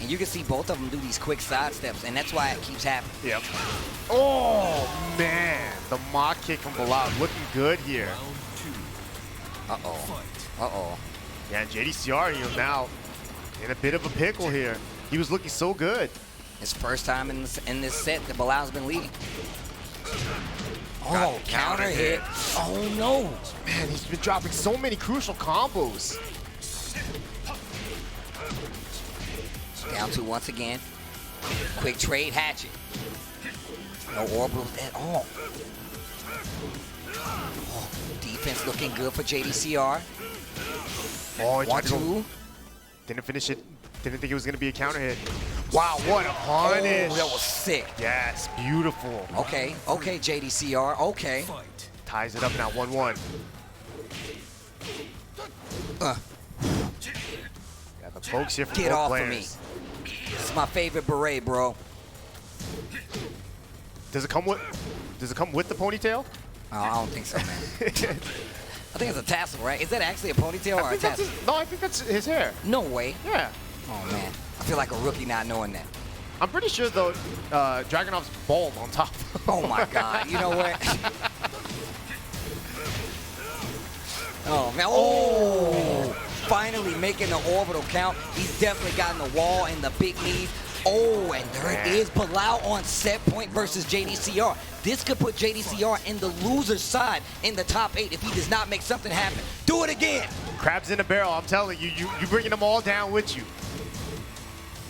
A: And you can see both of them do these quick side steps, and that's why it keeps happening.
B: Yep. Oh, man. The mock kick from Bilal looking good here.
A: Uh-oh. Uh-oh.
B: Yeah, and JDCR, you know, now in a bit of a pickle here. He was looking so good.
A: His first time in this set that Bilal's been leading. Oh, counter hit. Oh, no.
B: Man, he's been dropping so many crucial combos.
A: Down 2 once again. Quick trade hatchet. No orbitals at all. Oh, defense looking good for JDCR.
B: Oh, he
A: 1-2.
B: Didn't finish it. Didn't think it was going to be a counter hit. Wow, what a punish.
A: Oh, that was sick.
B: Yes, beautiful.
A: Okay, JDCR, okay.
B: Ties it up now, 1-1. Got the folks here for
A: Get
B: both
A: off
B: players.
A: of me. This is my favorite beret, bro.
B: Does it come with the ponytail?
A: Oh, I don't think so, man. I think it's a tassel, right? Is that actually a ponytail or a tassel?
B: No, I think that's his hair.
A: No way.
B: Yeah.
A: Oh, man. I feel like a rookie not knowing that.
B: I'm pretty sure, though, Dragunov's bald on top.
A: Oh, my God. You know what? Oh, man. Oh! Finally making the orbital count. He's definitely gotten the wall and the big knees. Oh, and there it is. Bilal on set point versus JDCR. This could put JDCR in the loser's side in the top 8 if he does not make something happen. Do it again.
B: Crabs in a barrel, I'm telling you. You're bringing them all down with you.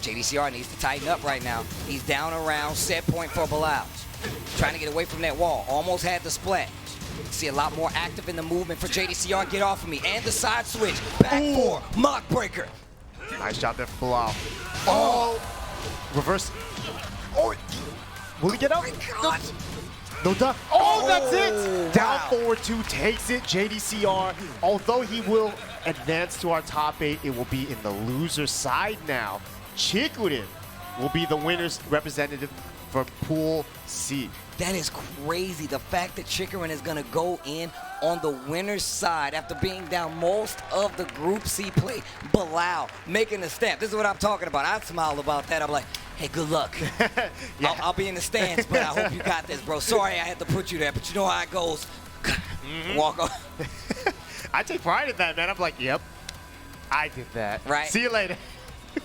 A: JDCR needs to tighten up right now. He's down around set point for Bilal. Trying to get away from that wall. Almost had the splat. See a lot more active in the movement for JDCR. Get off of me. And the side switch. Back 4. Mock breaker.
B: Nice job there for Bilal. Oh. Reverse. Oh. Will he get up? No duck. Oh, that's it. Down forward 2 takes it. JDCR, although he will advance to our top 8, it will be in the loser side now. Chikurin will be the winner's representative for Pool C.
A: That is crazy. The fact that Chikurin is going to go in on the winner's side after being down most of the Group C play. Bilal making the step. This is what I'm talking about. I smile about that. I'm like, hey, good luck.
B: Yeah.
A: I'll be in the stands, but I hope you got this, bro. Sorry I had to put you there, but you know how it goes. Walk off.
B: I take pride in that, man. I'm like, yep, I did that.
A: Right.
B: See you later.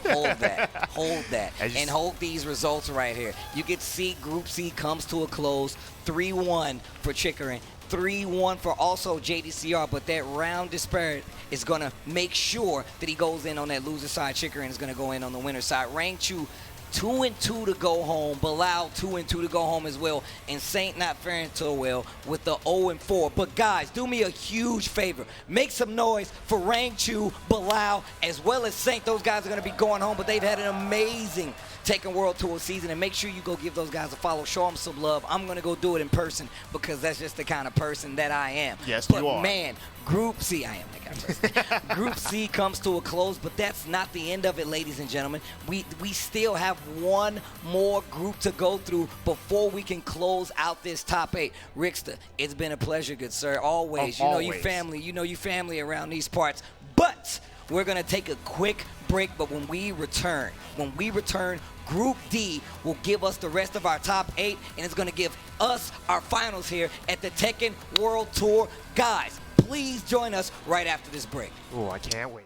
A: Hold that. Hold that.
B: As you
A: And hold these results right here. You can see Group C comes to a close. 3-1 for Chikurin. 3-1 for also JDCR, but that round disparate is going to make sure that he goes in on that loser side. Chikurin is going to go in on the winner side. Rangchu 2-2 to go home. Bilal 2-2 to go home as well. And Saint not faring so well with the 0-4. But guys, do me a huge favor. Make some noise for Rangchu, Bilal, as well as Saint. Those guys are going to be going home, but they've had an amazing Tekken World Tour season. And make sure you go give those guys a follow. Show them some love. I'm going to go do it in person because that's just the kind of person that I am.
B: Yes,
A: but
B: you are.
A: Man, Group C, I am that kind of person. Group C comes to a close, but that's not the end of it, ladies and gentlemen. We still have one more group to go through before we can close out this top 8. Rickster, it's been a pleasure, good sir. Always. You know you family. You know you family around these parts. But we're going to take a quick break, but when we return, Group D will give us the rest of our top 8, and it's going to give us our finals here at the Tekken World Tour. Guys, please join us right after this break.
B: Oh, I can't wait.